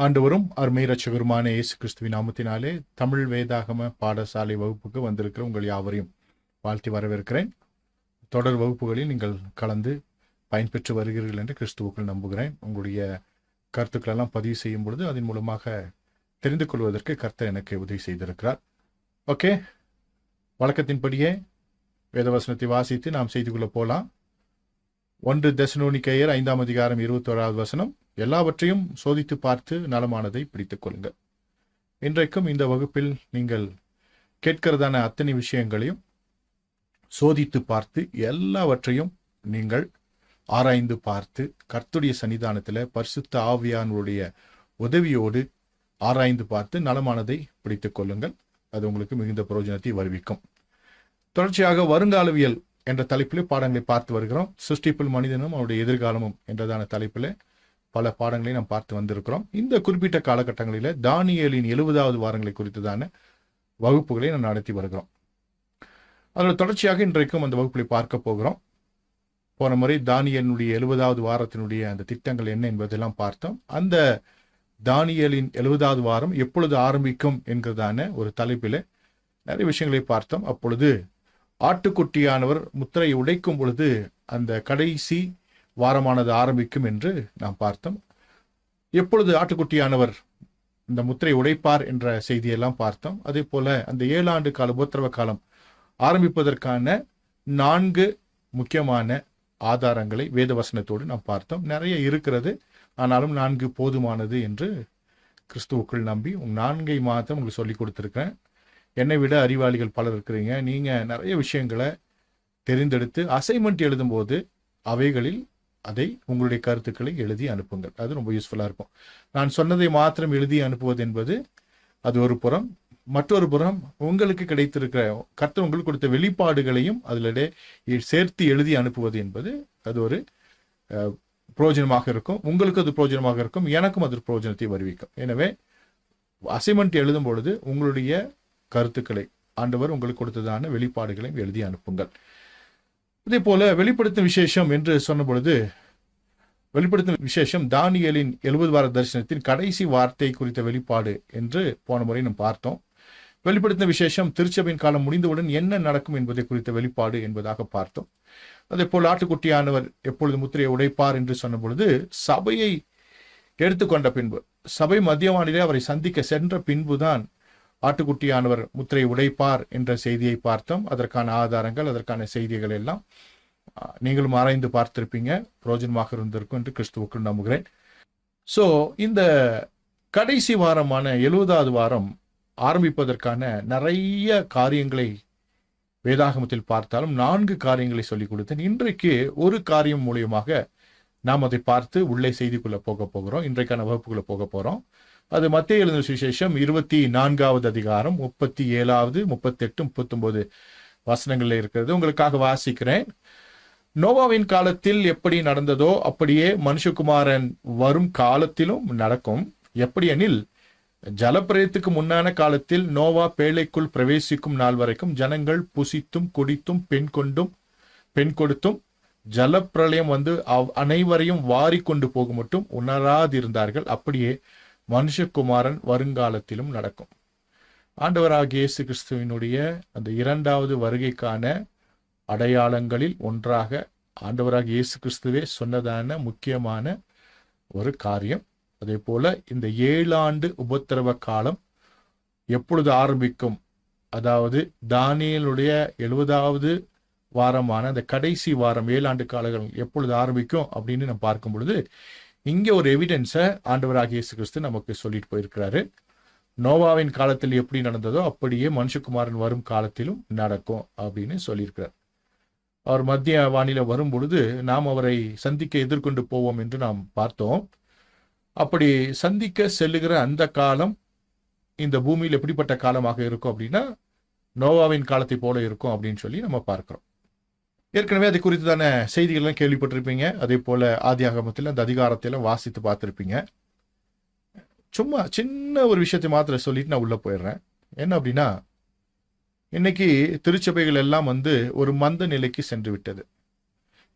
ஆண்டவரும் அருமை இரட்சகருமான இயேசு கிறிஸ்துவின் நாமத்தினாலே தமிழ் வேதாகம பாடசாலை வகுப்புக்கு வந்திருக்கிற உங்கள் யாவரையும் வாழ்த்தி வரவேற்கிறேன். தொடர் வகுப்புகளில் நீங்கள் கலந்து பயன்பெற்று வருகிறீர்கள் என்று கிறிஸ்துவுக்குள் நம்புகிறேன். உங்களுடைய கருத்துக்களெல்லாம் பதிவு செய்யும் பொழுது அதன் மூலமாக தெரிந்து கொள்வதற்கு கர்த்தர் எனக்கு உதவி செய்திருக்கிறார். ஓகே, வழக்கத்தின்படியே வேதவசனத்தை வாசித்து நாம் செய்திக்குள்ள போகலாம். 1 தெசலோனிக்கேயர் 5ஆம் அதிகாரம் 21வது வசனம், எல்லாவற்றையும் சோதித்து பார்த்து நலமானதை பிடித்துக் கொள்ளுங்கள். இன்றைக்கும் இந்த வகுப்பில் நீங்கள் கேட்கிறதான அத்தனை விஷயங்களையும் சோதித்து பார்த்து எல்லாவற்றையும் நீங்கள் ஆராய்ந்து பார்த்து கர்த்தருடைய சன்னிதானத்தில் பரிசுத்த ஆவியானுடைய உதவியோடு ஆராய்ந்து பார்த்து நலமானதை பிடித்துக் கொள்ளுங்கள். அது உங்களுக்கு மிகுந்த பிரயோஜனத்தை வருவிக்கும். தொடர்ச்சியாக வருங்காலவியல் என்ற தலைப்பில் பாடங்களை பார்த்து வருகிறோம். சிருஷ்டிப்பில் மனிதனும் அவருடைய எதிர்காலமும் என்றதான தலைப்பில் பல பாடங்களை நாம் பார்த்து வந்திருக்கிறோம். இந்த குறிப்பிட்ட காலகட்டங்களில் தானியேலின் 70வது வாரங்களை குறித்ததான வகுப்புகளை நாம் நடத்தி வருகிறோம். அதோட தொடர்ச்சியாக இன்றைக்கும் அந்த வகுப்புகளை பார்க்க போகிறோம். போன முறை தானியேலினுடைய 70வது வாரத்தினுடைய அந்த திட்டங்கள் என்ன என்பதெல்லாம் பார்த்தோம். அந்த தானியேலின் 70வது வாரம் எப்பொழுது ஆரம்பிக்கும் என்கிறதான ஒரு தலைப்பில் நிறைய விஷயங்களை பார்த்தோம். அப்பொழுது ஆட்டுக்குட்டியானவர் முத்திரையை உடைக்கும் பொழுது அந்த கடைசி வாரமானது ஆரம்பிக்கும் என்று நாம் பார்த்தோம். எப்பொழுது ஆட்டுக்குட்டியானவர் இந்த முத்திரை உடைப்பார் என்ற செய்தியெல்லாம் பார்த்தோம். அதே போல அந்த 7 ஆண்டு கால உபத்திரவ காலம் ஆரம்பிப்பதற்கான 4 முக்கியமான ஆதாரங்களை வேத வசனத்தோடு நாம் பார்த்தோம். நிறைய இருக்கிறது, ஆனாலும் 4 போதுமானது என்று கிறிஸ்துவுக்குள் நம்பி 4 மாதம் உங்களுக்கு சொல்லி கொடுத்துருக்கேன். என்னை விட அறிவாளிகள் பலர் இருக்கிறீங்க. நீங்கள் நிறைய விஷயங்களை தெரிந்தெடுத்து அசைன்மெண்ட் எழுதும்போது அவைகளில் அதை உங்களுடைய கருத்துக்களை எழுதி அனுப்புங்கள். அது ரொம்ப யூஸ்ஃபுல்லாக இருக்கும். நான் சொன்னதை மாத்திரம் எழுதி அனுப்புவது என்பது அது ஒரு புறம். மற்றொரு புறம் உங்களுக்கு கிடைத்திருக்கிற கர்த்தர் உங்களுக்கு கொடுத்த வெளிப்பாடுகளையும் அதில் சேர்த்து எழுதி அனுப்புவது என்பது அது ஒரு பிரயோஜனமாக இருக்கும். உங்களுக்கு அது பிரயோஜனமாக இருக்கும், எனக்கும் அது பிரயோஜனத்தை வருவிக்கும். எனவே அசைன்மெண்ட் எழுதும் பொழுது உங்களுடைய கருத்துக்களை ஆண்டவர் உங்களுக்கு கொடுத்ததான வெளிப்பாடுகளையும் எழுதி அனுப்புங்கள். அதே போல வெளிப்படுத்தும் விசேஷம் என்று சொன்ன பொழுது வெளிப்படுத்தும் விசேஷம் தானியேலின் 70 வார தரிசனத்தின் கடைசி வார்த்தை குறித்த வெளிப்பாடு என்று போன முறை நாம் பார்த்தோம். வெளிப்படுத்தும் விசேஷம் திருச்சபையின் காலம் முடிந்தவுடன் என்ன நடக்கும் என்பதை குறித்த வெளிப்பாடு என்பதாக பார்த்தோம். அதே போல் ஆட்டுக்குட்டியானவர் எப்பொழுது முத்திரையை உடைப்பார் என்று சொன்ன பொழுது சபையை எடுத்துக்கொண்ட பின்பு, சபை மத்தியவானிலே அவரை சந்திக்க சென்ற பின்புதான் ஆட்டுக்குட்டியானவர் முத்திரை உடைப்பார் என்ற செய்தியை பார்த்தோம். அதற்கான ஆதாரங்கள், அதற்கான செய்திகள் எல்லாம் நீங்களும் ஆராய்ந்து பார்த்திருப்பீங்க. பிரயோஜனமாக இருந்திருக்கும் என்று கிறிஸ்துவுக்குள் நம்புகிறேன். ஸோ இந்த கடைசி வாரமான 70வது வாரம் ஆரம்பிப்பதற்கான நிறைய காரியங்களை வேதாகமத்தில் பார்த்தாலும் 4 காரியங்களை சொல்லிக் கொடுத்தேன். இன்றைக்கு ஒரு காரியம் மூலியமாக நாம் அதை பார்த்து உள்ளே செய்திக்குள்ள போக போகிறோம். இன்றைக்கான வகுப்புக்குள்ள போக போகிறோம். அது மத்தேயு எழுதின சுவிசேஷம் 24வது அதிகாரம் 37, 38, 39 வசனங்கள்ல இருக்கிறது. உங்களுக்காக வாசிக்கிறேன். நோவாவின் காலத்தில் எப்படி நடந்ததோ அப்படியே மனுஷகுமாரன் வரும் காலத்திலும் நடக்கும். எப்படி எனில், ஜலப்பிரயத்துக்கு முன்னான காலத்தில் நோவா பேழைக்குள் பிரவேசிக்கும் நாள் வரைக்கும் ஜனங்கள் புசித்தும் குடித்தும் பெண் கொடுத்தும் ஜலப்பிரளயம் வந்து அனைவரையும் வாரி கொண்டு போக மட்டும் உணராதிருந்தார்கள். அப்படியே மனுஷகுமாரன் வருங்காலத்திலும் நடக்கும். ஆண்டவராகிய இயேசு கிறிஸ்துவினுடைய அந்த 2வது வருகைக்கான அடையாளங்களில் ஒன்றாக ஆண்டவராகிய இயேசு கிறிஸ்துவே சொன்னதான முக்கியமான ஒரு காரியம். அதே போல இந்த 7 ஆண்டு உபத்திரவ காலம் எப்பொழுது ஆரம்பிக்கும், அதாவது தானியேலுடைய 70வது வாரமான அந்த கடைசி வாரம் 7 ஆண்டு காலங்கள் எப்பொழுது ஆரம்பிக்கும் அப்படின்னு நம்ம பார்க்கும் பொழுது இங்கே ஒரு எவிடன்ஸை ஆண்டவராகிய இயேசு கிறிஸ்து நமக்கு சொல்லிட்டு போயிருக்கிறாரு. நோவாவின் காலத்தில் எப்படி நடந்ததோ அப்படியே மனுஷகுமாரன் வரும் காலத்திலும் நடக்கும் அப்படின்னு சொல்லியிருக்கிறார். அவர் மத்திய வானிலை வரும் பொழுது நாம் அவரை சந்திக்க எதிர்கொண்டு போவோம் என்று நாம் பார்த்தோம். அப்படி சந்திக்க செல்லுகிற அந்த காலம் இந்த பூமியில் எப்படிப்பட்ட காலமாக இருக்கும் அப்படின்னா நோவாவின் காலத்தை போல இருக்கும் அப்படின்னு சொல்லி நம்ம பார்க்கிறோம். ஏற்கனவே அதை குறித்துதான செய்திகள்லாம் கேள்விப்பட்டிருப்பீங்க. அதே போல ஆதியாகமத்தில் அந்த அதிகாரத்தையெல்லாம் வாசித்து பார்த்துருப்பீங்க. சும்மா சின்ன ஒரு விஷயத்தை மாத்திரம் சொல்லிட்டு நான் உள்ள போயிடுறேன். என்ன அப்படின்னா, இன்னைக்கு திருச்சபைகள் எல்லாம் ஒரு மந்த நிலைக்கு சென்று விட்டது.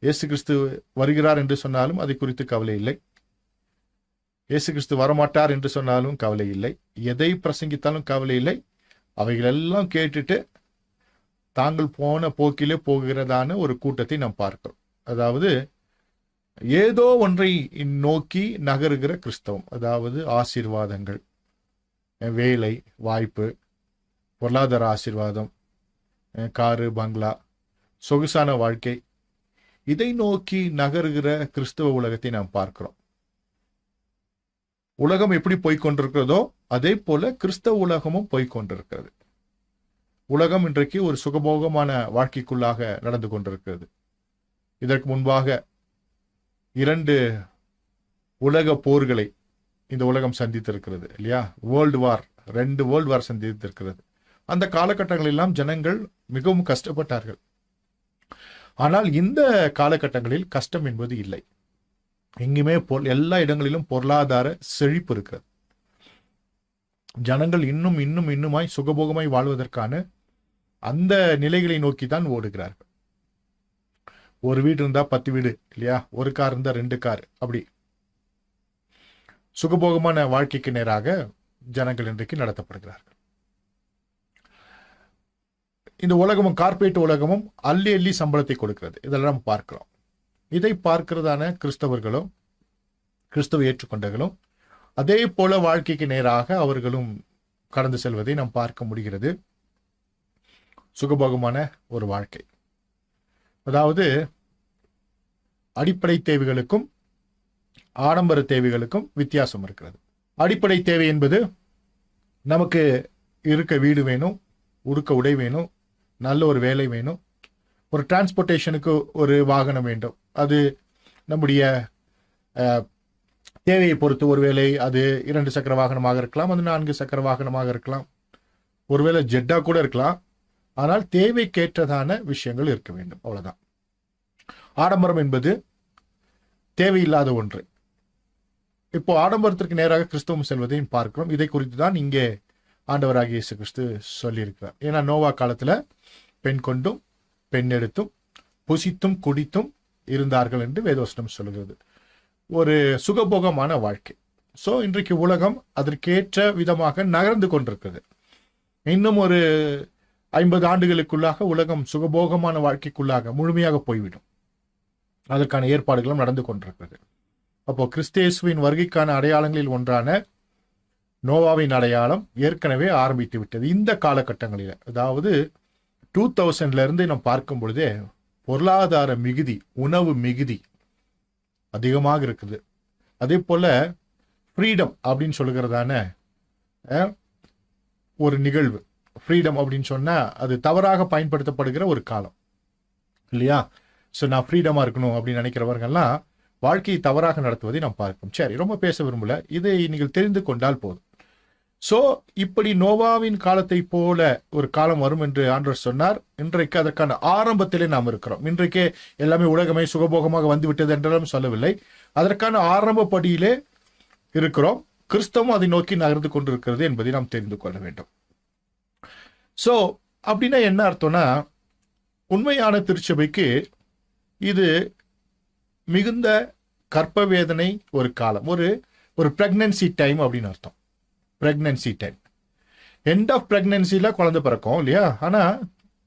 இயேசு கிறிஸ்து வருகிறார் என்று சொன்னாலும் அதை குறித்து கவலை இல்லை. இயேசு கிறிஸ்து வரமாட்டார் என்று சொன்னாலும் கவலை இல்லை, எதை பிரசங்கித்தாலும் கவலை இல்லை. அவைகளெல்லாம் கேட்டுட்டு தாங்கள் போன போக்கிலே போகிறதான ஒரு கூட்டத்தை நாம் பார்க்கிறோம். அதாவது ஏதோ ஒன்றை நோக்கி நகருகிற கிறிஸ்தவம். அதாவது ஆசீர்வாதங்கள், வேலை வாய்ப்பு, பொருளாதார ஆசீர்வாதம், காரு பங்களா, சொகுசான வாழ்க்கை, இதை நோக்கி நகருகிற கிறிஸ்தவ உலகத்தை நாம் பார்க்கிறோம். உலகம் எப்படி போய்கொண்டிருக்கிறதோ அதே போல கிறிஸ்தவ உலகமும் போய்கொண்டிருக்கிறது. உலகம் இன்றைக்கு ஒரு சுகபோகமான வாழ்க்கைக்குள்ளாக நடந்து கொண்டிருக்கிறது. இதற்கு முன்பாக 2 உலக போர்களை இந்த உலகம் சந்தித்திருக்கிறது இல்லையா? வேர்ல்டு வார், 2 வேர்ல்டு வார் சந்தித்திருக்கிறது. அந்த காலகட்டங்களெல்லாம் ஜனங்கள் மிகவும் கஷ்டப்பட்டார்கள். ஆனால் இந்த காலகட்டங்களில் கஷ்டம் என்பது இல்லை. எங்குமே எல்லா இடங்களிலும் பொருளாதார செழிப்பு இருக்கிறது. ஜனங்கள் இன்னுமாய் சுகபோகமாய் வாழ்வதற்கான அந்த நிலைகளை நோக்கி தான் ஓடுகிறார்கள். ஒரு வீடு இருந்தா 10 வீடு இல்லையா? ஒரு கார் இருந்தா 2 கார், அப்படி சுகபோகமான வாழ்க்கைக்கு நேராக ஜனங்கள் இன்றைக்கு நடத்தப்படுகிறார்கள். இந்த உலகமும், கார்பரேட் உலகமும் அள்ளி அள்ளி சம்பளத்தை கொடுக்கிறது. இதெல்லாம் நம்ம பார்க்கிறோம். இதை பார்க்கிறதான கிறிஸ்தவர்களும், கிறிஸ்தவ ஏற்றுக்கொண்டவர்களும் அதே போல வாழ்க்கைக்கு நேராக அவர்களும் கடந்து செல்வதை நாம் பார்க்க முடிகிறது. சுகபோகமான ஒரு வாழ்க்கை, அதாவது அடிப்படை தேவைகளுக்கும் ஆடம்பர தேவைகளுக்கும் வித்தியாசம் இருக்கிறது. அடிப்படை தேவை என்பது நமக்கு இருக்க வீடு வேணும், உடுக்க உடை வேணும், நல்ல ஒரு வேலை வேணும், ஒரு டிரான்ஸ்போர்ட்டேஷனுக்கு ஒரு வாகனம் வேண்டும். அது நம்முடைய தேவையை பொறுத்து, ஒருவேளை அது 2 சக்கர வாகனமாக இருக்கலாம், அது 4 சக்கர வாகனமாக இருக்கலாம், ஒருவேளை ஜெட்டா கூட இருக்கலாம். ஆனால் தேவைக்கேற்றதான விஷயங்கள் இருக்க வேண்டும், அவ்வளவுதான். ஆடம்பரம் என்பது தேவையில்லாத ஒன்று. இப்போ ஆடம்பரத்திற்கு நேராக கிறிஸ்தவம் செல்வதையும் பார்க்கிறோம். இதை குறித்து தான் இங்கே ஆண்டவராகிய இயேசு கிறிஸ்து சொல்லியிருக்கிறார். ஏன்னா நோவா காலத்துல பெண் கொண்டும் பெண் எடுத்தும் புசித்தும் குடித்தும் இருந்தார்கள் என்று வேதவசனம் சொல்கிறது. ஒரு சுகபோகமான வாழ்க்கை. சோ இன்றைக்கு உலகம் அதற்கேற்ற விதமாக நகர்ந்து கொண்டிருக்கிறது. இன்னும் ஒரு 50 ஆண்டுகளுக்குள்ளாக உலகம் சுகபோகமான வாழ்க்கைக்குள்ளாக முழுமையாக போய்விடும். அதற்கான ஏற்பாடுகளும் நடந்து கொண்டிருக்கிறது. அப்போ கிறிஸ்தேசுவின் வருகைக்கான அடையாளங்களில் ஒன்றான நோவாவின் அடையாளம் ஏற்கனவே ஆரம்பித்து விட்டது. இந்த காலகட்டங்களில், அதாவது 2000 இருந்து நாம் பார்க்கும் பொழுதே பொருளாதார மிகுதி, உணவு மிகுதி அதிகமாக இருக்குது. அதே போல ஃப்ரீடம் அப்படின்னு சொல்லுகிறதான ஒரு நிகழ்வு. ஃப்ரீடம் அப்படின்னு சொன்னா அது தவறாக பயன்படுத்தப்படுகிற ஒரு காலம் இல்லையா? ஸோ நான் ஃப்ரீடமா இருக்கணும் அப்படின்னு நினைக்கிறவர்கள்லாம் வாழ்க்கையை தவறாக நடத்துவதை நாம் பார்க்கிறோம். சரி, ரொம்ப பேச விரும்பல, இதை நீங்கள் தெரிந்து கொண்டால் போதும். சோ இப்படி நோவாவின் காலத்தை போல ஒரு காலம் வரும் என்று ஆண்டவர் சொன்னார். இன்றைக்கு அதற்கான ஆரம்பத்திலே நாம் இருக்கிறோம். இன்றைக்கே எல்லாமே உலகமே சுகபோகமாக வந்துவிட்டது என்றெல்லாம் சொல்லவில்லை. அதற்கான ஆரம்ப படியிலே இருக்கிறோம். கிறிஸ்தவம் அதை நோக்கி நகர்ந்து கொண்டிருக்கிறது என்பதை நாம் தெரிந்து கொள்ள வேண்டும். சோ அப்படின்னா என்ன அர்த்தம்னா, உண்மையான திருச்சபைக்கு இது மிகுந்த கர்ப்ப வேதனை ஒரு காலம், ஒரு பிரெக்னன்சி டைம் அப்படின்னு அர்த்தம். பிரெக்னன்சி டைம், எண்ட் ஆஃப் பிரெக்னன்சில குழந்தை பிறக்கும் இல்லையா? ஆனா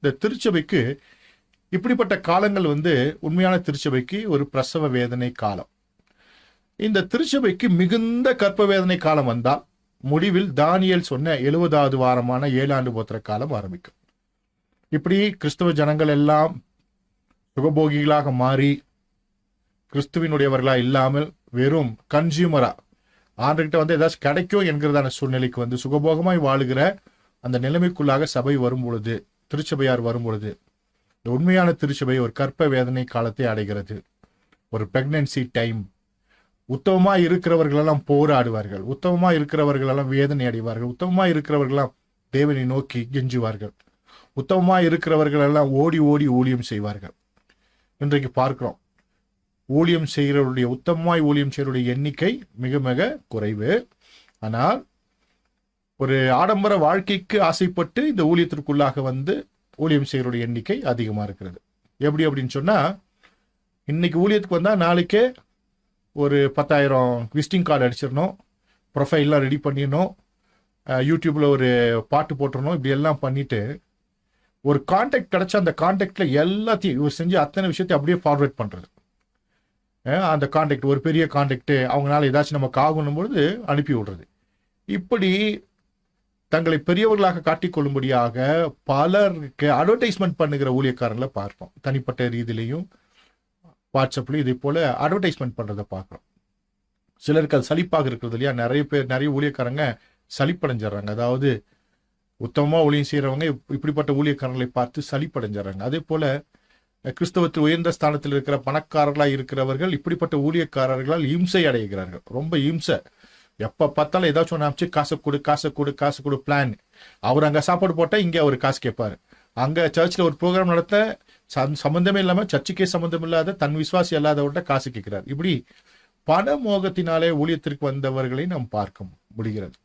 இந்த திருச்சபைக்கு இப்படிப்பட்ட காலங்கள் உண்மையான திருச்சபைக்கு ஒரு பிரசவ வேதனை காலம். இந்த திருச்சபைக்கு மிகுந்த கர்ப்ப வேதனை காலம் வந்தால் முடிவில் தானியேல் சொன்ன 70வது வாரமான 7 ஆண்டு போத்திர காலம் ஆரம்பிக்கும். இப்படி கிறிஸ்தவ ஜனங்கள் எல்லாம் சுகபோகிகளாக மாறி கிறிஸ்துவினுடையவர்களா இல்லாமல் வெறும் கன்சியூமரா ஆண்டுகிட்ட ஏதாச்சும் கிடைக்கும் என்கிறதான சூழ்நிலைக்கு சுகபோகமாய் வாழுகிற அந்த நிலைமைக்குள்ளாக சபை வரும் பொழுது, திருச்சபையார் வரும் பொழுது, இந்த உண்மையான திருச்சபை ஒரு கர்ப்ப வேதனை காலத்தை அடைகிறது. ஒரு பிரெக்னன்சி டைம். உத்தமமா இருக்கிறவர்களெல்லாம் போராடுவார்கள், உத்தமமா இருக்கிறவர்களெல்லாம் வேதனை அடைவார்கள், உத்தமமா இருக்கிறவர்களெல்லாம் தேவனை நோக்கி கெஞ்சுவார்கள், உத்தமமா இருக்கிறவர்கள் எல்லாம் ஓடி ஓடி ஊழியம் செய்வார்கள். இன்றைக்கு பார்க்கிறோம், ஊழியம் செய்கிறவருடைய, உத்தமமாய் ஊழியம் செய்கிறவருடைய எண்ணிக்கை மிக மிக குறைவு. ஆனால் ஒரு ஆடம்பர வாழ்க்கைக்கு ஆசைப்பட்டு இந்த ஊழியத்திற்குள்ளாக ஊழியம் செய்கிறவருடைய எண்ணிக்கை அதிகமா இருக்கிறது. எப்படி அப்படின்னு சொன்னா, இன்னைக்கு ஊழியத்துக்கு வந்தா நாளைக்கே ஒரு 10,000 விசிட்டிங் கார்டு அடிச்சிடணும், ப்ரொஃபைல்லாம் ரெடி பண்ணிடணும், யூடியூப்பில் ஒரு பாட்டு போட்டுடணும். இப்படி எல்லாம் பண்ணிவிட்டு ஒரு கான்டாக்ட் கிடச்சா அந்த கான்டாக்டில் எல்லாத்தையும் இவர் செஞ்சு அத்தனை விஷயத்தையும் அப்படியே ஃபார்வேர்ட் பண்ணுறது. அந்த கான்டாக்ட் ஒரு பெரிய கான்டாக்ட் அவங்களால ஏதாச்சும் நமக்கு ஆகணும் பொழுது அனுப்பி விடுறது. இப்படி தங்களை பெரியவர்களாக காட்டிக்கொள்ளும்படியாக பலருக்கு அட்வர்டைஸ்மெண்ட் பண்ணுகிற ஊழியக்காரங்களை பார்ப்போம். தனிப்பட்ட ரீதியிலையும் வாட்ஸ்அப்லையும் இதே போல் அட்வர்டைஸ்மெண்ட் பண்ணுறதை பார்க்குறோம். சிலருக்கு அது சலிப்பாக இருக்கிறது இல்லையா? நிறைய ஊழியக்காரங்க சலிப்படைஞ்சிடறாங்க. அதாவது உத்தமமாக ஊழியம் செய்கிறவங்க இப்படிப்பட்ட ஊழியக்காரர்களை பார்த்து சலிப்படைஞ்சிடறாங்க. அதே போல் கிறிஸ்தவத்தில் உயர்ந்த ஸ்தானத்தில் இருக்கிற பணக்காரர்களாக இருக்கிறவர்கள் இப்படிப்பட்ட ஊழியக்காரர்களால் இம்சை அடைகிறார்கள். ரொம்ப இம்சை. எப்போ பார்த்தாலும் ஏதாச்சும் ஒன்று அமைச்சு காசு கொடு பிளான். அவர் அங்கே சாப்பாடு போட்டால் இங்கே அவர் காசு கேட்பார். அங்கே சர்ச்சில் ஒரு ப்ரோக்ராம் நடத்த சம்மந்தமே இல்லாமல், சர்ச்சுக்கே சம்மந்தம் இல்லாத, தன் விசுவாசி அல்லாதவர்கிட்ட காசு கேட்கிறார். இப்படி பண மோகத்தினாலே ஊழியத்திற்கு வந்தவர்களை நாம் பார்க்க முடிகிறது.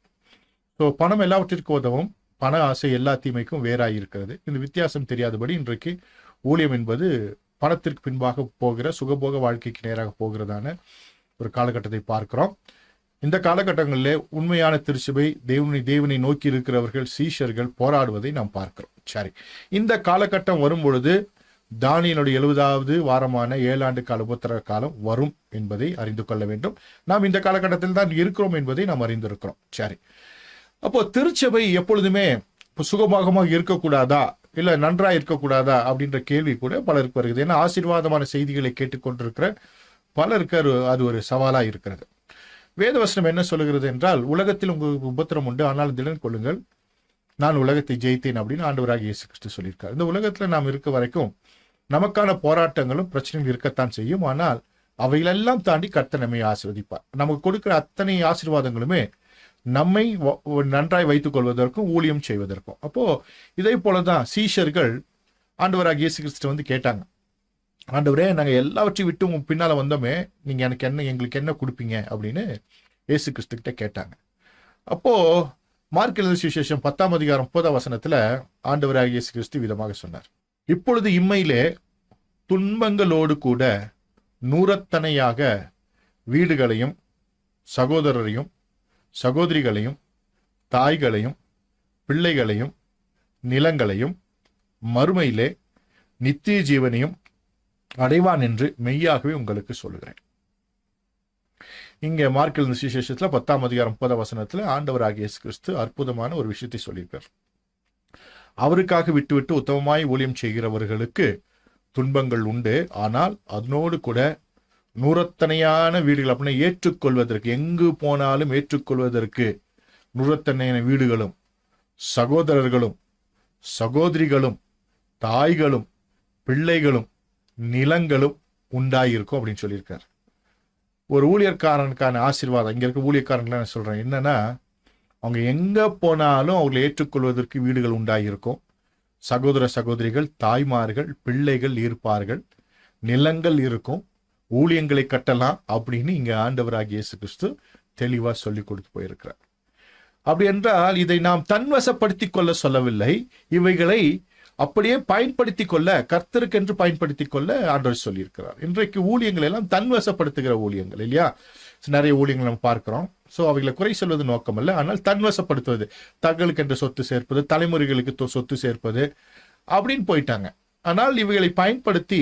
ஸோ பணம் எல்லாவற்றிற்கும் உதவும், பண ஆசை எல்லா தீமைக்கும் வேறாய் இருக்கிறது. இந்த வித்தியாசம் தெரியாதபடி இன்றைக்கு ஊழியம் என்பது பணத்திற்கு பின்பாக போகிற சுகபோக வாழ்க்கைக்கு நேராக போகிறதான ஒரு காலகட்டத்தை பார்க்கிறோம். இந்த காலகட்டங்களிலே உண்மையான திருச்சபை தேவனை நோக்கி இருக்கிறவர்கள் சீஷர்கள் போராடுவதை நாம் பார்க்கிறோம். சரி, இந்த காலகட்டம் வரும் பொழுது தானியேலுடைய 70வது வாரமான 7 ஆண்டு கால உபத்திரவ காலம் வரும் என்பதை அறிந்து கொள்ள வேண்டும். நாம் இந்த காலகட்டத்தில் தான் இருக்கிறோம் என்பதை நாம் அறிந்திருக்கிறோம். சரி, அப்போ திருச்சபை எப்பொழுதுமே சுகபாகமாக இருக்கக்கூடாதா, இல்ல நன்றா இருக்கக்கூடாதா அப்படின்ற கேள்வி கூட பலருக்கு வருகிறது. ஏன்னா ஆசீர்வாதமான செய்திகளை கேட்டுக்கொண்டிருக்கிற பலருக்கு அது ஒரு சவாலா இருக்கிறது. வேதவசனம் என்ன சொல்லுகிறது என்றால், உலகத்தில் உங்களுக்கு உபத்திரம் உண்டு, ஆனால் திடன் கொள்ளுங்கள், நான் உலகத்தை ஜெயித்தேன் அப்படின்னு ஆண்டவராகிய இயேசு கிறிஸ்து சொல்லியிருக்கார். இந்த உலகத்துல நாம் இருக்க வரைக்கும் நமக்கான போராட்டங்களும் பிரச்சனைகள் இருக்கத்தான் செய்யும். ஆனால் அவைகளெல்லாம் தாண்டி கர்த்தர் நம்மை ஆசீர்வதிப்பார். நமக்கு கொடுக்கிற அத்தனை ஆசீர்வாதங்களுமே நம்மை நன்றாய் வைத்துக் கொள்வதற்கும் ஊழியம் செய்வதற்கும். அப்போ இதே போலதான் சீஷர்கள் ஆண்டவராகிய இயேசு கிறிஸ்து வந்து கேட்டாங்க, ஆண்டவரே நாங்கள் எல்லாவற்றையும் விட்டு உங்க பின்னால வந்தோமே, நீங்க எங்களுக்கு என்ன கொடுப்பீங்க அப்படின்னு இயேசு கிறிஸ்து கிட்ட கேட்டாங்க. அப்போ மார்க் எழுதின சுவிசேஷம் 10ஆம் அதிகாரம் 30ஆம் வசனத்துல ஆண்டவராகிய இயேசு கிறிஸ்து விதமாக சொன்னார், இப்பொழுது இம்மையிலே துன்பங்களோடு கூட நூறத்தனையாக வீடுகளையும் சகோதரரையும் சகோதரிகளையும் தாய்களையும் பிள்ளைகளையும் நிலங்களையும் மறுமையிலே நித்திய ஜீவனையும் அடைவான் என்று மெய்யாகவே உங்களுக்கு சொல்லுகிறேன். இங்க மார்க் எழுதின சுவிசேஷத்துல 10ஆம் அதிகாரம் 30ஆம் வசனத்துல ஆண்டவராகிய இயேசு கிறிஸ்து அற்புதமான ஒரு விஷயத்தை சொல்லியிருக்கார். அவருக்காக விட்டுவிட்டு உத்தமமாய் ஊழியம் செய்கிறவர்களுக்கு துன்பங்கள் உண்டு, ஆனால் அதனோடு கூட நூறத்தனையான வீடுகள் அப்படின்னா ஏற்றுக்கொள்வதற்கு, எங்கு போனாலும் ஏற்றுக்கொள்வதற்கு நூறத்தனையான வீடுகளும் சகோதரர்களும் சகோதரிகளும் தாய்களும் பிள்ளைகளும் நிலங்களும் உண்டாயிருக்கும் அப்படின்னு சொல்லியிருக்கார். ஒரு ஊழியர்காரனுக்கான ஆசீர்வாதம் இங்க இருக்க ஊழியக்காரன்லாம் நான் சொல்றேன் என்னன்னா, அவங்க எங்க போனாலும் அவர்களை ஏற்றுக்கொள்வதற்கு வீடுகள் உண்டாயிருக்கும், சகோதர சகோதரிகள் தாய்மார்கள் பிள்ளைகள் இருப்பார்கள், நிலங்கள் இருக்கும், ஊழியங்களை கட்டலாம் அப்படின்னு இங்க ஆண்டவராகிய இயேசு கிறிஸ்து தெளிவா சொல்லி கொடுத்து போயிருக்கிறார். அப்படி என்றால் இதை நாம் தன்வசப்படுத்திக் கொள்ள சொல்லவில்லை, இவைகளை அப்படியே பயன்படுத்திக் கொள்ள, கர்த்தருக்கென்று பயன்படுத்திக் கொள்ள ஆண்டவர் சொல்லியிருக்கிறார். இன்றைக்கு ஊழியங்கள் எல்லாம் தன்வசப்படுத்துகிற ஊழியங்கள் இல்லையா? நிறைய ஊழியங்கள் நம்ம பார்க்கிறோம். சோ அவைகளை குறை சொல்வது நோக்கம் அல்ல, ஆனால் தன்வசப்படுத்துவது, தங்களுக்கு என்று சொத்து சேர்ப்பது, தலைமுறைகளுக்கு சொத்து சேர்ப்பது அப்படின்னு போயிட்டாங்க. ஆனால் இவைகளை பயன்படுத்தி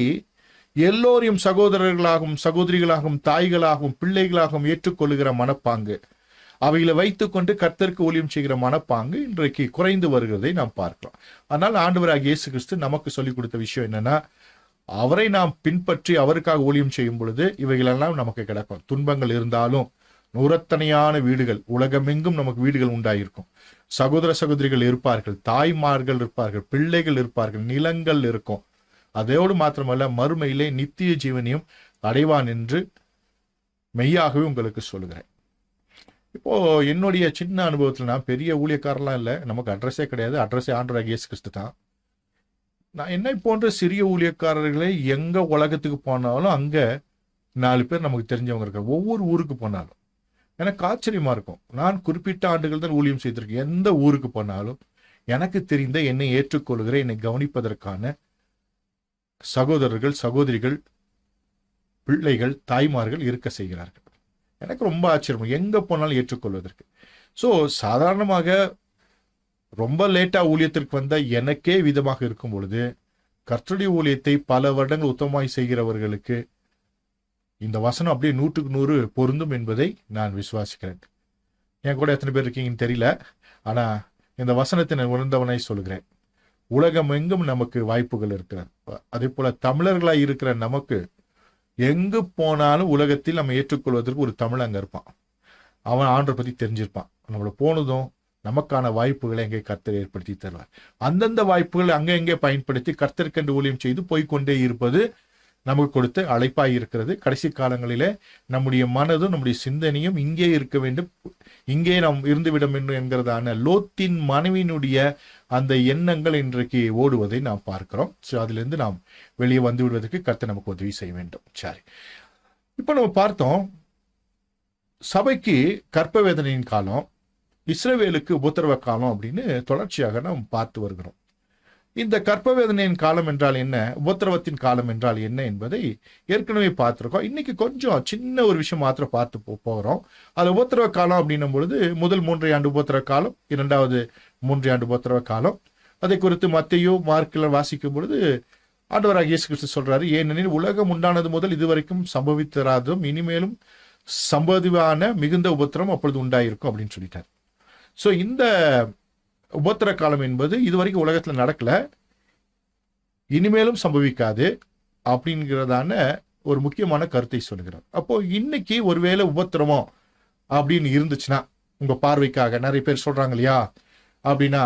எல்லோரையும் சகோதரர்களாகவும் சகோதரிகளாகவும் தாய்களாகவும் பிள்ளைகளாகவும் ஏற்றுக்கொள்ளுகிற மனப்பாங்கு, அவைகளை வைத்துக்கொண்டு கர்த்தருக்கு ஊழியம் செய்கிற மனப்பாங்கு இன்றைக்கு குறைந்து வருகிறதை நாம் பார்க்கிறோம். ஆனால் ஆண்டவராகிய இயேசு கிறிஸ்து நமக்கு சொல்லிக் கொடுத்த விஷயம் என்னன்னா, அவரை நாம் பின்பற்றி அவருக்காக ஊழியம் செய்யும் பொழுது இவைகளெல்லாம் நமக்கு கிடைக்கும். துன்பங்கள் இருந்தாலும் நூறத்தனையான வீடுகள், உலகமெங்கும் நமக்கு வீடுகள் உண்டாயிருக்கும், சகோதர சகோதரிகள் இருப்பார்கள், தாய்மார்கள் இருப்பார்கள், பிள்ளைகள் இருப்பார்கள், நிலங்கள் இருக்கும். அதோடு மாத்திரமல்ல மறுமையிலே நித்திய ஜீவனையும் அடைவான் என்று மெய்யாகவே உங்களுக்கு சொல்லுகிறேன். இப்போ என்னுடைய சின்ன அனுபவத்தில், நான் பெரிய ஊழியக்காரெல்லாம் இல்லை, நமக்கு அட்ரஸே கிடையாது, அட்ரஸே ஆண்டவராகிய இயேசு கிறிஸ்து தான். நான் என்னை போன்ற சிறிய ஊழியக்காரர்களை எங்க உலகத்துக்கு போனாலும் அங்க 4 பேர் நமக்கு தெரிஞ்சவங்க இருக்காங்க. ஒவ்வொரு ஊருக்கு போனாலும் எனக்கு ஆச்சரியமா இருக்கும். நான் குறிப்பிட்ட ஆண்டுகள் தான் ஊழியம் செய்திருக்கேன். எந்த ஊருக்கு போனாலும் எனக்கு தெரிந்த, என்னை ஏற்றுக்கொள்கிற, என்னை கவனிப்பதற்கான சகோதரர்கள் சகோதரிகள் பிள்ளைகள், தாய்மார்கள் இருக்க செய்கிறார்கள். எனக்கு ரொம்ப ஆச்சரியம், எங்க போனாலும் ஏற்றுக்கொள்வதற்கு. ஸோ சாதாரணமாக ரொம்ப லேட்டா ஊழியத்திற்கு வந்த எனக்கே விதமாக இருக்கும் பொழுது, கர்த்தருடைய ஊழியத்தை பல வருடங்கள் உத்தமமாய் செய்கிறவர்களுக்கு இந்த வசனம் அப்படியே 100% பொருந்தும் என்பதை நான் விசுவாசிக்கிறேன். என் கூட எத்தனை பேர் இருக்கீங்கன்னு தெரியல, ஆனா இந்த வசனத்தை நான் உணர்ந்தவனாய் சொல்கிறேன். உலகம் எங்கும் நமக்கு வாய்ப்புகள் இருக்கிறது. அதே போல தமிழர்களாய் இருக்கிற நமக்கு எங்கு போனாலும் உலகத்தில் நம்ம ஏற்றுக்கொள்வதற்கு ஒரு தமிழ் அங்க இருப்பான். அவன் ஆண்டரை பத்தி தெரிஞ்சிருப்பான். நம்மள போனதும் நமக்கான வாய்ப்புகளை எங்கே கர்த்தர் ஏற்படுத்தி தருவார். அந்தந்த வாய்ப்புகளை அங்கே பயன்படுத்தி கர்த்தருக்கென்று ஊழியம் செய்து போய்கொண்டே இருப்பது நமக்கு கொடுத்த அழைப்பாய் இருக்கிறது. கடைசி காலங்களிலே நம்முடைய மனதும் நம்முடைய சிந்தனையும் இங்கே இருக்க வேண்டும், இங்கே நாம் இருந்துவிட வேண்டும் என்கிறதான லோத்தின் மனைவியினுடைய அந்த எண்ணங்கள் இன்றைக்கு ஓடுவதை நாம் பார்க்கிறோம். ஸோ அதிலிருந்து நாம் வெளியே வந்து விடுவதற்கு கர்த்தர் நமக்கு உதவி செய்ய வேண்டும். சரி, இப்போ நம்ம பார்த்தோம், சபைக்கு கற்ப வேதனையின் காலம், இஸ்ரவேலுக்கு உபத்திரவ காலம் அப்படின்னு தொடர்ச்சியாக நாம் பார்த்து வருகிறோம். இந்த கற்ப வேதனையின் காலம் என்றால் என்ன, உபத்திரவத்தின் காலம் என்றால் என்ன என்பதை ஏற்கனவே பார்த்துருக்கோம். இன்னைக்கு கொஞ்சம் சின்ன ஒரு விஷயம் மாத்திரம் பார்த்து போகிறோம். அது உபத்திரவ காலம் அப்படின்னும் பொழுது முதல் 3 ஆண்டு உபத்திரவ காலம், 2வது 3 ஆண்டு உபத்திரவ காலம். அதை குறித்து மத்தேயு, மார்க்கில் வாசிக்கும் பொழுது ஆண்டவராகிய இயேசு கிறிஸ்து சொல்றாரு, ஏனெனில் உலகம் உண்டானது முதல் இதுவரைக்கும் சம்பவித்தராதும் இனிமேலும் சம்பதிவான மிகுந்த உபத்திரம் அப்பொழுது உண்டாயிருக்கும் அப்படின்னு சொல்லிட்டார். ஸோ இந்த உபத்திர காலம் என்பது இதுவரைக்கும் உலகத்தில் நடக்கல, இனிமேலும் சம்பவிக்காது அப்படிங்கிறதான ஒரு முக்கியமான கருத்தை சொல்கிறார். அப்போ இன்னைக்கு ஒருவேளை உபத்திரமம் அப்படின்னு இருந்துச்சுன்னா, உங்க பார்வைக்காக நிறைய பேர் சொல்றாங்க இல்லையா, அப்படின்னா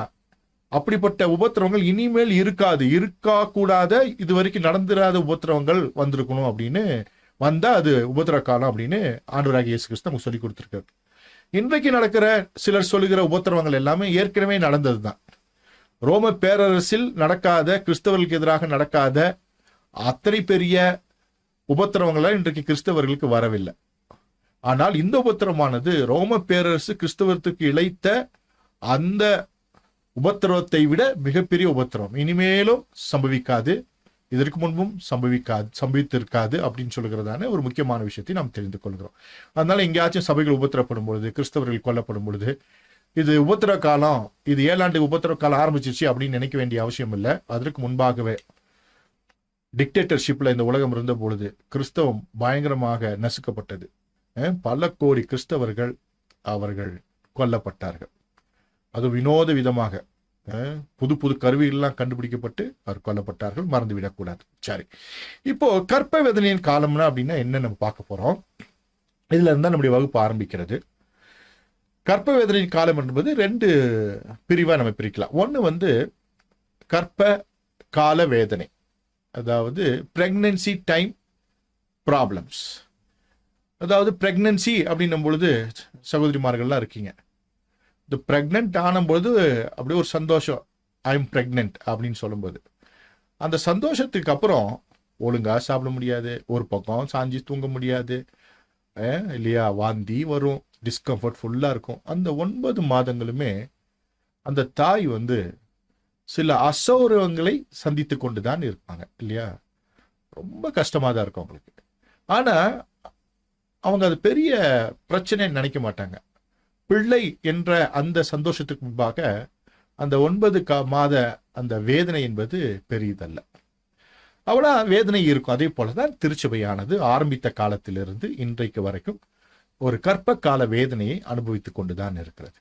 அப்படிப்பட்ட உபத்திரவங்கள் இனிமேல் இருக்காது, இருக்கக்கூடாத, இது வரைக்கும் நடந்துராத உபத்திரவங்கள் வந்திருக்கணும் அப்படின்னு வந்தா அது உபத்திர காலம் அப்படின்னு ஆண்டவராகிய இயேசு கிறிஸ்து நமக்கு சொல்லி கொடுத்திருக்காரு. இன்றைக்கு நடக்கிற சிலர் சொல்லுகிற உபத்திரவங்கள் எல்லாமே ஏற்கனவே நடந்தது தான். ரோம பேரரசில் நடக்காத, கிறிஸ்தவர்களுக்கு எதிராக நடக்காத அத்தனை பெரிய உபத்திரவங்கள் இன்றைக்கு கிறிஸ்தவர்களுக்கு வரவில்லை. ஆனால் இந்த உபத்திரமானது ரோம பேரரசு கிறிஸ்தவத்துக்கு இழைத்த அந்த உபத்திரவத்தை விட மிகப்பெரிய உபத்திரவம், இனிமேலும் சம்பவிக்காது, இதற்கு முன்பும் சம்பவித்திருக்காது அப்படின்னு சொல்லுகிறதான ஒரு முக்கியமான விஷயத்தை நாம் தெரிந்து கொள்கிறோம். அதனால எங்கேயாச்சும் சபைகள் உபத்திரப்படும் பொழுது, கிறிஸ்தவர்கள் கொல்லப்படும் பொழுது, இது உபத்திர காலம், இது 7 ஆண்டு உபத்திர காலம் ஆரம்பிச்சிருச்சு அப்படின்னு நினைக்க வேண்டிய அவசியம் இல்லை. அதற்கு முன்பாகவே டிக்டேட்டர்ஷிப்ல இந்த உலகம் இருந்த பொழுது கிறிஸ்தவம் பயங்கரமாக நசுக்கப்பட்டது. பல கோடி கிறிஸ்தவர்கள் அவர்கள் கொல்லப்பட்டார்கள். அது வினோத விதமாக புது புது கருவிகள்லாம் கண்டுபிடிக்கப்பட்டு அவர் கொல்லப்பட்டார்கள். மறந்துவிடக்கூடாது. சரி, இப்போ கற்ப வேதனையின் காலம்னா அப்படின்னா என்ன நம்ம பார்க்க போறோம். இதுல இருந்தா நம்முடைய வகுப்பு ஆரம்பிக்கிறது. கற்ப வேதனையின் காலம் என்பது 2 பிரிவா நம்ம பிரிக்கலாம். ஒன்று கற்ப கால வேதனை, அதாவது பிரெக்னன்சி டைம் ப்ராப்ளம்ஸ். அதாவது பிரெக்னன்சி அப்படின்னும் பொழுது சகோதரிமார்கள்லாம் இருக்கீங்க, இந்த பிரெக்னென்ட் ஆனும்போது அப்படியே ஒரு சந்தோஷம், ஐ எம் பிரெக்னென்ட் அப்படின்னு சொல்லும்போது அந்த சந்தோஷத்துக்கு அப்புறம் ஒழுங்கா சாப்பிட முடியாது, ஒரு பக்கம் சாஞ்சி தூங்க முடியாது இல்லையா, வாந்தி வரும், டிஸ்கம்ஃபர்ட் ஃபுல்லாக இருக்கும். அந்த 9 மாதங்களுமே அந்த தாய் சில அசௌகரியங்களை சந்தித்து கொண்டு தான் இருப்பாங்க இல்லையா. ரொம்ப கஷ்டமாக தான் இருக்கும் அவங்களுக்கு. ஆனால் அவங்க அது பெரிய பிரச்சனை நினைக்க மாட்டாங்க. பிள்ளை என்ற அந்த சந்தோஷத்துக்கு முன்பாக அந்த 9 மாத அந்த வேதனை என்பது பெரியதல்ல. அவ்வளோ வேதனை இருக்கும். அதே போலதான் திருச்சபையானது ஆரம்பித்த காலத்திலிருந்து இன்றைக்கு வரைக்கும் ஒரு கற்ப கால வேதனையை அனுபவித்துக் கொண்டுதான் இருக்கிறது.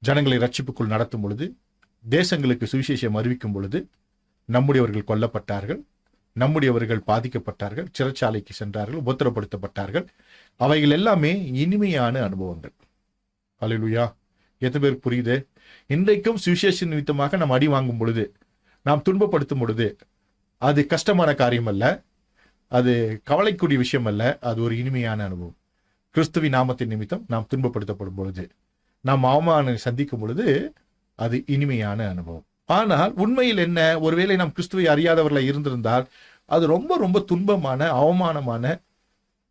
ஜனங்களை ரட்சிப்புக்குள் நடத்தும் பொழுது, தேசங்களுக்கு சுவிசேஷம் அறிவிக்கும் பொழுது நம்முடையவர்கள் கொல்லப்பட்டார்கள், நம்முடையவர்கள் பாதிக்கப்பட்டார்கள், சிறைச்சாலைக்கு சென்றார்கள், உபத்திரப்படுத்தப்பட்டார்கள். அவைகள் எல்லாமே இனிமையான அனுபவங்கள். அல்லேலூயா. எத்தனை பேருக்கு புரியுது? இன்றைக்கும் சுவிசேஷ நிமித்தமாக நாம் அடி வாங்கும் பொழுது, நாம் துன்பப்படுத்தும் பொழுது, அது கஷ்டமான காரியம் அல்ல, அது கவலைக்குரிய விஷயம் அல்ல, அது ஒரு இனிமையான அனுபவம். கிறிஸ்துவின் நாமத்தின் நிமித்தம் நாம் துன்பப்படுத்தப்படும் பொழுது, நாம் அவமானம் சந்திக்கும் பொழுது அது இனிமையான அனுபவம். ஆனால் உண்மையில் என்ன, ஒருவேளை நாம் கிறிஸ்துவை அறியாதவர்களாக இருந்திருந்தால் அது ரொம்ப ரொம்ப துன்பமான, அவமானமான,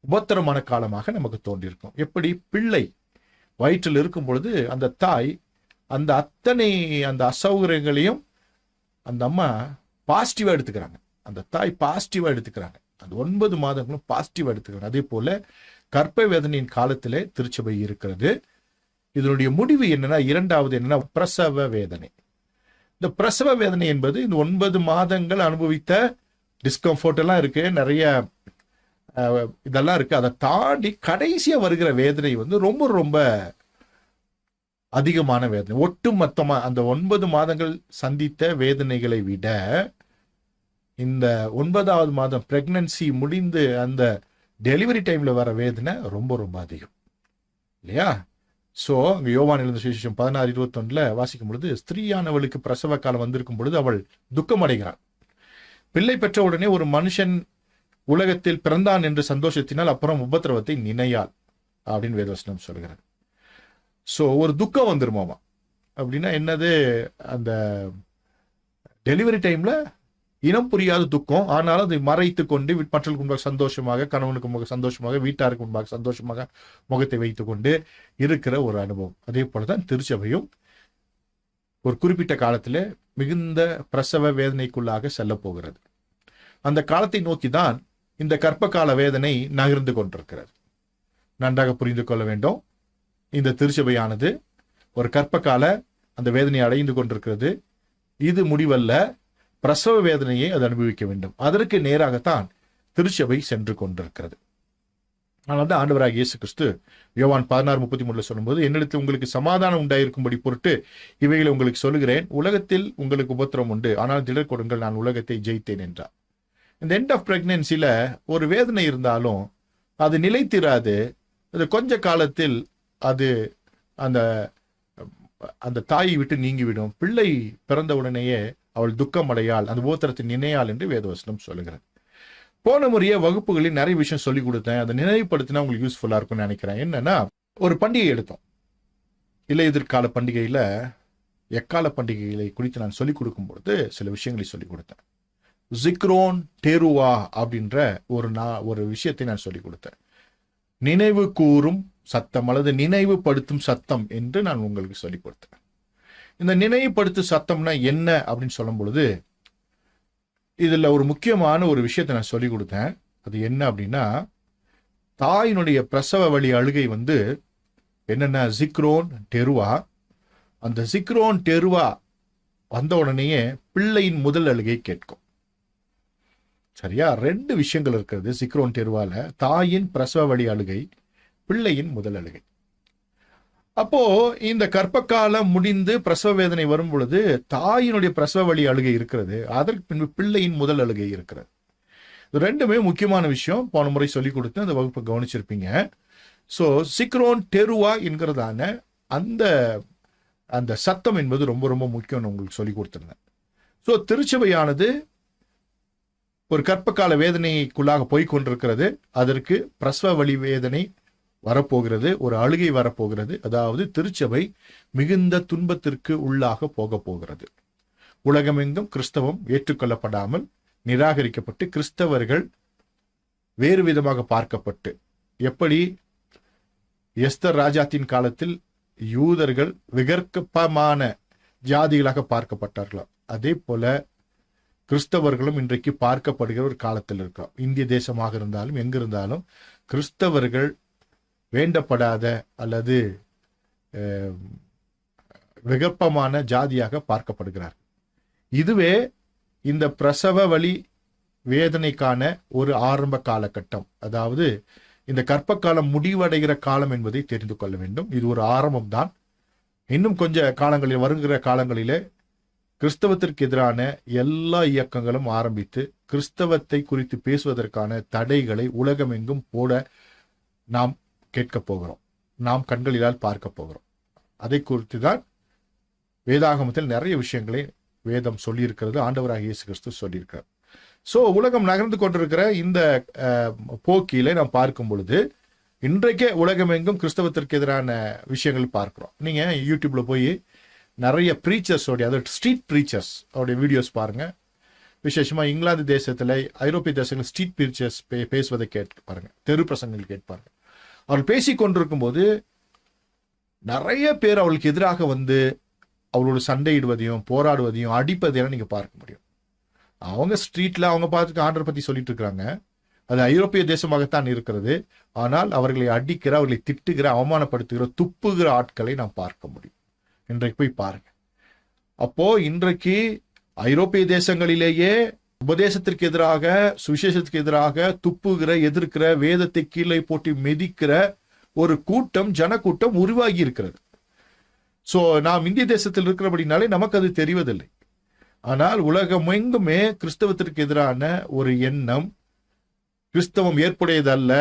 உபத்திரமான காலமாக நமக்கு தோன்றியிருக்கும். எப்படி பிள்ளை வயிற்றில் இருக்கும் பொழுது அந்த தாய் அந்த அத்தனை அந்த அசௌகரியங்களையும் அந்த அம்மா பாசிட்டிவா எடுத்துக்கிறாங்க, அந்த தாய் பாசிட்டிவா எடுத்துக்கிறாங்க. அந்த 9 மாதங்களும் பாசிட்டிவ் எடுத்துக்கணும். அதே போல கர்ப்ப வேதனையின் காலத்திலே திருச்சபை இருக்கிறது. இதனுடைய முடிவு என்னன்னா, இரண்டாவது என்னன்னா பிரசவ வேதனை. இந்த பிரசவ வேதனை என்பது இந்த 9 மாதங்கள் அனுபவித்த டிஸ்கம்ஃபர்ட் எல்லாம் இருக்கு, நிறைய இதெல்லாம் இருக்கு. அதை தாண்டி கடைசியா வருகிற வேதனை வந்து ரொம்ப ரொம்ப அதிகமான வேதனை. ஒட்டு மொத்தமா அந்த 9 மாதங்கள் சந்தித்த வேதனைகளை விட இந்த 9வது மாதம் பிரெக்னன்சி முடிந்து அந்த டெலிவரி டைம்ல வர வேதனை ரொம்ப ரொம்ப அதிகம் இல்லையா? சோ அங்க யோவான் எழுதின சுவிசேஷம் 16:21 வாசிக்கும் பொழுது, ஸ்திரீயானவளுக்கு பிரசவ காலம் வந்திருக்கும் பொழுது அவள் துக்கம் அடைகிறாள். பிள்ளை பெற்ற உடனே ஒரு மனுஷன் உலகத்தில் பிறந்தான் என்று சந்தோஷத்தினால் அப்புறம் உபத்திரவத்தை நினையாள் அப்படின்னு வேதவசனம் சொல்கிறார். சோ ஒரு துக்கம் வந்துருமாமா. அப்படின்னா என்னது? அந்த டெலிவரி டைம்ல இனம் புரியாத துக்கம், ஆனாலும் அதை மறைத்து கொண்டு மற்றவர்களுக்கு முன்பாக சந்தோஷமாக, கணவனுக்கு முன்பாக சந்தோஷமாக, வீட்டாருக்கு முன்பாக சந்தோஷமாக முகத்தை வைத்துக் கொண்டு இருக்கிற ஒரு அனுபவம். அதே போலதான் திருச்சபையும் ஒரு குறிப்பிட்ட காலத்துல மிகுந்த பிரசவ வேதனைக்குள்ளாக செல்ல போகிறது. அந்த காலத்தை நோக்கிதான் இந்த கர்ப்ப கால வேதனை நகர்ந்து கொண்டிருக்கிறது. நன்றாக புரிந்து கொள்ள வேண்டும். இந்த திருச்சபையானது ஒரு கர்ப்ப கால அந்த வேதனையை அடைந்து கொண்டிருக்கிறது. இது முடிவல்ல, பிரசவ வேதனையை அது அனுபவிக்க வேண்டும். அதற்கு நேராகத்தான் திருச்சபை சென்று கொண்டிருக்கிறது. ஆனால் தான் ஆண்டவராகிய இயேசு கிறிஸ்து யோவான் 16:33 சொல்லும்போது, என்னிடத்தில் உங்களுக்கு சமாதானம் உண்டாயிருக்கும்படி பொருட்டு இவைகளை உங்களுக்கு சொல்லுகிறேன், உலகத்தில் உங்களுக்கு உபத்திரம் உண்டு, ஆனால் திடர் கொடுங்கள், நான் உலகத்தை ஜெயித்தேன் என்றார். இந்த எண்ட் ஆஃப் பிரெக்னன்சில ஒரு வேதனை இருந்தாலும் அது நிலைத்திராது. அது கொஞ்ச காலத்தில் அது அந்த அந்த தாயை விட்டு நீங்கிவிடும். பிள்ளை பிறந்த உடனேயே அவள் துக்கம் அடையாள், அந்த உபத்திரத்தை நினையாள் என்று வேதவசனம் சொல்லுகிறது. போன முறையே வகுப்புகளில் நிறைய விஷயம் சொல்லிக் கொடுத்தேன். அதை நினைவுபடுத்தினா உங்களுக்கு யூஸ்ஃபுல்லா இருக்கும்னு நினைக்கிறேன். என்னன்னா, ஒரு பண்டிகை எடுத்தோம். இல்லை எதிர்கால பண்டிகையில எக்கால பண்டிகைகளை குறித்து நான் சொல்லிக் கொடுக்கும் பொழுது சில விஷயங்களை சொல்லிக் கொடுத்தேன். ஜிக்ரோன் டெருவா அப்படின்ற ஒரு விஷயத்தை நான் சொல்லிக் கொடுத்தேன். நினைவு கூறும் சத்தம் அல்லது நினைவுபடுத்தும் சத்தம் என்று நான் உங்களுக்கு சொல்லிக் கொடுத்தேன். இந்த நினைவுபடுத்தும் சத்தம்னா என்ன அப்படின்னு சொல்லும் பொழுது, இதுல ஒரு முக்கியமான ஒரு விஷயத்தை நான் சொல்லிக் கொடுத்தேன். அது என்ன அப்படின்னா, தாயினுடைய பிரசவ வழி அழுகை வந்து என்னன்னா ஜிக்ரோன் டெருவா. அந்த ஜிக்ரோன் டெருவா வந்த உடனேயே பிள்ளையின் முதல் அழுகை கேட்கும். சரியா? 2 விஷயங்கள் இருக்கிறது ஜிக்ரோன் டெருவால. தாயின் பிரசவ வழி அழுகை, பிள்ளையின் முதல் அழுகை. அப்போ இந்த கர்ப்ப காலம் முடிந்து பிரசவ வேதனை வரும் பொழுது தாயினுடைய பிரசவ வழி அழுகை இருக்கிறது, அதற்கு பின்பு பிள்ளையின் முதல் அழுகை இருக்கிறது. இது 2மே முக்கியமான விஷயம். போன முறை சொல்லிக் கொடுத்து அந்த வகுப்பை கவனிச்சிருப்பீங்க. சோ சிக்ரோன் டெருவா என்கிறதான அந்த சத்தம் என்பது ரொம்ப ரொம்ப முக்கியம் உங்களுக்கு சொல்லி கொடுத்திருந்தேன். சோ திருச்சபையானது ஒரு கர்ப்ப கால வேதனைக்குள்ளாக போய்கொண்டிருக்கிறது. அதற்கு பிரசவ வழி வேதனை வரப்போகிறது, ஒரு அழுகை வரப்போகிறது. அதாவது திருச்சபை மிகுந்த துன்பத்திற்கு உள்ளாக போக போகிறது. உலகமெங்கும் கிறிஸ்தவம் ஏற்றுக்கொள்ளப்படாமல் நிராகரிக்கப்பட்டு கிறிஸ்தவர்கள் வேறு விதமாக பார்க்கப்பட்டு, எப்படி எஸ்தர் ராஜாத்தின் காலத்தில் யூதர்கள் விகற்பமான ஜாதிகளாக பார்க்கப்பட்டார்களோ, அதே போல கிறிஸ்தவர்களும் இன்றைக்கு பார்க்கப்படுகிற ஒரு காலத்தில் இருக்கிறோம். இந்திய தேசமாக இருந்தாலும் எங்கிருந்தாலும் கிறிஸ்தவர்கள் வேண்டப்படாத அல்லது விகற்பமான ஜாதியாக பார்க்கப்படுகிறார். இதுவே இந்த பிரசவ வழி வேதனைக்கான ஒரு ஆரம்ப காலகட்டம். அதாவது இந்த கர்ப்ப காலம் முடிவடைகிற காலம் என்பதை தெரிந்து கொள்ள வேண்டும். இது ஒரு ஆரம்பம் தான். இன்னும் கொஞ்ச காலங்களில், வருகிற காலங்களிலே கிறிஸ்தவத்திற்கு எதிரான எல்லா இயக்கங்களும் ஆரம்பித்து கிறிஸ்தவத்தை குறித்து பேசுவதற்கான தடைகளை உலகமெங்கும் போட நாம் கேட்க போகிறோம், நாம் கண்களிலால் பார்க்க போகிறோம். அதை குறித்து தான் வேதாகமத்தில் நிறைய விஷயங்களை வேதம் சொல்லியிருக்கிறது, ஆண்டவராகிய இயேசு கிறிஸ்து சொல்லியிருக்கிறார். சோ உலகம் நகர்ந்து கொண்டிருக்கிற இந்த போக்கிலே நாம் பார்க்கும் பொழுது இன்றைக்கே உலகமெங்கும் கிறிஸ்தவத்திற்கு எதிரான விஷயங்கள் பார்க்கிறோம். நீங்க யூடியூப்ல போய் நிறைய ப்ரீச்சர்ஸோடைய, அதாவது ஸ்ட்ரீட் ப்ரீச்சர்ஸ் அவருடைய வீடியோஸ் பாருங்க. விசேஷமா இங்கிலாந்து தேசத்துல, ஐரோப்பிய தேசங்கள் ஸ்ட்ரீட் ப்ரீச்சர்ஸ் பேசுவதை கேட்டு பாருங்க, தெரு பிரசங்கங்கள் கேட்பாருங்க. அவர்கள் பேசிக் கொண்டிருக்கும் போது நிறைய பேர் அவளுக்கு எதிராக வந்து அவளோட சண்டையிடுவதையும் போராடுவதையும் அடிப்பதையும் நீங்க பார்க்க முடியும். அவங்க ஸ்ட்ரீட்ல அவங்க பார்த்துட்டு ஆண்டரை பத்தி சொல்லிட்டு இருக்கிறாங்க. அது ஐரோப்பிய தேசமாகத்தான் இருக்கிறது. ஆனால் அவர்களை அடிக்கிற, அவர்களை திட்டுகிற, அவமானப்படுத்துகிற, துப்புகிற ஆட்களை நாம் பார்க்க முடியும். இன்றைக்கு போய் பாருங்க. அப்போ இன்றைக்கு ஐரோப்பிய தேசங்களிலேயே உபதேசத்திற்கு எதிராக, சுவிசேஷத்துக்கு எதிராக துப்புகிற, எதிர்க்கிற, வேதத்தை கீழே போட்டு மிதிக்கிற ஒரு கூட்டம், ஜனக்கூட்டம் உருவாகி இருக்கிறது. சோ நாம் இந்திய தேசத்தில் இருக்கிறபடினாலே நமக்கு அது தெரிவதில்லை. ஆனால் உலகம் எங்குமே கிறிஸ்தவத்திற்கு எதிரான ஒரு எண்ணம், கிறிஸ்தவம் ஏற்புடையதல்ல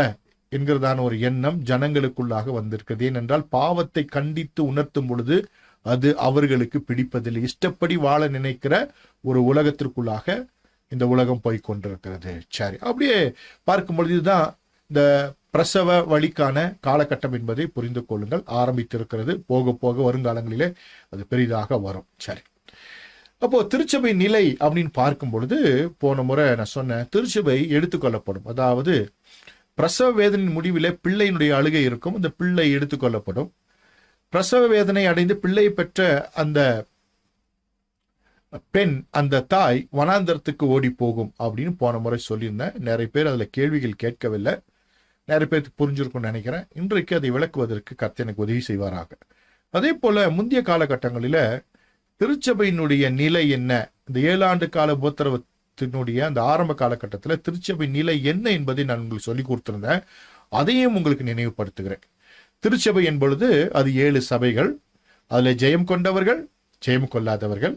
என்கிறதான ஒரு எண்ணம் ஜனங்களுக்குள்ளாக வந்திருக்கிறது. ஏனென்றால் பாவத்தை கண்டித்து உணர்த்தும் பொழுது அது அவர்களுக்கு பிடிப்பதில்லை. இஷ்டப்படி வாழ நினைக்கிற ஒரு உலகத்திற்குள்ளாக இந்த உலகம் போய் கொண்டிருக்கிறது. சரி, அப்படியே பார்க்கும் பொழுது இதுதான் இந்த பிரசவ வழிக்கான காலகட்டம் என்பதை புரிந்து கொள்ளுங்கள். ஆரம்பித்திருக்கிறது. போக போக வருங்காலங்களிலே அது பெரிதாக வரும். சரி, அப்போ திருச்சபை நிலை அப்படின்னு பார்க்கும் பொழுது, போன முறை நான் சொன்னேன், திருச்சபை எடுத்துக்கொள்ளப்படும். அதாவது பிரசவ வேதனையின் முடிவிலே பிள்ளையினுடைய அழுகை இருக்கும். அந்த பிள்ளை எடுத்துக்கொள்ளப்படும். பிரசவ வேதனை அடைந்து பிள்ளையை பெற்ற அந்த பெண், அந்த தாய் வனாந்தரத்துக்கு ஓடி போகும் அப்படின்னு போன முறை சொல்லியிருந்தேன். நிறைய பேர் அதுல கேள்விகள் கேட்கவில்லை. நிறைய பேருக்கு புரிஞ்சிருக்கும்னு நினைக்கிறேன். இன்றைக்கு அதை விளக்குவதற்கு கர்த்தர் எனக்கு உதவி செய்வாராக. அதே போல முந்தைய காலகட்டங்களில திருச்சபையினுடைய நிலை என்ன, இந்த 7 ஆண்டு கால உபத்திரவத்தினுடைய அந்த ஆரம்ப காலகட்டத்தில் திருச்சபை நிலை என்ன என்பதை நான் உங்களுக்கு சொல்லி கொடுத்திருந்தேன். அதையும் உங்களுக்கு நினைவுபடுத்துகிறேன். திருச்சபை என்பொழுது அது 7 சபைகள். அதுல ஜெயம் கொண்டவர்கள், ஜெயம் கொள்ளாதவர்கள்.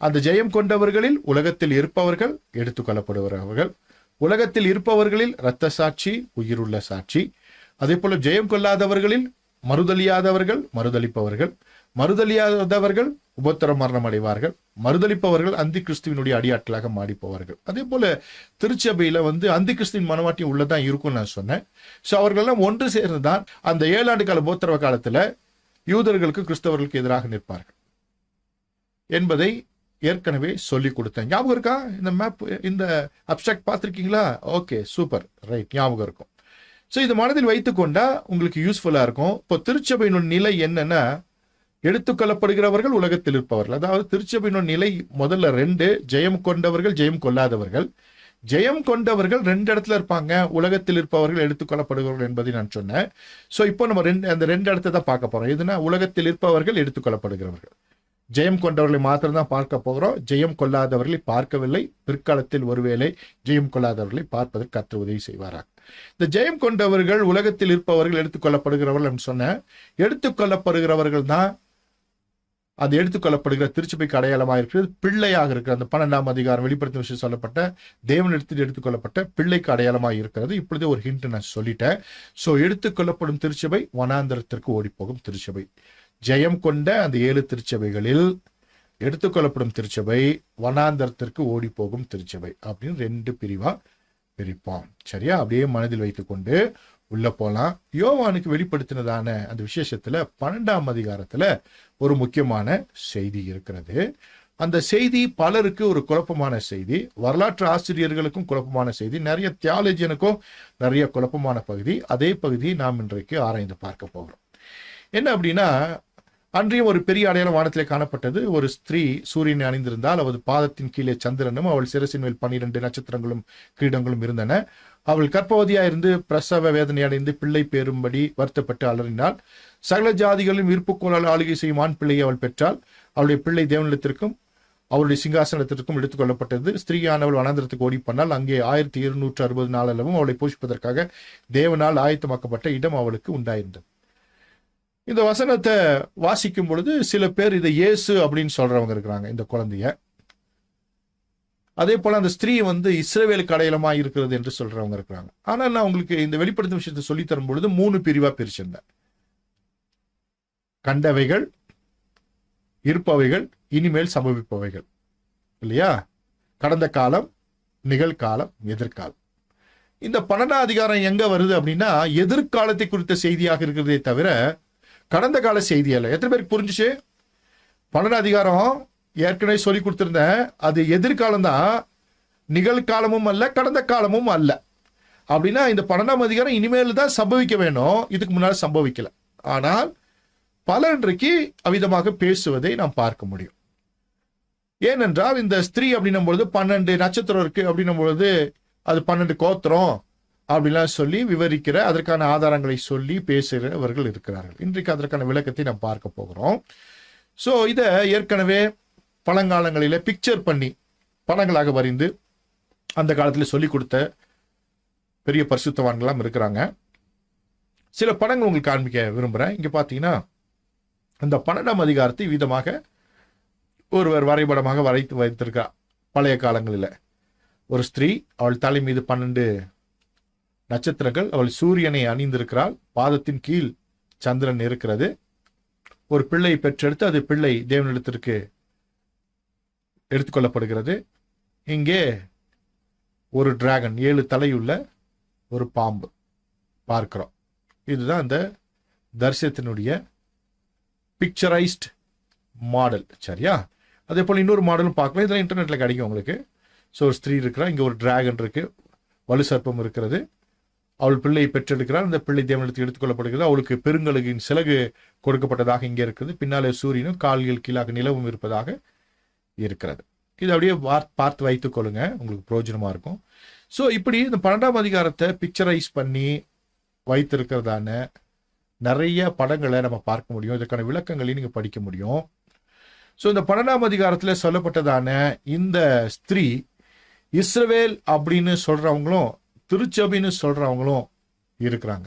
அந்த ஜெயம் கொண்டவர்களில் உலகத்தில் இருப்பவர்கள், எடுத்துக்கொள்ளப்படுபவர்கள். உலகத்தில் இருப்பவர்களில் இரத்த சாட்சி, உயிருள்ள சாட்சி. அதே போல ஜெயம் கொள்ளாதவர்களில் மறுதலியாதவர்கள், மறுதலிப்பவர்கள். மறுதலியாதவர்கள் உபத்திர மரணம் அடைவார்கள். மறுதலிப்பவர்கள் அந்தி கிறிஸ்துவினுடைய அடியாட்களாக மாறிப்பவர்கள். அதே போல திருச்சபையில அந்தி கிறிஸ்துவின் மனவாட்டியம் உள்ளதான் இருக்கும் நான் சொன்னேன். சோ அவர்களெல்லாம் ஒன்று சேர்ந்துதான் அந்த 7 ஆண்டு கால உபத்திரவ காலத்துல யூதர்களுக்கு, கிறிஸ்தவர்களுக்கு எதிராக நிற்பார்கள் என்பதை ஏற்கனவே சொல்லி கொடுத்தேன். ஞாபகம் இருக்கா? இந்த மேப், இந்த அப்ஸ்ட்ராக்ட் பார்த்திருக்கீங்களா? ஓகே, சூப்பர், ரைட், ஞாபகம் இருக்கும். சோ இது மனதில் வைத்துக்கொண்டா உங்களுக்கு யூஸ்ஃபுல்லா இருக்கும். இப்போ திருச்சபையினுடைய நிலை என்னன்னா, எடுத்துக்கொள்ளப்படுகிறவர்கள், உலகத்தில் இருப்பவர்கள். அதாவது திருச்சபையினுடைய நிலை முதல்ல 2, ஜெயம் கொண்டவர்கள், ஜெயம் கொள்ளாதவர்கள். ஜெயம் கொண்டவர்கள் 2 இடத்துல இருப்பாங்க. உலகத்தில் இருப்பவர்கள், எடுத்துக்கொள்ளப்படுகிறவர்கள் என்பதை நான் சொன்னேன். சோ இப்போ நம்ம அந்த 2 இடத்தை தான் பார்க்க போறோம். எதுனா, உலகத்தில் இருப்பவர்கள், எடுத்துக்கொள்ளப்படுகிறவர்கள். ஜெயம் கொண்டவர்களை மாத்திரம் தான் பார்க்க போகிறோம். ஜெயம் கொள்ளாதவர்களை பார்க்கவில்லை. பிற்காலத்தில் ஒருவேளை ஜெயம் கொள்ளாதவர்களை பார்ப்பதற்கு கர்த்தர் உதவி செய்வாராக. இந்த ஜெயம் கொண்டவர்கள், உலகத்தில் இருப்பவர்கள், எடுத்துக்கொள்ளப்படுகிறவர்கள் சொன்ன எடுத்துக்கொள்ளப்படுகிறவர்கள் தான் அது எடுத்துக்கொள்ளப்படுகிற திருச்சபைக்கு அடையாளமாக இருக்கிறது. பிள்ளையாக இருக்கிற அந்த 12ஆம் அதிகாரம் வெளிப்படுத்தும் விஷயம் சொல்லப்பட்ட தேவனிடத்தில் எடுத்துக்கொள்ளப்பட்ட பிள்ளைக்கு அடையாளமாக இருக்கிறது. இப்பொழுது ஒரு ஹிண்ட் நான் சொல்லிட்டேன். சோ எடுத்துக்கொள்ளப்படும் திருச்சபை வனாந்தரத்திற்கு ஓடிப்போகும் திருச்சபை. ஜெயம் கொண்ட அந்த 7 திருச்சபைகளில் எடுத்துக்கொள்ளப்படும் திருச்சபை வனாந்தரத்திற்கு ஓடி போகும் திருச்சபை அப்படின்னு 2 பிரிவா பிரிப்போம். சரியா? அப்படியே மனதில் வைத்துக்கொண்டு உள்ள போலாம். யோவானுக்கு வெளிப்படுத்தினதான அந்த விசேஷத்துல 12ஆம் அதிகாரத்துல ஒரு முக்கியமான செய்தி இருக்கிறது. அந்த செய்தி பலருக்கு ஒரு குழப்பமான செய்தி, வரலாற்று ஆசிரியர்களுக்கும் குழப்பமான செய்தி, நிறைய தியாலஜியனுக்கும் நிறைய குழப்பமான பகுதி. அதே பகுதியை நாம் இன்றைக்கு ஆராய்ந்து பார்க்க போகிறோம். என்ன அப்படின்னா, அன்றையும் ஒரு பெரிய அடையாளம் வானத்திலே காணப்பட்டது. ஒரு ஸ்திரீ சூரியனை அணிந்திருந்தால், அவள் பாதத்தின் கீழே சந்திரனும், அவள் சிரசின் மேல் 12 நட்சத்திரங்களும் கிரீடங்களும் இருந்தன. அவள் கர்ப்பவதியா இருந்து பிரசவ வேதனை அடைந்து பிள்ளை பேரும்படி வருத்தப்பட்டு அலறினாள். சகல ஜாதிகளிலும் விருப்புக்கோளால் ஆளுகை செய்யும் ஆண் பிள்ளையை அவள் பெற்றாள். அவளுடைய பிள்ளை தேவனிடத்திற்கும் அவருடைய சிங்காசனத்திற்கும் எடுத்துக் கொள்ளப்பட்டது. ஸ்திரீயானவள் வனாந்தரத்துக்கு ஓடி பண்ணால், அங்கே 1260 நாளளவும் அவளை போஷிப்பதற்காக தேவனால் ஆயத்தமாக்கப்பட்ட இடம் அவளுக்கு உண்டாயிருந்தது. இந்த வசனத்தை வாசிக்கும் பொழுது சில பேர் இதை இயேசு அப்படின்னு சொல்றவங்க இருக்கிறாங்க, இந்த குழந்தைய. அதே போல அந்த ஸ்திரீ இஸ்ரவேலுக்கு அடையாளமா இருக்கிறது என்று சொல்றவங்க இருக்கிறாங்க. ஆனால் நான் உங்களுக்கு இந்த வெளிப்படுத்தும் விஷயத்தை சொல்லி தரும் பொழுது 3 பிரிவா பிரிச்சிருந்தேன். கண்டவைகள், இருப்பவைகள், இனிமேல் சம்பவிப்பவைகள், இல்லையா? கடந்த காலம், நிகழ்காலம், எதிர்காலம். இந்த 12ஆம் அதிகாரம் எங்க வருது அப்படின்னா, எதிர்காலத்தை குறித்த செய்தியாக இருக்கிறதே தவிர கடந்த கால செய்தி அல்ல. எத்தனை பேருக்கு புரிஞ்சுச்சு? 12ஆம் அதிகாரம் ஏற்கனவே சொல்லி கொடுத்திருந்தேன், அது எதிர்காலம் தான், நிகழ்காலமும் அல்ல, கடந்த காலமும் அல்ல. அப்படின்னா இந்த 12ஆம் அதிகாரம் இனிமேல் தான் சம்பவிக்க வேணும், இதுக்கு முன்னாடி சம்பவிக்கல. ஆனால் பல இன்றைக்கு அவிதமாக பேசுவதை நாம் பார்க்க முடியும். ஏனென்றால் இந்த ஸ்திரீ அப்படின்னும் பொழுது 12 நட்சத்திரம் இருக்கு அப்படின்னும் பொழுது அது 12 கோத்திரம் அப்படிலாம் சொல்லி விவரிக்கிற, அதற்கான ஆதாரங்களை சொல்லி பேசுகிறவர்கள் இருக்கிறார்கள். இன்றைக்கு அதற்கான விளக்கத்தை நாம் பார்க்க போகிறோம். ஸோ இதை ஏற்கனவே பழங்காலங்களில பிக்சர் பண்ணி படங்களாக வரைந்து அந்த காலத்தில் சொல்லிக் கொடுத்த பெரிய பரிசுத்தவான்களாம் இருக்கிறாங்க. சில படங்கள் உங்களுக்கு காண்பிக்க விரும்புகிறேன். இங்கே பார்த்தீங்கன்னா இந்த 12ஆம் அதிகாரத்தை விதமாக ஒருவர் வரைபடமாக வரைத்து வைத்திருக்கிறார். பழைய காலங்களில் ஒரு ஸ்திரீ, அவள் தலை மீது 12 நட்சத்திரங்கள், அவள் சூரியனை அணிந்திருக்கிறாள், பாதத்தின் கீழ் சந்திரன் இருக்கிறது. ஒரு பிள்ளை பெற்றெடுத்து அது பிள்ளை தேவனிடத்திற்கு எடுத்துக்கொள்ளப்படுகிறது. இங்கே ஒரு டிராகன், 7 தலையுள்ள ஒரு பாம்பு பார்க்கிறோம். இதுதான் இந்த தரிசனத்தினுடைய பிக்சரைஸ்ட் மாடல். சரியா? அதே போல் இன்னொரு மாடலும் பார்க்கலாம். இதெல்லாம் இன்டர்நெட்டில் கிடைக்கும் உங்களுக்கு. ஸோ ஒரு ஸ்திரீ இருக்கிறா, இங்கே ஒரு டிராகன் இருக்கு, வலு சர்ப்பம் இருக்கிறது, அவள் பிள்ளையை பெற்றெடுக்கிறாள், அந்த பிள்ளை தேவனிடத்தில் எடுத்துக்கொள்ளப்படுகிறது. அவளுக்கு பெருங்கழுகின் சிறகு கொடுக்கப்பட்டதாக இங்கே இருக்குது. பின்னாலே சூரியனும் கால்கள் கீழாக நிலவும் இருப்பதாக இருக்கிறது. இது அப்படியே பார்த்து வைத்துக் கொள்ளுங்க, உங்களுக்கு பிரயோஜனமா இருக்கும். ஸோ இப்படி இந்த 12ஆம் அதிகாரத்தை பிக்சரைஸ் பண்ணி வைத்திருக்கிறதான நிறைய படங்களை நம்ம பார்க்க முடியும். இதற்கான விளக்கங்களையும் நீங்க படிக்க முடியும். ஸோ இந்த 12ஆம் அதிகாரத்தில் சொல்லப்பட்டதான இந்த ஸ்திரீ இஸ்ரவேல் அப்படின்னு சொல்றவங்களும் திருச்சபைன்னு சொல்றவங்களும் இருக்கிறாங்க.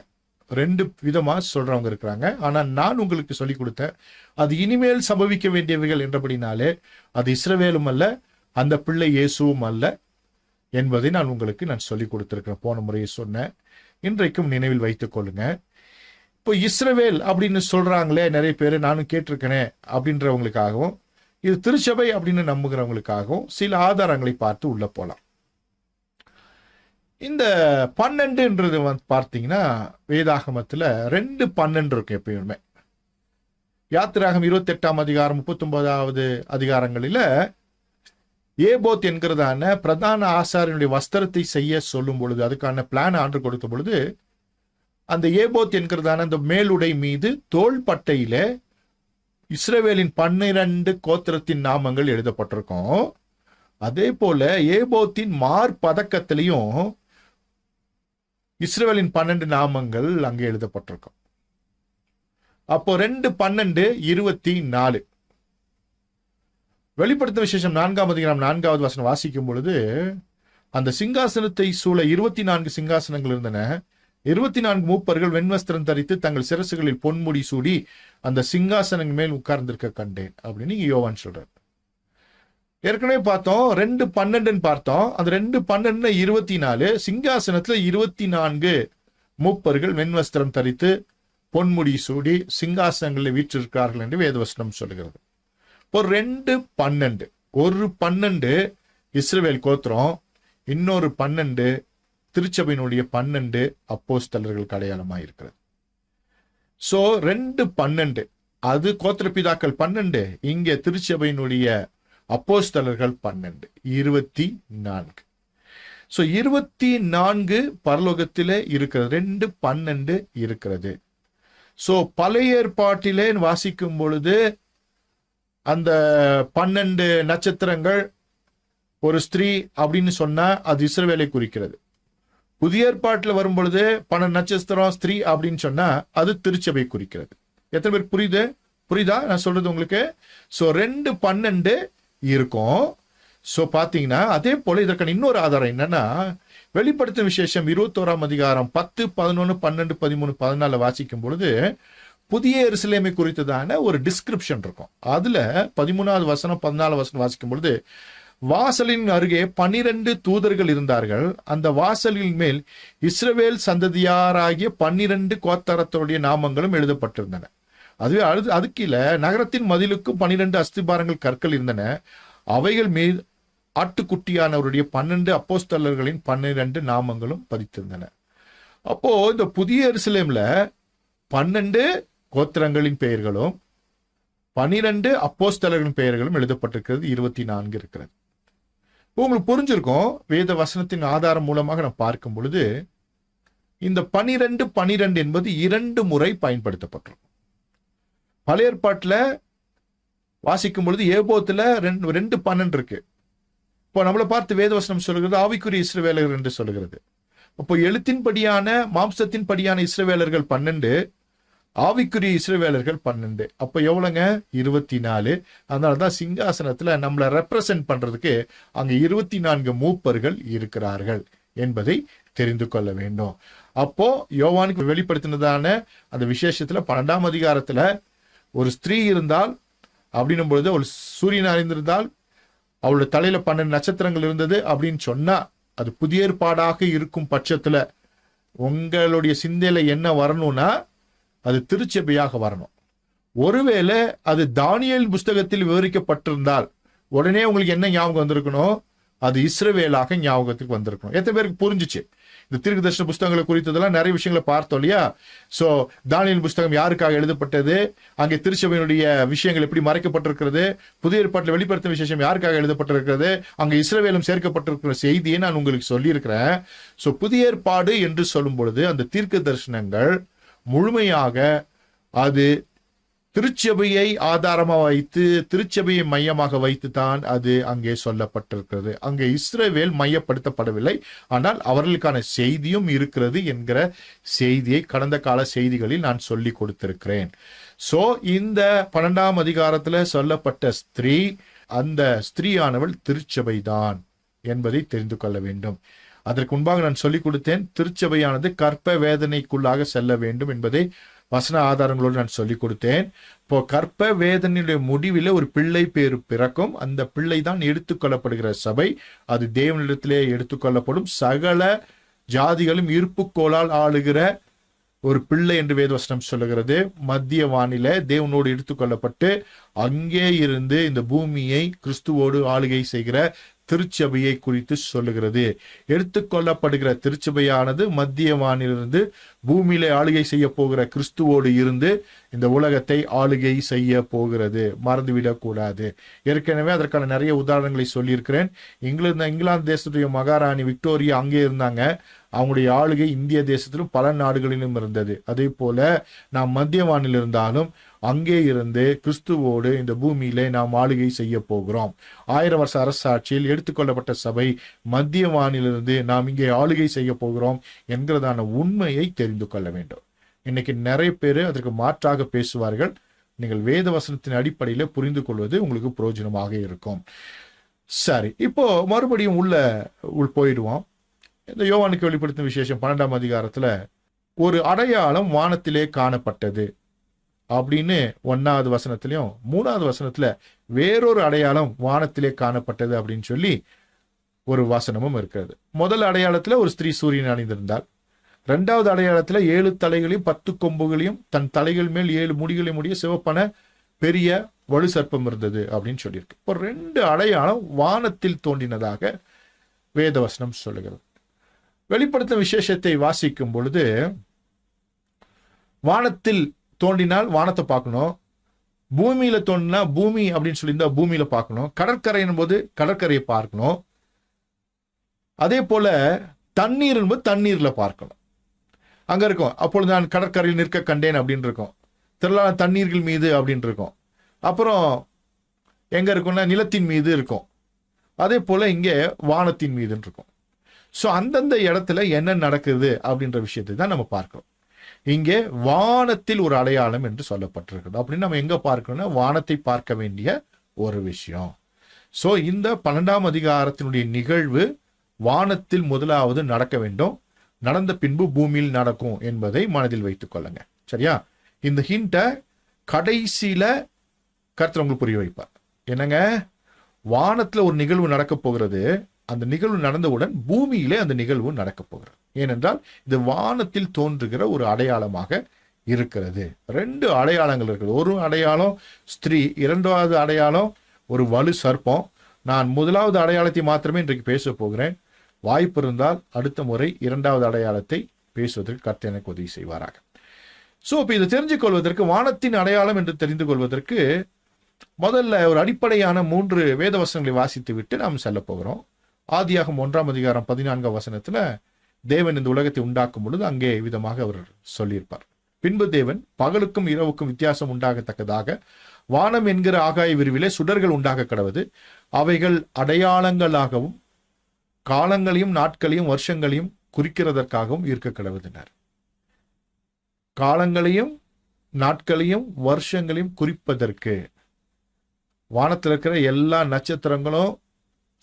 2 விதமா சொல்றவங்க இருக்கிறாங்க. ஆனா நான் உங்களுக்கு சொல்லிக் கொடுத்தேன், அது இனிமேல் சம்பவிக்க வேண்டியவைகள் என்றபடினாலே அது இஸ்ரவேலும் அல்ல, அந்த பிள்ளை இயேசுவும் அல்ல என்பதை நான் உங்களுக்கு சொல்லிக் கொடுத்திருக்கிறேன். போன முறையை சொன்னேன், இன்றைக்கும் நினைவில் வைத்துக் கொள்ளுங்க. இப்போ இஸ்ரவேல் அப்படின்னு சொல்றாங்களே நிறைய பேர், நானும் கேட்டிருக்கேனே அப்படின்றவங்களுக்காகவும், இது திருச்சபை அப்படின்னு நம்புகிறவங்களுக்காகவும் சில ஆதாரங்களை பார்த்து உள்ள போலாம். இந்த 12ன்றது பார்த்தீங்கன்னா வேதாகமத்தில் 2 12 இருக்கு எப்பயுமே. யாத்திராகம் 28ஆம் அதிகாரம் 39வது அதிகாரங்களில் ஏபோத் என்கிறதான பிரதான ஆசாரியனுடைய வஸ்திரத்தை செய்ய சொல்லும் பொழுது, அதுக்கான பிளான் ஆண்டு கொடுத்த பொழுது, அந்த ஏபோத் என்கிறதான அந்த மேலுடை மீது தோள்பட்டையில இஸ்ரவேலின் 12 கோத்திரத்தின் நாமங்கள் எழுதப்பட்டிருக்கும். அதே போல ஏபோத்தின் மார்பதக்கத்திலையும் இஸ்ரவேலின் 12 நாமங்கள் அங்கே எழுதப்பட்டிருக்கும். அப்போ 2 12 24. வெளிப்படுத்த விசேஷம் 4ஆம் அதிகாரம் 4வது வசனம் வாசிக்கும் பொழுது, அந்த சிங்காசனத்தை சூழ 24 சிங்காசனங்கள் இருந்தன. 24 மூப்பர்கள் வெண்வஸ்திரம் தரித்து தங்கள் சிரசுகளில் பொன்முடி சூடி அந்த சிங்காசனங்கள் மேல் உட்கார்ந்திருக்க கண்டேன் அப்படின்னு யோவான் சொல்றார். ஏற்கனவே பார்த்தோம் 2 12 பார்த்தோம். அந்த 2 12 24 சிங்காசனத்துல 24 மூப்பர்கள் வெண்வஸ்திரம் தரித்து பொன்முடி சூடி சிங்காசனங்களில் வீற்றிருக்கிறார்கள் என்று வேதவசனம் சொல்கிறது. இப்போ 2 12, ஒரு 12 இஸ்ரவேல் கோத்திரம், இன்னொரு 12 திருச்சபையினுடைய 12 அப்போஸ்தலர்களுக்கு அடையாளமாக இருக்கிறது. சோ 2 12 அது கோத்திரப்பிதாக்கள் 12, இங்கே திருச்சபையினுடைய அப்போஸ்தலர்கள் 12, 24. சோ 24 பரலோகத்திலே இருக்கிறது, 2 12 இருக்கிறது. சோ பழைய ஏற்பாட்டிலே வாசிக்கும் பொழுது அந்த 12 நட்சத்திரங்கள் ஒரு ஸ்திரீ அப்படின்னு சொன்னா அது இஸ்ரவேலை குறிக்கிறது. புதிய ஏற்பாட்டில் வரும் பொழுது 12 நட்சத்திரம் ஸ்திரீ அப்படின்னு சொன்னா அது திருச்சபை குறிக்கிறது. எத்தனை பேர் புரியுதா நான் சொல்றது உங்களுக்கு? சோ 2 12 இருக்கும். சோ பாத்தீங்கன்னா அதே போல இதற்கான இன்னொரு ஆதாரம் என்னன்னா, வெளிப்படுத்தும் விசேஷம் 21ஆம் அதிகாரம் 10, 11, 12, 13, 14 வாசிக்கும் பொழுது புதிய எருசலேமை குறித்ததான ஒரு டிஸ்கிரிப்ஷன் இருக்கும். அதுல 13வது வசனம் 14 வசனம் வாசிக்கும் பொழுது, வாசலின் அருகே 12 தூதர்கள் இருந்தார்கள். அந்த வாசலின் மேல் இஸ்ரவேல் சந்ததியாராகிய 12 கோத்திரத்தோடைய நாமங்களும் எழுதப்பட்டிருந்தன. அதுவே அதுக்கீழ நகரத்தின் மதிலுக்கும் 12 அஸ்திபாரங்கள் கற்கள் இருந்தன. அவைகள் மேல் ஆட்டுக்குட்டியானவருடைய 12 அப்போஸ்தலர்களின் 12 நாமங்களும் பதித்திருந்தன. அப்போ இந்த புதிய எருசலேம்ல 12 கோத்திரங்களின் பெயர்களும் 12 அப்போஸ்தலர்களின் பெயர்களும் எழுதப்பட்டிருக்கிறது. 24 இருக்கிறது. உங்களுக்கு புரிஞ்சிருக்கும், வேத வசனத்தின் ஆதாரம் மூலமாக நாம் பார்க்கும் பொழுது இந்த 12 என்பது 2 முறை பயன்படுத்தப்பட்டிருக்கும். பழைய ஏற்பாட்டில் வாசிக்கும் பொழுது ஏபோத்துல 2 12 இருக்கு. இப்போ நம்மளை பார்த்து வேதவசனம் சொல்கிறது ஆவிக்குரிய இஸ்ரவேலர்கள் என்று சொல்கிறது. அப்போ எழுத்தின்படியான மாம்சத்தின் படியான இஸ்ரவேலர்கள் 12, ஆவிக்குரிய இஸ்ரவேலர்கள் 12. அப்போ எவ்வளவுங்க? 24. அதனாலதான் சிங்காசனத்துல நம்மளை ரெப்ரசன்ட் பண்றதுக்கு அங்க 24 மூப்பர்கள் இருக்கிறார்கள் என்பதை தெரிந்து கொள்ள வேண்டும். அப்போ யோவானுக்கு வெளிப்படுத்தினதான அந்த விசேஷத்துல 12ஆம் அதிகாரத்துல ஒரு ஸ்திரீ இருந்தால் அப்படின்னும் பொழுது, ஒரு சூரியன் அறிந்திருந்தால் அவளுடைய தலையில 12 நட்சத்திரங்கள் இருந்தது அப்படின்னு சொன்னா, அது புதிய ஏற்பாடாக இருக்கும் பட்சத்துல உங்களுடைய சிந்தையில என்ன வரணும்னா அது திருச்சபையாக வரணும். ஒருவேளை அது தானியேல் புஸ்தகத்தில் விவரிக்கப்பட்டிருந்தால் உடனே உங்களுக்கு என்ன ஞாபகம் வந்திருக்கணும்? அது இஸ்ரவேலாக ஞாபகத்துக்கு வந்திருக்கணும். எத்தனை பேருக்கு புரிஞ்சிச்சு? இந்த தீர்க்கதரிசன புஸ்தகங்களை குறித்ததெல்லாம் நிறைய விஷயங்களை பார்த்தோம் இல்லையா? சோ தானியேல் புஸ்தகம் யாருக்காக எழுதப்பட்டது, அங்கே திருச்சபையினுடைய விஷயங்கள் எப்படி மறைக்கப்பட்டிருக்கிறது, புதிய ஏற்பாட்டில் வெளிப்படுத்தும் விசேஷம் யாருக்காக எழுதப்பட்டிருக்கிறது, அங்க இஸ்ரவேலும் சேர்க்கப்பட்டிருக்கிற செய்தியை நான் உங்களுக்கு சொல்லியிருக்கிறேன். சோ புதிய ஏற்பாடு என்று சொல்லும் பொழுது அந்த தீர்க்க தரிசனங்கள் முழுமையாக அது திருச்சபையை ஆதாரமாக வைத்து, திருச்சபையை மையமாக வைத்து தான் அது அங்கே சொல்லப்பட்டிருக்கிறது. அங்கே இஸ்ரவேல் மையப்படுத்தப்படவில்லை, ஆனால் அவர்களுக்கான செய்தியும் இருக்கிறது என்கிற செய்தியை கடந்த கால செய்திகளில் நான் சொல்லி கொடுத்திருக்கிறேன். சோ இந்த 12ஆம் அதிகாரத்துல சொல்லப்பட்ட ஸ்திரீ, அந்த ஸ்திரீயானவள் திருச்சபை தான் என்பதை தெரிந்து கொள்ள வேண்டும். அதற்கு முன்பாக நான் சொல்லிக் கொடுத்தேன், திருச்சபையானது கற்ப வேதனைக்குள்ளாக செல்ல வேண்டும் என்பதை வசன ஆதாரங்களோடு நான் சொல்லிக் கொடுத்தேன். இப்போ கற்ப வேதனையுடைய முடிவில் ஒரு பிள்ளை பேரு பிறக்கும். அந்த பிள்ளை தான் எடுத்துக்கொள்ளப்படுகிற சபை. அது தேவனிடத்திலே எடுத்துக்கொள்ளப்படும். சகல ஜாதிகளும் இருப்புக்கோளால் ஆளுகிற ஒரு பிள்ளை என்று வேதவசனம் சொல்லுகிறது. மத்திய வானில தேவனோடு எடுத்துக்கொள்ளப்பட்டு அங்கே இருந்து இந்த பூமியை கிறிஸ்துவோடு ஆளுகை செய்கிற திருச்சபையை குறித்து சொல்லுகிறது. எடுத்துக்கொள்ளப்படுகிற திருச்சபையானது மத்திய வானிலிருந்து பூமியில ஆளுகை செய்ய போகிற கிறிஸ்துவோடு இருந்து இந்த உலகத்தை ஆளுகை செய்ய போகிறது. மறந்துவிடக் கூடாது. ஏற்கனவே அதற்கான நிறைய உதாரணங்களை சொல்லியிருக்கிறேன். இங்கிலாந்து தேசத்துடைய மகாராணி விக்டோரியா அங்கே இருந்தாங்க. அவங்களுடைய ஆளுகை இந்திய தேசத்திலும் பல நாடுகளிலும் இருந்தது. அதே போல நாம் மத்திய வானில் இருந்தாலும் அங்கே இருந்து கிறிஸ்துவோடு இந்த பூமியிலே நாம் ஆளுகை செய்ய போகிறோம். 1000 வருஷ அரசாட்சியில் எடுத்துக்கொள்ளப்பட்ட சபை மத்திய வானிலிருந்து நாம் இங்கே ஆளுகை செய்ய போகிறோம் என்கிறதான உண்மையை தெரிந்து கொள்ள வேண்டும். இன்னைக்கு நிறைய பேர் அதற்கு மாற்றாக பேசுவார்கள். நீங்கள் வேத வசனத்தின் அடிப்படையில் புரிந்து கொள்வது உங்களுக்கு பிரயோஜனமாக இருக்கும். சரி, இப்போ மறுபடியும் உள் போயிடுவோம். இந்த யோவானுக்கு வெளிப்படுத்தும் விசேஷம் 12ஆம் அதிகாரத்துல ஒரு அடையாளம் வானத்திலே காணப்பட்டது அப்படின்னு 1வது வசனத்திலையும் 3வது வசனத்துல வேறொரு அடையாளம் வானத்திலே காணப்பட்டது அப்படின்னு சொல்லி ஒரு வசனமும் இருக்கிறது. முதல் அடையாளத்துல ஒரு ஸ்திரீ சூரியன் அணிந்திருந்தாள். 2வது அடையாளத்துல 7 தலைகளையும் 10 கொம்புகளையும் தன் தலைகள் மேல் 7 முடிகளையும் உடைய சிவப்பான பெரிய வலு சர்ப்பம் இருந்தது அப்படின்னு சொல்லியிருக்கு. இப்போ 2 அடையாளம் வானத்தில் தோன்றினதாக வேதவசனம் சொல்லுகிறது. வெளிப்படுத்தும் விசேஷத்தை வாசிக்கும் பொழுது வானத்தில் தோன்றினால் வானத்தை பார்க்கணும், பூமியில தோன்றினா பூமி அப்படின்னு சொல்லியிருந்தா பூமியில பார்க்கணும், கடற்கரையின் போது கடற்கரையை பார்க்கணும், அதே போல தண்ணீர் என்பது தண்ணீர்ல பார்க்கணும். அங்க இருக்கும் அப்பொழுது நான் கடற்கரையில் நிற்க கண்டேன் அப்படின்னு இருக்கும், திரளான தண்ணீர்கள் மீது அப்படின்னு இருக்கும். அப்புறம் எங்க இருக்கும்னா நிலத்தின் மீது இருக்கும். அதே போல இங்கே வானத்தின் மீதுன்னு இருக்கும். ஸோ அந்தந்த இடத்துல என்ன நடக்குது அப்படின்ற விஷயத்தை தான் நம்ம பார்க்கிறோம். இங்கே வானத்தில் ஒரு அடையாளம் என்று சொல்லப்பட்டிருக்கிறது. அப்படின்னு நம்ம எங்க பார்க்கணும்னா வானத்தை பார்க்க வேண்டிய ஒரு விஷயம். ஸோ இந்த 12ஆம் அதிகாரத்தினுடைய நிகழ்வு வானத்தில் முதலாவது நடக்க வேண்டும், நடந்த பின்பு பூமியில் நடக்கும் என்பதை மனதில் வைத்துக் கொள்ளுங்க. சரியா? இந்த ஹிண்ட்டை கடைசியில கர்த்தர் உங்களுக்கு புரிய வைப்பார். என்னங்க, வானத்துல ஒரு நிகழ்வு நடக்க போகிறது, அந்த நிகழ்வு நடந்தவுடன் பூமியிலே அந்த நிகழ்வு நடக்க போகிறது. ஏனென்றால் இது வானத்தில் தோன்றுகிற ஒரு அடையாளமாக இருக்கிறது. 2 அடையாளங்கள் இருக்குது. ஒரு அடையாளம் ஸ்திரீ, 2வது அடையாளம் ஒரு வலு சர்ப்பம். நான் 1வது அடையாளத்தை மாத்திரமே இன்றைக்கு பேச போகிறேன். வாய்ப்பு இருந்தால் அடுத்த முறை 2வது அடையாளத்தை பேசுவதற்கு கர்த்தர் எனக்கு உதவி செய்வாராக. ஸோ இப்போ இதை தெரிஞ்சு கொள்வதற்கு, வானத்தின் அடையாளம் என்று தெரிந்து கொள்வதற்கு முதல்ல ஒரு அடிப்படையான 3 வேதவசனங்களை வாசித்து விட்டு நாம் செல்ல போகிறோம். ஆதியாகமம் 1ஆம் அதிகாரம் 14ஆம் வசனத்துல தேவன் இந்த உலகத்தை உண்டாக்கும் பொழுது அங்கே விதமாக அவர் சொல்லியிருப்பார். பின்பு தேவன் பகலுக்கும் இரவுக்கும் வித்தியாசம் உண்டாகத்தக்கதாக வானம் என்கிற ஆகாய விரிவிலே சுடர்கள் உண்டாக கடவது, அவைகள் அடையாளங்களாகவும் காலங்களையும் நாட்களையும் வருஷங்களையும் குறிக்கிறதற்காகவும் இருக்க கடவுதினார். காலங்களையும் நாட்களையும் வருஷங்களையும் குறிப்பதற்கு வானத்தில் இருக்கிற எல்லா நட்சத்திரங்களும்,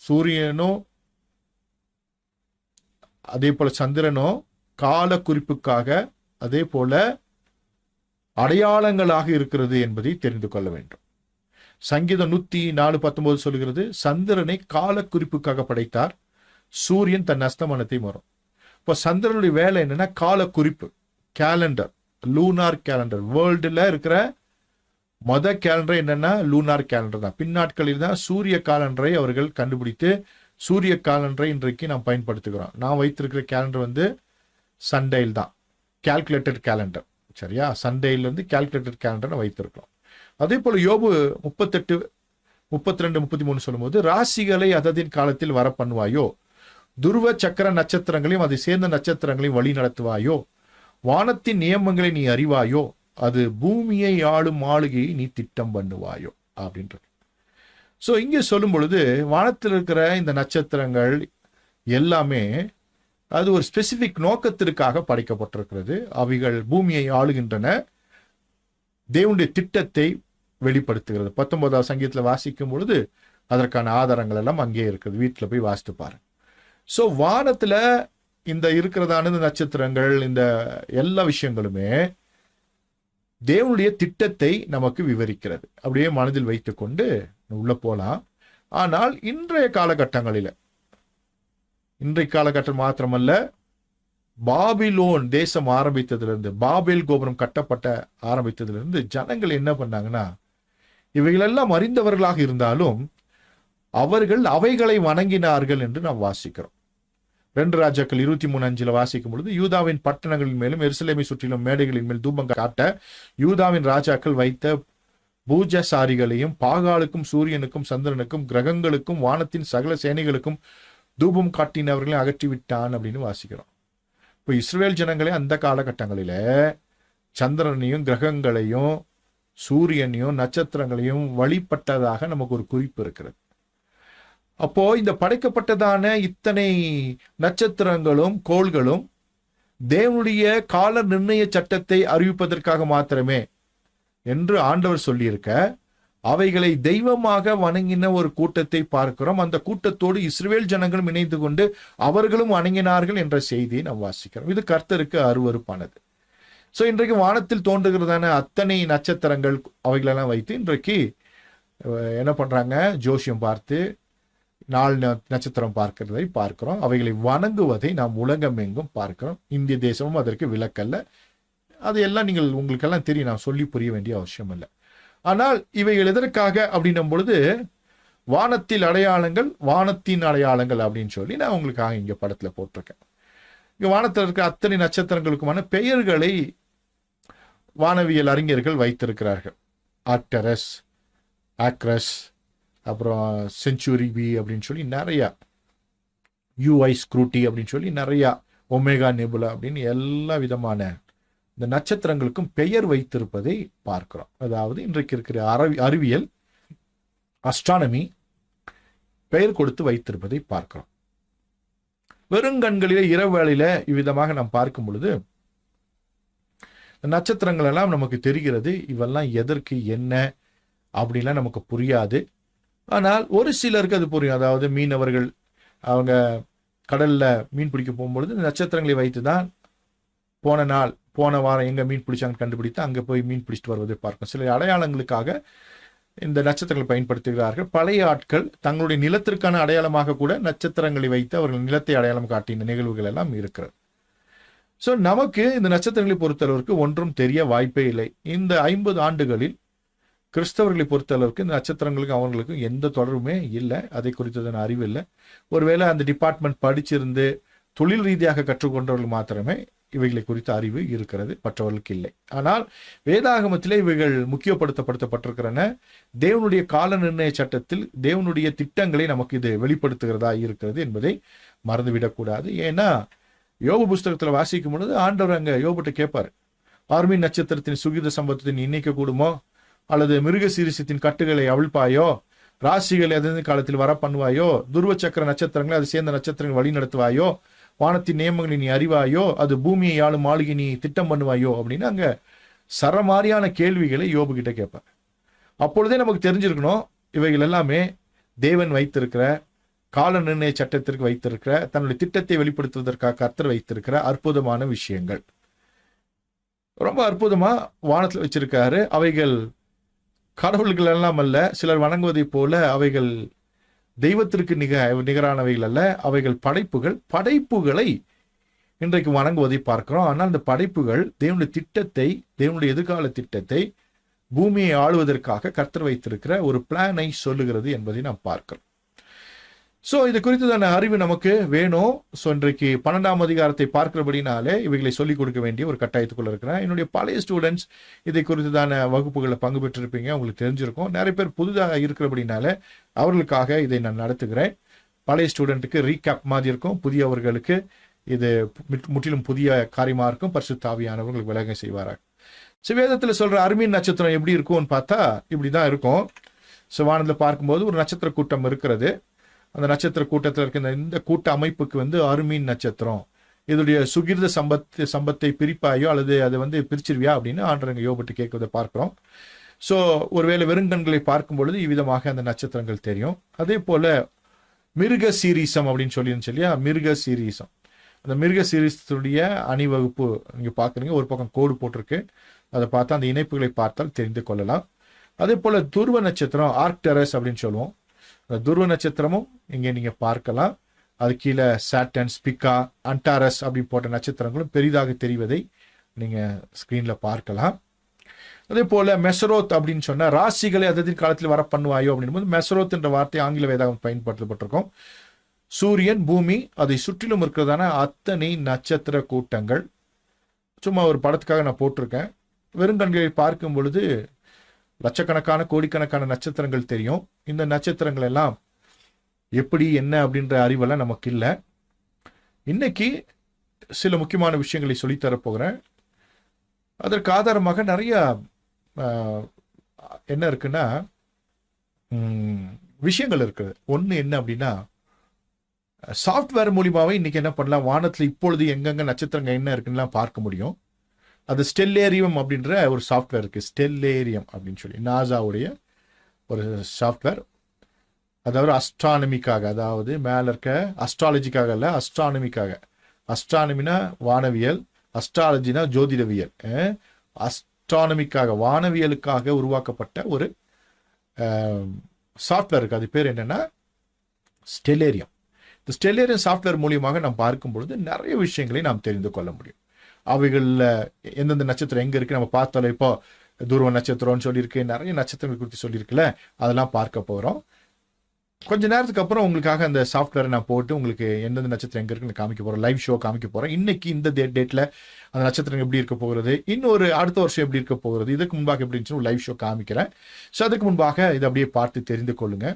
சூரியனும் அதே போல சந்திரனும் கால குறிப்புக்காக அதே போல அடையாளங்களாக இருக்கிறது என்பதை தெரிந்து கொள்ள வேண்டும். சங்கீதம் 104:19 சொல்கிறது, சந்திரனை கால குறிப்புக்காக படைத்தார், சூரியன் தன் அஸ்தமனத்தை வரும். இப்போ சந்திரனுடைய வேலை என்னன்னா கால குறிப்பு, கேலண்டர், லூனார் கேலண்டர். வேர்ல்டுல இருக்கிற கேலண்டர் என்னன்னா லூனார் கேலண்டர் தான். பின்னாட்களில் தான் சூரிய காலண்டரை அவர்கள் கண்டுபிடித்து சூரிய காலண்டரை இன்றைக்கு நாம் பயன்படுத்துகிறோம். நான் வைத்திருக்கிற கேலண்டர் சண்டேயில் தான், கால்குலேட்டட் கேலண்டர். சரியா? சண்டேல இருந்து கால்குலேட்டட் கேலண்டர் வைத்திருக்கிறோம். அதே போல யோபு 38:32-33 சொல்லும்போது, ராசிகளை அததின் காலத்தில் வர பண்ணுவாயோ, துருவ சக்கர நட்சத்திரங்களையும் அதை சேர்ந்த நட்சத்திரங்களையும் வழி நடத்துவாயோ, வானத்தின் நியமங்களை நீ அறிவாயோ, அது பூமியை ஆளும் ஆளுகையை நீ திட்டம் பண்ணுவாயோ அப்படின்றது. ஸோ இங்கே சொல்லும் பொழுது வானத்தில் இருக்கிற இந்த நட்சத்திரங்கள் எல்லாமே அது ஒரு ஸ்பெசிபிக் நோக்கத்திற்காக படைக்கப்பட்டிருக்கிறது. அவைகள் பூமியை ஆளுகின்றன, தேவனுடைய திட்டத்தை வெளிப்படுத்துகிறது. 19ஆவது சங்கீதத்தில் வாசிக்கும் பொழுது அதற்கான ஆதாரங்கள் எல்லாம் அங்கே இருக்குது. வீட்டில் போய் வாசித்து பாருங்க. ஸோ வானத்துல இந்த இருக்கிறதான இந்த நட்சத்திரங்கள், இந்த எல்லா விஷயங்களுமே தேவனுடைய திட்டத்தை நமக்கு விவரிக்கிறது. அப்படியே மனதில் வைத்துக்கொண்டு உள்ள போலாம். ஆனால் இன்றைய காலகட்டங்களில், இன்றைய காலகட்டம் மாத்திரமல்ல, பாபிலோன் தேசம் ஆரம்பித்ததிலிருந்து, பாபேல் கோபுரம் கட்டப்பட்ட ஆரம்பித்ததிலிருந்து ஜனங்கள் என்ன பண்ணாங்கன்னா, இவைகளெல்லாம் அறிந்தவர்களாக இருந்தாலும் அவர்கள் அவைகளை வணங்கினார்கள் என்று நாம் வாசிக்கிறோம். 2 ராஜாக்கள் 23:5 வாசிக்கும் பொழுது, யூதாவின் பட்டணங்களின் மேலும் எருசலேமை சுற்றிலும் மேடைகளின் மேல் தூபம் காட்ட யூதாவின் ராஜாக்கள் வைத்த பூஜசாரிகளையும் பாகாலுக்கும் சூரியனுக்கும் சந்திரனுக்கும் கிரகங்களுக்கும் வானத்தின் சகல சேனைகளுக்கும் தூபம் காட்டினவர்களையும் அகற்றிவிட்டான் அப்படின்னு வாசிக்கிறோம். இப்போ இஸ்ரவேல் ஜனங்களே அந்த காலகட்டங்களில சந்திரனையும் கிரகங்களையும் சூரியனையும் நட்சத்திரங்களையும் வழிபட்டதாக நமக்கு ஒரு குறிப்பு இருக்கிறது. அப்போ இந்த படைக்கப்பட்டதான இத்தனை நட்சத்திரங்களும் கோள்களும் தேவனுடைய கால நிர்ணய சட்டத்தை அறிவிப்பதற்காக மாத்திரமே என்று ஆண்டவர் சொல்லியிருக்க, அவைகளை தெய்வமாக வணங்கின ஒரு கூட்டத்தை பார்க்கிறோம். அந்த கூட்டத்தோடு இஸ்ரவேல் ஜனங்களும் இணைந்து கொண்டு அவர்களும் வணங்கினார்கள் என்ற செய்தியை நாம் வாசிக்கிறோம். இது கர்த்தருக்கு அருவருப்பானது. ஸோ இன்றைக்கு வானத்தில் தோன்றுகிறதான அத்தனை நட்சத்திரங்கள் அவைகளெல்லாம் வைத்து இன்றைக்கு என்ன பண்றாங்க, ஜோசியம் பார்த்து 4 நட்சத்திரம் பார்க்கிறதை பார்க்கிறோம். அவைகளை வணங்குவதை நாம் உலகம் எங்கும் பார்க்கிறோம். இந்திய தேசமும் அதற்கு விலக்கல்ல. அதையெல்லாம் உங்களுக்கெல்லாம் தெரியும், நான் சொல்லி புரிய வேண்டிய அவசியம் இல்லை. ஆனால் இவைகள் எதற்காக அப்படின்னும் பொழுது, வானத்தில் அடையாளங்கள், வானத்தின் அடையாளங்கள் அப்படின்னு சொல்லி நான் உங்களுக்காக இங்க படத்துல போட்டிருக்கேன். இங்க வானத்தில் இருக்க அத்தனை நட்சத்திரங்களுக்குமான பெயர்களை வானவியல் அறிஞர்கள் வைத்திருக்கிறார்கள். ஆக்டரஸ், ஆக்ரஸ், அப்புறம் செஞ்சுரி பி அப்படின்னு சொல்லி நிறையா, யூஐ ஸ்க்ரூட்டி அப்படின்னு சொல்லி நிறையா, ஒமேகா நெபுலா அப்படின்னு எல்லா விதமான இந்த நட்சத்திரங்களுக்கும் பெயர் வைத்திருப்பதை பார்க்கிறோம். அதாவது இன்றைக்கு இருக்கிற அறிவியல், அஸ்ட்ரானமி பெயர் கொடுத்து வைத்திருப்பதை பார்க்கிறோம். வெறுங்கண்களிலே இரவு வேளையில இவ்விதமாக நாம் பார்க்கும் பொழுது நட்சத்திரங்கள் எல்லாம் நமக்கு தெரிகிறது. இவெல்லாம் எதற்கு என்ன அப்படின்லாம் நமக்கு புரியாது. ஆனால் ஒரு சிலருக்கு அது புரியும். அதாவது மீனவர்கள் அவங்க கடல்ல மீன் பிடிக்க போகும்பொழுது நட்சத்திரங்களை வைத்துதான் போன வாரம் எங்க மீன் பிடிச்சாங்கன்னு கண்டுபிடித்து அங்க போய் மீன் பிடிச்சிட்டு வருவதை பார்க்கும். சில அடையாளங்களுக்காக இந்த நட்சத்திரங்களை பயன்படுத்துகிறார்கள். பழைய ஆட்கள் தங்களுடைய நிலத்திற்கான அடையாளமாக கூட நட்சத்திரங்களை வைத்து அவர்கள் நிலத்தை அடையாளம் காட்டின நிகழ்வுகள் எல்லாம் இருக்கிறது. ஸோ நமக்கு இந்த நட்சத்திரங்களை பொறுத்தளவிற்கு ஒன்றும் தெரிய வாய்ப்பே இல்லை. இந்த 50 ஆண்டுகளில் கிறிஸ்தவர்களை பொறுத்தளவுக்கு இந்த நட்சத்திரங்களுக்கு அவர்களுக்கும் எந்த தொடர்புமே இல்லை. அதை குறித்ததான அறிவு இல்லை. ஒருவேளை அந்த டிபார்ட்மெண்ட் படிச்சிருந்து தொழில் ரீதியாக கற்றுக்கொண்டவர்கள் மாத்திரமே இவைகளை குறித்த அறிவு இருக்கிறது, மற்றவர்களுக்கு இல்லை. ஆனால் வேதாகமத்திலே இவைகள் முக்கியப்படுத்தப்பட்டிருக்கிறன. தேவனுடைய கால நிர்ணய சட்டத்தில் தேவனுடைய திட்டங்களை நமக்கு இது வெளிப்படுத்துகிறதா இருக்கிறது என்பதை மறந்துவிடக்கூடாது. ஏன்னா யோபு புஸ்தகத்துல வாசிக்கும் பொழுது ஆண்டவர் அங்க யோபுட்ட கேட்பாரு, ஆர்மீன் நட்சத்திரத்தின் சுகித சம்பவத்தை இன்னைக்கு கூடுமோ, அல்லது மிருக சீரிசத்தின் கட்டுகளை அவிழ்ப்பாயோ, ராசிகள் எதிர்ந்த காலத்தில் வர பண்ணுவாயோ, துருவ சக்கர நட்சத்திரங்களை அது சேர்ந்த நட்சத்திரங்கள் வழி நடத்துவாயோ, வானத்தின் நியமங்களை நீ அறிவாயோ, அது பூமியை ஆளும் மாளிகை நீ திட்டம் பண்ணுவாயோ அப்படின்னு அங்க சரமாரியான கேள்விகளை யோபு கிட்ட கேட்பார். அப்பொழுதே நமக்கு தெரிஞ்சிருக்கணும், இவைகள் எல்லாமே தேவன் வைத்திருக்கிற கால நிர்ணய சட்டத்திற்கு வைத்திருக்கிற தன்னுடைய திட்டத்தை வெளிப்படுத்துவதற்காக கர்த்தர் வைத்திருக்கிற அற்புதமான விஷயங்கள். ரொம்ப அற்புதமா வானத்தில் வச்சிருக்காரு. அவைகள் கடவுள்கள் எல்லாம் அல்ல, சிலர் வணங்குவதை போல அவைகள் தெய்வத்திற்கு நிகரானவைகள் அல்ல, அவைகள் படைப்புகளை இன்றைக்கு வணங்குவதை பார்க்கிறோம். ஆனால் இந்த படைப்புகள் தேவனுடைய திட்டத்தை, தேவனுடைய எதிர்கால திட்டத்தை, பூமியை ஆளுவதற்காக கர்த்தர் வைத்திருக்கிற ஒரு பிளானை சொல்லுகிறது என்பதை நாம் பார்க்கிறோம். ஸோ இது குறித்ததான அறிவு நமக்கு வேணும். ஸோ இன்றைக்கு 12ஆம் அதிகாரத்தை பார்க்கிறபடினாலே இவைகளை சொல்லிக் கொடுக்க வேண்டிய ஒரு கட்டாயத்துக்குள்ள இருக்கிறேன். என்னுடைய பழைய ஸ்டூடெண்ட்ஸ் இதை குறித்ததான வகுப்புகளில் பங்கு பெற்றிருப்பீங்க, உங்களுக்கு தெரிஞ்சிருக்கும். நிறைய பேர் புதிதாக இருக்கிறபடினால அவர்களுக்காக இதை நான் நடத்துகிறேன். பழைய ஸ்டூடெண்ட்டுக்கு ரீகேப் மாதிரி இருக்கும், புதியவர்களுக்கு இது முற்றிலும் புதிய காரியமாக இருக்கும். பரிசுத்த ஆவியானவர்களுக்கு விலக செய்வாராக. ஸோ வேதத்தில் சொல்ற அருமீன் நட்சத்திரம் எப்படி இருக்கும்னு பார்த்தா இப்படிதான் இருக்கும். ஸோ வானத்தில் பார்க்கும்போது ஒரு நட்சத்திர கூட்டம் இருக்கிறது. அந்த நட்சத்திர கூட்டத்தில் இருக்க இந்த கூட்ட அமைப்புக்கு அருமீன் நட்சத்திரம், இதோடைய சுகிர்த சம்பத்தை பிரிப்பாயோ அல்லது அதை பிரிச்சிருவியா அப்படின்னு ஆண்டவங்க யோபுட்டு கேட்கறதை பார்க்கிறோம். ஸோ ஒருவேளை வெறுங்கண்களை பார்க்கும் பொழுது இவ்விதமாக அந்த நட்சத்திரங்கள் தெரியும். அதே போல மிருக சீரீசம் அப்படின்னு சொல்லியிருந்துச்சு இல்லையா, மிருக சீரீசம், அந்த மிருக சீரீசத்துடைய அணிவகுப்பு நீங்க பாக்குறீங்க. ஒரு பக்கம் கோடு போட்டிருக்கு, அதை பார்த்தா அந்த இணைப்புகளை பார்த்தால் தெரிந்து கொள்ளலாம். அதே போல துருவ நட்சத்திரம் ஆர்க்டரஸ் அப்படின்னு சொல்லுவோம். துருவ நட்சத்திரமும் இங்கே நீங்க பார்க்கலாம். அது கீழே சாட்டன், ஸ்பிகா, அன்டாரஸ் அப்படி போட்ட நட்சத்திரங்களும் பெரிதாக தெரிவதை நீங்க ஸ்கிரீன்ல பார்க்கலாம். அதே போல மெசரோத் அப்படின்னு சொன்னா ராசிகளை அதற்கு காலத்தில் வர பண்ணுவாயோ அப்படின்னு மெசரோத் என்ற வார்த்தை ஆங்கில வேதாகம் பயன்படுத்தப்பட்டிருக்கும். சூரியன், பூமி, அதை சுற்றிலும் இருக்கிறதான அத்தனை நட்சத்திர கூட்டங்கள். சும்மா ஒரு படத்துக்காக நான் போட்டிருக்கேன். வெறுங்கண்களை பார்க்கும் பொழுது லட்சக்கணக்கான கோடிக்கணக்கான நட்சத்திரங்கள் தெரியும். இந்த நட்சத்திரங்கள் எல்லாம் எப்படி என்ன அப்படின்ற அறிவெல்லாம் நமக்கு இல்லை. இன்னைக்கு சில முக்கியமான விஷயங்களை சொல்லித்தரப்போகிறேன். அதற்கு ஆதாரமாக நிறைய என்ன இருக்குன்னா விஷயங்கள் இருக்குது. ஒன்று என்ன அப்படின்னா, சாஃப்ட்வேர் மூலியமாவே இன்னைக்கு என்ன பண்ணலாம், வானத்தில் இப்பொழுது எங்கெங்க நட்சத்திரங்கள் என்ன இருக்குன்னு பார்க்க முடியும். அது ஸ்டெல்லேரியம் அப்படின்ற ஒரு சாஃப்ட்வேர் இருக்கு. ஸ்டெல்லேரியம் அப்படின்னு சொல்லி நாசாவுடைய ஒரு சாஃப்ட்வேர். அதாவது அஸ்ட்ரானமிக்காக, அதாவது மேல இருக்க அஸ்ட்ராலஜிக்காக இல்ல, அஸ்ட்ரானமிக்காக. அஸ்ட்ரானமினா வானவியல், அஸ்ட்ராலஜினா ஜோதிடவியல். அஸ்ட்ரானமிக்காக வானவியலுக்காக உருவாக்கப்பட்ட ஒரு சாஃப்ட்வேர் இருக்கு. அது பேர் என்னன்னா ஸ்டெல்லேரியம். இந்த ஸ்டெல்லேரியம் சாஃப்ட்வேர் மூலியமாக நாம் பார்க்கும் பொழுது நிறைய விஷயங்களை நாம் தெரிந்து கொள்ள முடியும். அவைகளில் எந்தெந்த நட்சத்திரம் எங்கே இருக்குது நம்ம பார்த்தாலும், இப்போ துருவ நட்சத்திரம்னு சொல்லியிருக்கு, நிறைய நட்சத்திரங்கள் குறித்து சொல்லியிருக்குல்ல, அதெல்லாம் பார்க்க போகிறோம். கொஞ்ச நேரத்துக்கு அப்புறம் உங்களுக்காக அந்த சாஃப்ட்வேரை நான் போட்டு உங்களுக்கு எந்தெந்த நட்சத்திரம் எங்கே இருக்குன்னு காமிக்க போகிறோம், லைவ் ஷோ காமிக்க போகிறேன். இன்னைக்கு இந்த டேட்டில் அந்த நட்சத்திரம் எப்படி இருக்க போகிறது, இன்னொரு அடுத்த வருஷம் எப்படி இருக்க போகிறது, இதுக்கு முன்பாக எப்படி இருந்துச்சு ஒரு லைவ் ஷோ காமிக்கிறேன். ஸோ அதுக்கு முன்பாக இதை அப்படியே பார்த்து தெரிந்து கொள்ளுங்க.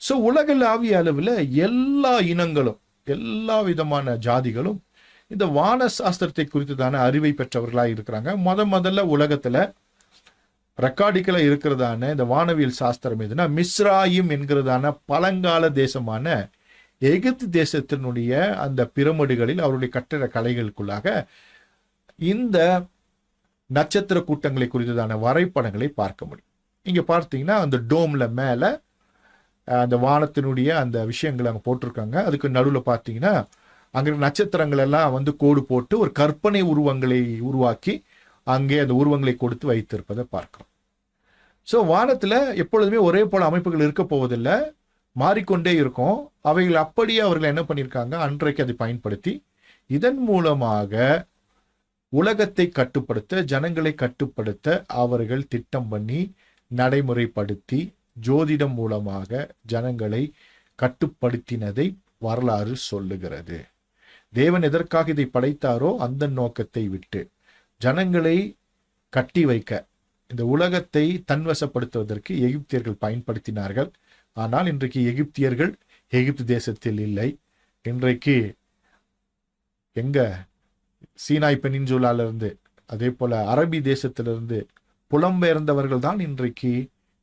ஸோ உலகளாவிய அளவில் எல்லா இனங்களும், எல்லா விதமான ஜாதிகளும் இந்த வான சாஸ்திரத்தை குறித்துதான அறிவை பெற்றவர்களாக இருக்கிறாங்க. முதல்ல உலகத்துல ரெக்கார்டிக்கல இருக்கிறதான இந்த வானவியல் சாஸ்திரம் எதுனா மிஸ்ராயிம் என்கிறதான பழங்கால தேசமான எகிப்து தேசத்தினுடைய அந்த பிரமிடுகளில் அவருடைய கட்டிட கலைகளுக்குள்ளாக இந்த நட்சத்திர கூட்டங்களை குறித்ததான வரைபடங்களை பார்க்க முடியும். இங்க பார்த்தீங்கன்னா அந்த டோம்ல மேல அந்த வானத்தினுடைய அந்த விஷயங்களை அங்க போட்டிருக்காங்க. அதுக்கு நடுவில் பார்த்தீங்கன்னா அங்கே நட்சத்திரங்கள் எல்லாம் கோடு போட்டு ஒரு கற்பனை உருவங்களை உருவாக்கி அங்கே அந்த உருவங்களை கொடுத்து வைத்திருப்பதை பார்க்கிறோம். ஸோ வானத்தில் எப்பொழுதுமே ஒரே போல அமைப்புகள் இருக்க போவதில்லை, மாறிக்கொண்டே இருக்கும். அவைகள் அப்படியே அவர்கள் என்ன பண்ணியிருக்காங்க, அன்றைக்கு அதை பயன்படுத்தி இதன் மூலமாக உலகத்தை கட்டுப்படுத்த, ஜனங்களை கட்டுப்படுத்த அவர்கள் திட்டம் பண்ணி நடைமுறைப்படுத்தி ஜோதிடம் மூலமாக ஜனங்களை கட்டுப்படுத்தினதை வரலாறு சொல்லுகிறது. தேவன் எதற்காக இதை படைத்தாரோ அந்த நோக்கத்தை விட்டு ஜனங்களை கட்டி வைக்க, இந்த உலகத்தை தன்வசப்படுத்துவதற்கு எகிப்தியர்கள் பயன்படுத்தினார்கள். ஆனால் இன்றைக்கு எகிப்தியர்கள் எகிப்து தேசத்தில் இல்லை. இன்றைக்கு எங்க சீனாய் பெனின்சுலால இருந்து, அதே போல அரபி தேசத்திலிருந்து புலம்பெயர்ந்தவர்கள் தான் இன்றைக்கு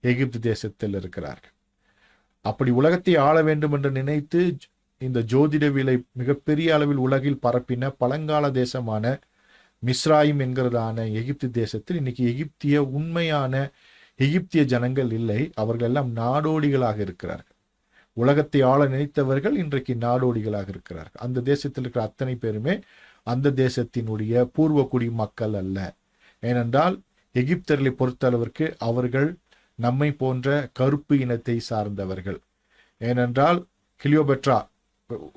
எகிப்து தேசத்தில் இருக்கிறார்கள். அப்படி உலகத்தை ஆள வேண்டும் என்று நினைத்து இந்த ஜோதிடவியலை மிகப்பெரிய அளவில் உலகில் பரப்பின பழங்கால தேசமான மிஸ்ராயிம் என்கிறதான எகிப்து தேசத்தில் இன்னைக்கு உண்மையான எகிப்திய ஜனங்கள் இல்லை. அவர்கள் எல்லாம் நாடோடிகளாக இருக்கிறார்கள். உலகத்தை ஆள நினைத்தவர்கள் இன்றைக்கு நாடோடிகளாக இருக்கிறார்கள். அந்த தேசத்தில் இருக்கிற அத்தனை பேருமே அந்த தேசத்தினுடைய பூர்வக்குடி மக்கள் அல்ல. ஏனென்றால் எகிப்தர்களை பொறுத்தளவிற்கு அவர்கள் நம்மை போன்ற கருப்பு இனத்தை சார்ந்தவர்கள். ஏனென்றால் கிளியோபெட்ரா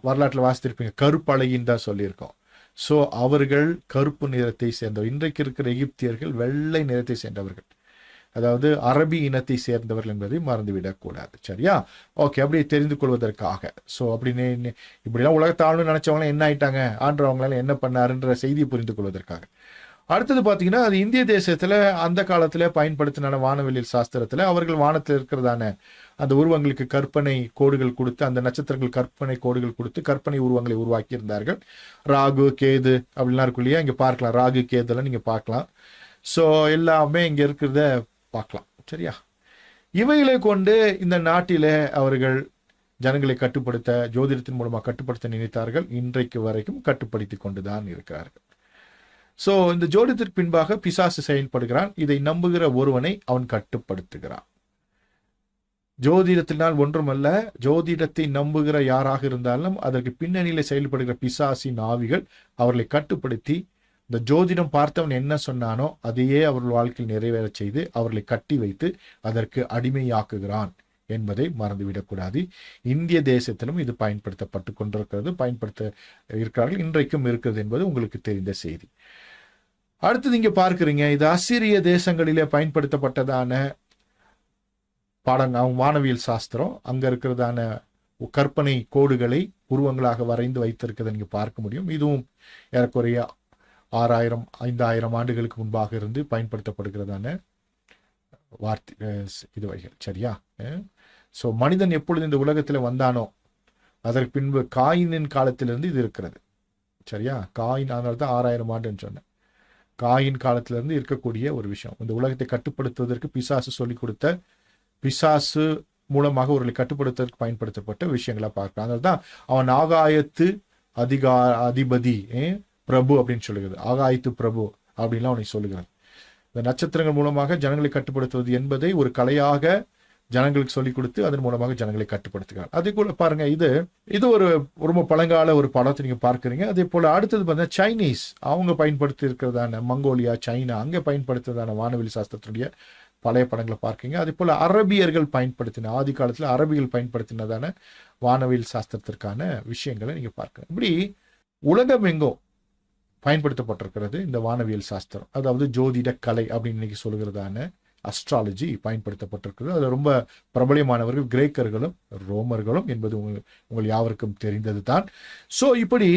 வரலாற்றில் வாசித்திருப்பீங்க, கருப்பழகின்னு தான் சொல்லியிருக்கோம். ஸோ அவர்கள் கருப்பு நிறத்தை சேர்ந்தவர். இன்றைக்கு இருக்கிற எகிப்தியர்கள் வெள்ளை நிறத்தை சேர்ந்தவர்கள், அதாவது அரபி இனத்தை சேர்ந்தவர்கள் என்பதை மறந்துவிடக்கூடாது. சரியா? ஓகே, அப்படி தெரிந்து கொள்வதற்காக. ஸோ அப்படின்னு இப்படிலாம் உலகத்தை ஆளணும்னு நினைச்சவங்களாம் என்ன ஆயிட்டாங்க, ஆண்டவங்களால என்ன பண்ணாருன்ற செய்தியை புரிந்து கொள்வதற்காக. அடுத்தது பார்த்தீங்கன்னா, அது இந்திய தேசத்தில் அந்த காலத்தில் பயன்படுத்தின வானவெளியில் சாஸ்திரத்தில் அவர்கள் வானத்தில் இருக்கிறதான அந்த உருவங்களுக்கு கற்பனை கோடுகள் கொடுத்து, அந்த நட்சத்திரங்கள் கற்பனை கோடுகள் கொடுத்து கற்பனை உருவங்களை உருவாக்கி இருந்தார்கள். ராகு கேது அப்படிலாம் இருக்கும் இல்லையா, இங்கே பார்க்கலாம். ராகு கேதுலாம் நீங்கள் பார்க்கலாம். ஸோ எல்லாமே இங்கே இருக்கிறத பார்க்கலாம். சரியா? இவைகளை கொண்டு இந்த நாட்டிலே அவர்கள் ஜனங்களை கட்டுப்படுத்த, ஜோதிடத்தின் மூலமாக கட்டுப்படுத்த நினைத்தார்கள். இன்றைக்கு வரைக்கும் கட்டுப்படுத்தி கொண்டுதான் இருக்கிறார்கள். ஸோ இந்த ஜோதிடத்திற்கு பின்பாக பிசாசு செயல்படுகிறான். இதை நம்புகிற ஒருவனை அவன் கட்டுப்படுத்துகிறான். ஜோதிடத்தினால் ஒன்றுமல்ல, ஜோதிடத்தை நம்புகிற யாராக இருந்தாலும் அதற்கு பின்னணியில செயல்படுகிற பிசாசின் ஆவிகள் அவர்களை கட்டுப்படுத்தி, இந்த ஜோதிடம் பார்த்தவன் என்ன சொன்னானோ அதையே அவர்கள் வாழ்க்கையில் நிறைவேற செய்து அவர்களை கட்டி வைத்து அதற்கு அடிமையாக்குகிறான் என்பதை மறந்துவிடக்கூடாது. இந்திய தேசத்திலும் இது பயன்படுத்தப்பட்டு கொண்டிருக்கிறது, பயன்படுத்த இருக்கிறார்கள், இன்றைக்கும் இருக்கிறது என்பது உங்களுக்கு தெரிந்த செய்தி. அடுத்தது இங்க பார்க்கிறீங்க, இது அசிரிய தேசங்களிலே பயன்படுத்தப்பட்டதான பாடங்கள், வானவியல் சாஸ்திரம். அங்க இருக்கிறதான கற்பனை கோடுகளை உருவங்களாக வரைந்து வைத்திருக்கிறத நீங்க பார்க்க முடியும். இதுவும் ஏறக்குறைய 6000 5000 ஆண்டுகளுக்கு முன்பாக இருந்து பயன்படுத்தப்படுகிறதான வார்த்தை இது வகைகள். சரியா? ஸோ மனிதன் எப்பொழுது இந்த உலகத்தில் வந்தானோ அதற்கு பின்பு காயினின் காலத்திலிருந்து இது இருக்கிறது. சரியா? காயின், அதனால தான் 6000 ஆண்டுன்னு சொன்னேன். காயின் காலத்திலிருந்து இருக்கக்கூடிய ஒரு விஷயம். இந்த உலகத்தை கட்டுப்படுத்துவதற்கு பிசாசு சொல்லிக் கொடுத்த, பிசாசு மூலமாக அவர்களை கட்டுப்படுத்துவதற்கு பயன்படுத்தப்பட்ட விஷயங்களா பார்க்கலாம். அதனால தான் அவன் ஆகாயத்து அதிபதி பிரபு அப்படின்னு சொல்லுகிறது. ஆகாயத்து பிரபு அப்படின்லாம் அவனை சொல்லுகிறது. இந்த நட்சத்திரங்கள் மூலமாக ஜனங்களை கட்டுப்படுத்துவது என்பதை ஒரு கலையாக ஜனங்களுக்கு சொல்லிக் கொடுத்து அதன் மூலமாக ஜனங்களை கட்டுப்படுத்துகிறார். அதே போல பாருங்க, இது ஒரு ரொம்ப பழங்கால ஒரு படத்தை நீங்க பார்க்குறீங்க. அதே போல அடுத்தது பார்த்தீங்கன்னா சைனீஸ், அவங்க பயன்படுத்தி இருக்கிறதான மங்கோலியா, சைனா, அங்கே பயன்படுத்துறதான வானவெளி சாஸ்திரத்துடைய பழைய படங்களை பார்க்கீங்க. அதே போல அரபியர்கள் பயன்படுத்தின, ஆதி காலத்தில் அரபிகள் பயன்படுத்தினதான வானவியல் சாஸ்திரத்திற்கான விஷயங்களை நீங்க பார்க்கணும். இப்படி உலகம் எங்கோ பயன்படுத்தப்பட்டிருக்கிறது இந்த வானவியல் சாஸ்திரம், அதாவது ஜோதிட கலை அப்படின்னு இன்னைக்கு சொல்லுகிறதான அஸ்ட்ராலஜி பயன்படுத்தப்பட்டிருக்கிறது. அதில் ரொம்ப பிரபலியமானவர்கள் கிரேக்கர்களும் ரோமர்களும் என்பது உங்கள் யாவருக்கும் தெரிந்தது தான். ஸோ இப்படி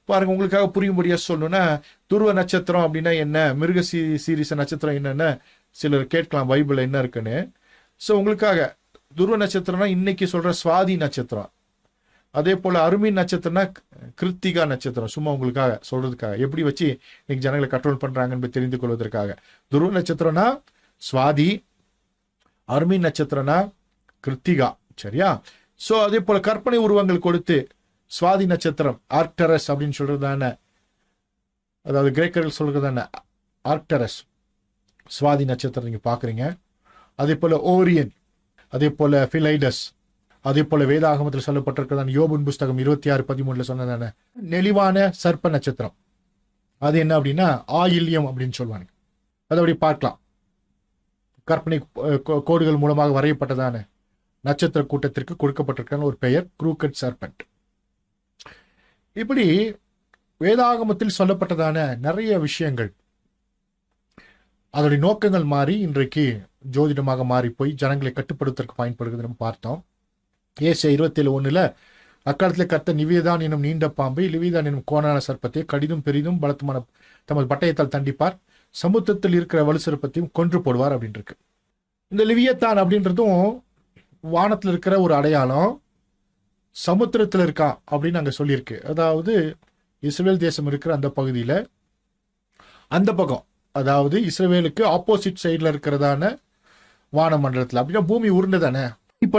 பாருங்க, உங்களுக்காக புரியும்படியா சொல்லணும்னா, துருவ நட்சத்திரம் அப்படின்னா என்ன, மிருக சீரிச நட்சத்திரம் என்னன்னு சிலர் கேட்கலாம் பைபிள் என்ன இருக்குன்னு. ஸோ உங்களுக்காக துருவ நட்சத்திரம்னா இன்னைக்கு சொல்ற சுவாதி நட்சத்திரம், அதே போல அருமீன் நட்சத்திரம்னா கிருத்திகா நட்சத்திரம். சும்மா உங்களுக்காக சொல்றதுக்காக, எப்படி வச்சு இன்னைக்கு ஜனங்களை கண்ட்ரோல் பண்றாங்கன்னு தெரிந்து கொள்வதற்காக. துருவ நட்சத்திரம்னா சுவாதி, அருமீன் நட்சத்திரம்னா கிருத்திகா. சரியா? ஸோ அதே போல கற்பனை உருவங்கள் கொடுத்து சுவாதி நட்சத்திரம் ஆர்க்டரஸ் அப்படின்னு சொல்றதான, அதாவது கிரேக்கர்கள் சொல்றதான ஆர்க்டரஸ் சுவாதி நட்சத்திரம் நீங்க பாக்குறீங்க. அதே போல ஓரியன், அதே போல பிலைடஸ், அதே போல வேதாகமத்தில் சொல்லப்பட்டிருக்கிறதான யோபின் புஸ்தகம் 26:13 சொன்னதான நெளிவான சர்ப்ப நட்சத்திரம், அது என்ன அப்படின்னா ஆயில்யம் அப்படின்னு சொல்லுவாங்க. அதை அப்படி பார்க்கலாம். கற்பனை கோடுகள் மூலமாக வரையப்பட்டதான நட்சத்திர கூட்டத்திற்கு கொடுக்கப்பட்டிருக்கிற ஒரு பெயர் க்ரூக்கட் சர்பெண்ட். இப்படி வேதாகமத்தில் சொல்லப்பட்டதான நிறைய விஷயங்கள், அதோடைய நோக்கங்கள் மாறி இன்றைக்கு ஜோதிடமாக மாறி போய் ஜனங்களை கட்டுப்படுத்துவதற்கு பயன்படுகிறது நம்ம பார்த்தோம். ஏசாயா 27:1 அக்காலத்தில் கர்த்தர் நிவேதான் எனும் நீண்ட பாம்பை, லிவிதான் எனும் கோணான சர்ப்பத்தை கடிதும் பெரிதும் பலத்துமான தமது பட்டயத்தால் தண்டிப்பார், சமுத்திரத்தில் இருக்கிற வலு சர்ப்பத்தையும் கொன்று போடுவார் அப்படின்னு இருக்கு. இந்த லிவியத்தான் அப்படின்றதும் வானத்தில் இருக்கிற ஒரு அடையாளம், சமுத்திரத்தில் இருக்கான் அப்படின்னு அங்க சொல்லியிருக்கு. அதாவது இஸ்ரேல் தேசம் இருக்கிற அந்த பகுதியில, அந்த பக்கம் அதாவது இஸ்ரவேலுக்கு ஆப்போசிட் சைடில் இருக்கிறதான வானமண்டலத்தில். அப்படின்னா பூமி உருண்டை தானே. இப்போ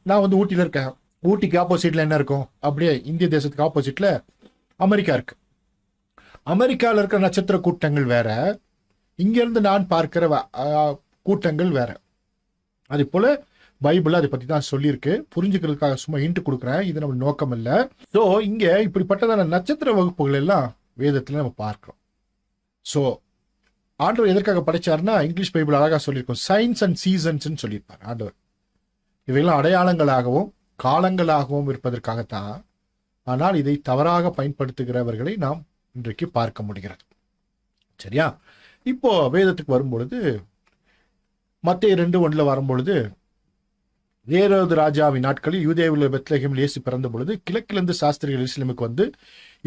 நான் வந்து ஊட்டியில் இருக்கேன். ஊட்டிக்கு ஆப்போசிட்ல என்ன இருக்கும்? அப்படியே இந்திய தேசத்துக்கு ஆப்போசிட்ல அமெரிக்கா இருக்கு. அமெரிக்காவில் இருக்கிற நட்சத்திர கூட்டங்கள் வேற, இங்கிருந்து நான் பார்க்கிற கூட்டங்கள் வேற. அதே போல பைபிள் அதை பத்தி தான் சொல்லியிருக்கு. புரிஞ்சுக்கிறதுக்காக சும்மா இன்ட்டு கொடுக்குறேன், இது நம்ம நோக்கம் இல்லை. ஸோ இங்க இப்படிப்பட்டதான நட்சத்திர வகுப்புகள் எல்லாம் வேதத்துல நம்ம பார்க்கிறோம். ஸோ ஆண்டவர் எதற்காக படைச்சாருன்னா, இங்கிலீஷ் பைபிள் அழகா சொல்லியிருக்கோம், சயின்ஸ் அண்ட் சீசன்ஸ் சொல்லியிருப்பார் ஆண்டவர். இவையெல்லாம் அடையாளங்களாகவும் காலங்களாகவும் இருப்பதற்காகத்தான். ஆனால் இதை தவறாக பயன்படுத்துகிறவர்களை நாம் இன்றைக்கு பார்க்க முடிகிறது. சரியா? இப்போ வேதத்துக்கு வரும்பொழுது மத்தேயு 2:1 வரும்பொழுது, ஏரோது ராஜாவின் நாட்களில் யூதேயுள்ள பெத்லகேமில் இயேசு பிறந்த பொழுது கிழக்கிலிருந்து சாஸ்திரிகள் எருசலேமுக்கு வந்து,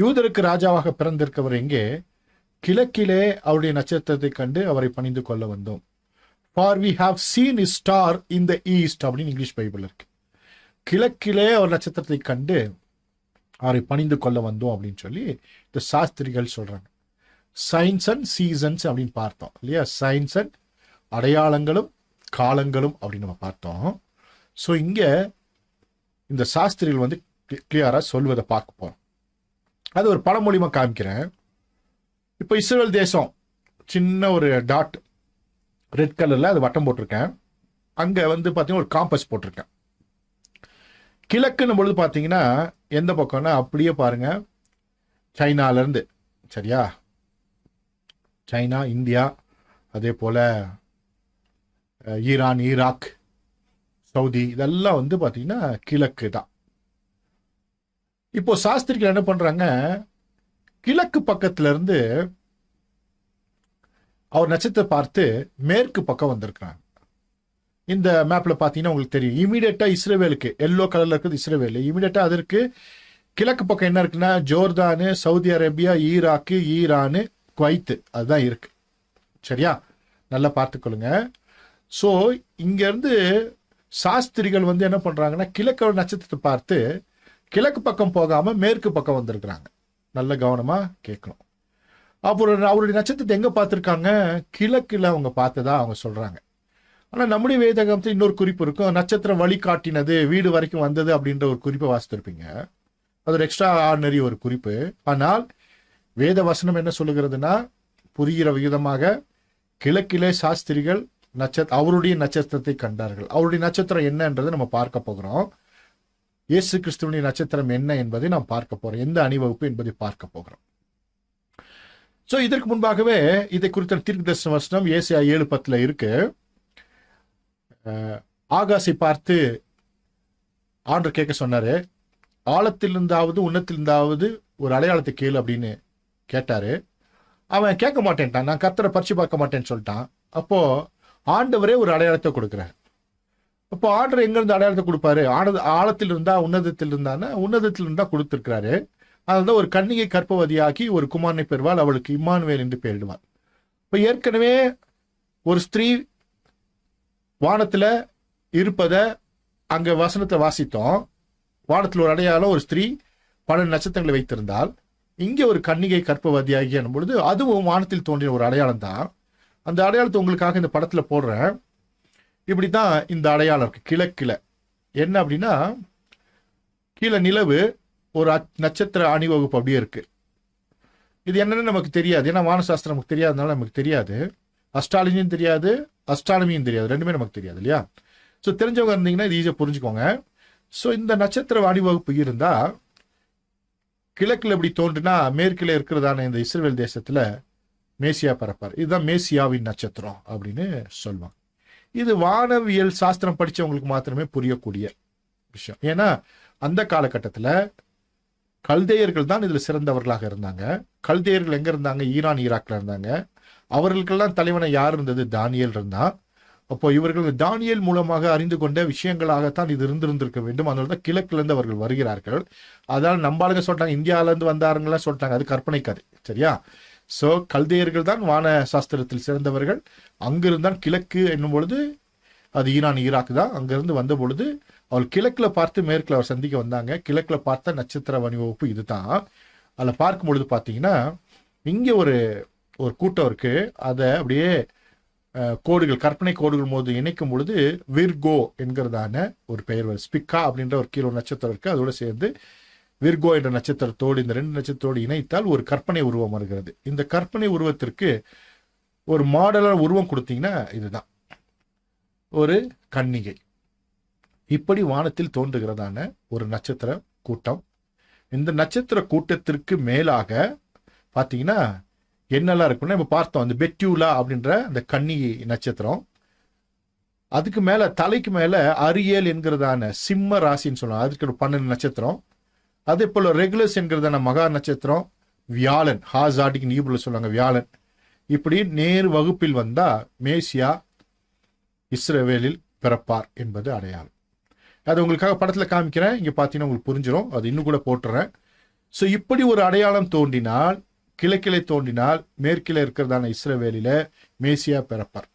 யூதருக்கு ராஜாவாக பிறந்திருக்கவர் எங்கே? கிழக்கிலே அவருடைய நட்சத்திரத்தை கண்டு அவரை பணிந்து கொள்ள வந்தோம். For we have seen his star in the east அப்படின்னு இங்கிலீஷ் பைபிள் இருக்கு. கிழக்கிலே அவர் நட்சத்திரத்தை கண்டு அவரை பணிந்து கொள்ள வந்தோம் அப்படின்னு சொல்லி இந்த சாஸ்திரிகள் சொல்றாங்க. சயின்ஸ் அண்ட் சீசன்ஸ் அப்படின்னு பார்த்தோம் இல்லையா? சயின்ஸ் அண்ட் அடையாளங்களும் காலங்களும் அப்படின்னு நம்ம பார்த்தோம். ஸோ இங்க இந்த சாஸ்திரிகள் வந்து கிளியரா சொல்வதை பார்க்க போறோம். அது ஒரு பழமொழிமா காமிக்கிறேன். இப்போ இஸ்ரேல் தேசம் சின்ன ஒரு டாட் ரெட் கலர்ல அது வட்டம் போட்டிருக்கேன். அங்க வந்து பாத்தீங்கன்னா ஒரு காம்பஸ் போட்டிருக்கேன். கிழக்குன்னு பொழுது பாத்தீங்கன்னா எந்த பக்கம்னா அப்படியே பாருங்க, சைனால இருந்து, சரியா, சைனா, இந்தியா, அதே போல ஈரான், ஈராக், சவுதி, இதெல்லாம் வந்து பாத்தீங்கன்னா கிழக்கு தான். இப்போ சாஸ்திரிகள் என்ன பண்றாங்க, கிழக்கு பக்கத்துல இருந்து அவர் நட்சத்திரத்தை பார்த்து மேற்கு பக்கம் வந்திருக்கிறாங்க. இந்த மேப்ல பாத்தீங்கன்னா உங்களுக்கு தெரியும், இமீடியட்டா இஸ்ரேவேலுக்கு எல்லோ கலர்ல இருக்குது இஸ்ரேவேல். இமீடியட்டா அதற்கு கிழக்கு பக்கம் என்ன இருக்குன்னா Jordan, Saudi Arabia, Iraq, Iran, Kuwait, அதுதான் இருக்கு. சரியா? நல்லா பார்த்துக்கொள்ளுங்க. ஸோ இங்க இருந்து சாஸ்திரிகள் வந்து என்ன பண்றாங்கன்னா, கிழக்கு நட்சத்திரத்தை பார்த்து கிழக்கு பக்கம் போகாம மேற்கு பக்கம் வந்திருக்கிறாங்க. நல்ல கவனமா கேட்கணும். அப்புறம் அவருடைய நட்சத்திரத்தை எங்க பார்த்திருக்காங்க? கிழக்குல அவங்க பார்த்ததா அவங்க சொல்றாங்க. ஆனா நம்முடைய வேதகத்தில் இன்னொரு குறிப்பு இருக்கும், நட்சத்திரம் வழிகாட்டினது, வீடு வரைக்கும் வந்தது அப்படின்ற ஒரு குறிப்பை வாசித்திருப்பீங்க. அது ஒரு எக்ஸ்ட்ரா ஆர்டினரி ஒரு குறிப்பு. ஆனால் வேத வசனம் என்ன சொல்லுகிறதுனா, புரிகிற விதமாக கிழக்கிலே சாஸ்திரிகள் அவருடைய நட்சத்திரத்தை கண்டார்கள். அவருடைய நட்சத்திரம் என்னன்றதை நம்ம பார்க்க போகிறோம். இயேசு கிறிஸ்துவினுடைய நட்சத்திரம் என்ன என்பதை நாம் பார்க்க போறோம். எந்த அணிவகுப்பு என்பதை பார்க்க போகிறோம். ஸோ இதற்கு முன்பாகவே இதை குறித்த தீர்க்கதரிசன வசனம் ஏசாயா 7:10 இருக்கு. ஆகாசை பார்த்து ஆண்டவர் கேட்க சொன்னாரு, ஆழத்திலிருந்தாவது உன்னத்திலிருந்தாவது ஒரு அடையாளத்தை கேளு அப்படின்னு கேட்டாரு. அவன் கேட்க மாட்டேன்ட்டான், நான் கர்த்தரை பரிச்சு பார்க்க மாட்டேன்னு சொல்லிட்டான். அப்போ ஆண்டவரே ஒரு அடையாளத்தை கொடுக்குறாரு. அப்போ ஆண்டவர் எங்க இருந்து அடையாளத்தை கொடுப்பாரு? ஆழத்தில் இருந்தா உன்னதத்தில் இருந்தான்னா உன்னதத்தில் இருந்தா கொடுத்திருக்கிறாரு. அதனால்தான் ஒரு கன்னிகை கர்ப்பவதியாக்கி ஒரு குமாரனை பெறுவாள், அவளுக்கு இம்மானுவேல் என்று பெயரிடுவாள். இப்போ ஏற்கனவே ஒரு ஸ்திரீ வானத்துல இருப்பத அங்க வசனத்தை வாசித்தோம். வானத்தில் ஒரு அடையாளம், ஒரு ஸ்திரீ 12 நட்சத்திரங்களை வைத்திருந்தால், இங்கே ஒரு கன்னிகை கர்ப்பவதியாகி என்னும் பொழுது அதுவும் வானத்தில் தோன்றிய ஒரு அடையாளம் தான். அந்த அடையாளத்தை உங்களுக்காக இந்த படத்துல போடுறேன். இப்படித்தான் இந்த அடையாளம் இருக்கு கிழக்குல. என்ன அப்படின்னா, கீழே நிலவு, ஒரு நட்சத்திர அணிவகுப்பு அப்படியே இருக்கு. இது என்னன்னு நமக்கு தெரியாது, ஏன்னா வானசாஸ்திரம் நமக்கு தெரியாதனால நமக்கு தெரியாது. அஸ்ட்ராலஜியும் தெரியாது, அஸ்ட்ரானமியும் தெரியாது, ரெண்டுமே நமக்கு தெரியாது இல்லையா? ஸோ தெரிஞ்சவங்க இருந்தீங்கன்னா இது ஈஸியாக புரிஞ்சுக்கோங்க. ஸோ இந்த நட்சத்திர அணிவகுப்பு இருந்தா கிழக்குல எப்படி தோன்றுனா மேற்கில் இருக்கிறதான இந்த இஸ்ரேல் தேசத்துல மேசியா பிறப்பார். இதுதான் மேசியாவின் நட்சத்திரம் அப்படின்னு சொல்லுவாங்க. இது வானவியல் சாஸ்திரம் படிச்சவங்களுக்கு மாத்திரமே புரியக்கூடிய விஷயம். ஏன்னா அந்த காலகட்டத்தில் கல்தேயர்கள் தான் இதுல சிறந்தவர்களாக இருந்தாங்க. கல்தேயர்கள் எங்க இருந்தாங்க? ஈரான், ஈராக்ல இருந்தாங்க. அவர்களுக்கெல்லாம் தலைவனை யார் இருந்தது? தானியேல் இருந்தான். அப்போ இவர்கள் தானியேல் மூலமாக அறிந்து கொண்ட விஷயங்களாகத்தான் இது இருந்திருந்திருக்க வேண்டும். அதனாலதான் கிழக்குல இருந்து அவர்கள் வருகிறார்கள். அதனால நம்பாளுங்க சொல்லிட்டாங்க இந்தியாவில இருந்து வந்தாருங்களா சொல்லிட்டாங்க, அது கற்பனை கதை. சரியா? சோ கல்தேயர்கள் தான் வான சாஸ்திரத்தில் சிறந்தவர்கள். அங்கிருந்தான் கிழக்கு என்னும் பொழுது அது ஈரான், ஈராக் தான். அங்கிருந்து வந்த பொழுது அவள் கிழக்குல பார்த்து மேற்குல அவர் சந்திக்க வந்தாங்க. கிழக்குல பார்த்த நட்சத்திர அணிவகுப்பு இதுதான். அதில் பார்க்கும் பொழுது பார்த்தீங்கன்னா இங்கே ஒரு ஒரு கூட்டம் இருக்கு, அதை அப்படியே கோடுகள், கற்பனை கோடுகள் போது இணைக்கும் பொழுது விர்கோ என்கிறதான ஒரு பெயர் வருது. ஸ்பிக்கா அப்படின்ற ஒரு கீழே ஒரு நட்சத்திரம் இருக்கு, அதோட சேர்ந்து விர்கோ என்ற நட்சத்திரத்தோடு, இந்த 2 நட்சத்திரத்தோடு இணைத்தால் ஒரு கற்பனை உருவம் வருகிறது. இந்த கற்பனை உருவத்திற்கு ஒரு மாடலான உருவம் கொடுத்தீங்கன்னா இதுதான் ஒரு கன்னிகை. இப்படி வானத்தில் தோன்றுகிறதான ஒரு நட்சத்திர கூட்டம். இந்த நட்சத்திர கூட்டத்திற்கு மேலாக பார்த்தீங்கன்னா என்னெல்லாம் இருக்குன்னா, இப்போ பார்த்தோம் அந்த பெட்யூலா அப்படின்ற அந்த கன்னி நட்சத்திரம். அதுக்கு மேல தலைக்கு மேல அரியல் என்கிறதான சிம்ம ராசின்னு சொல்லுவாங்க, அதுக்கு ஒரு 12 நட்சத்திரம். அதே போல ரெகுலஸ் என்கிறதான மகா நட்சத்திரம், வியாழன், ஹாசாடிக் நீபுல சொல்லுவாங்க வியாழன். இப்படி நேர் வகுப்பில் வந்தா மேசியா இஸ்ரவேலில் பிறப்பார் என்பது அடையாளம். அது உங்களுக்காக படத்துல காமிக்கிறேன், இங்க பாத்தீங்கன்னா உங்களுக்கு புரிஞ்சிடும், அது இன்னும் கூட போட்டுறேன். ஸோ இப்படி ஒரு அடையாளம் தோன்றினால், கிழக்கிலே தோன்றினால் மேற்கிலே இருக்கிறதான இஸ்ரவேலில மேசியா பிறப்பார்.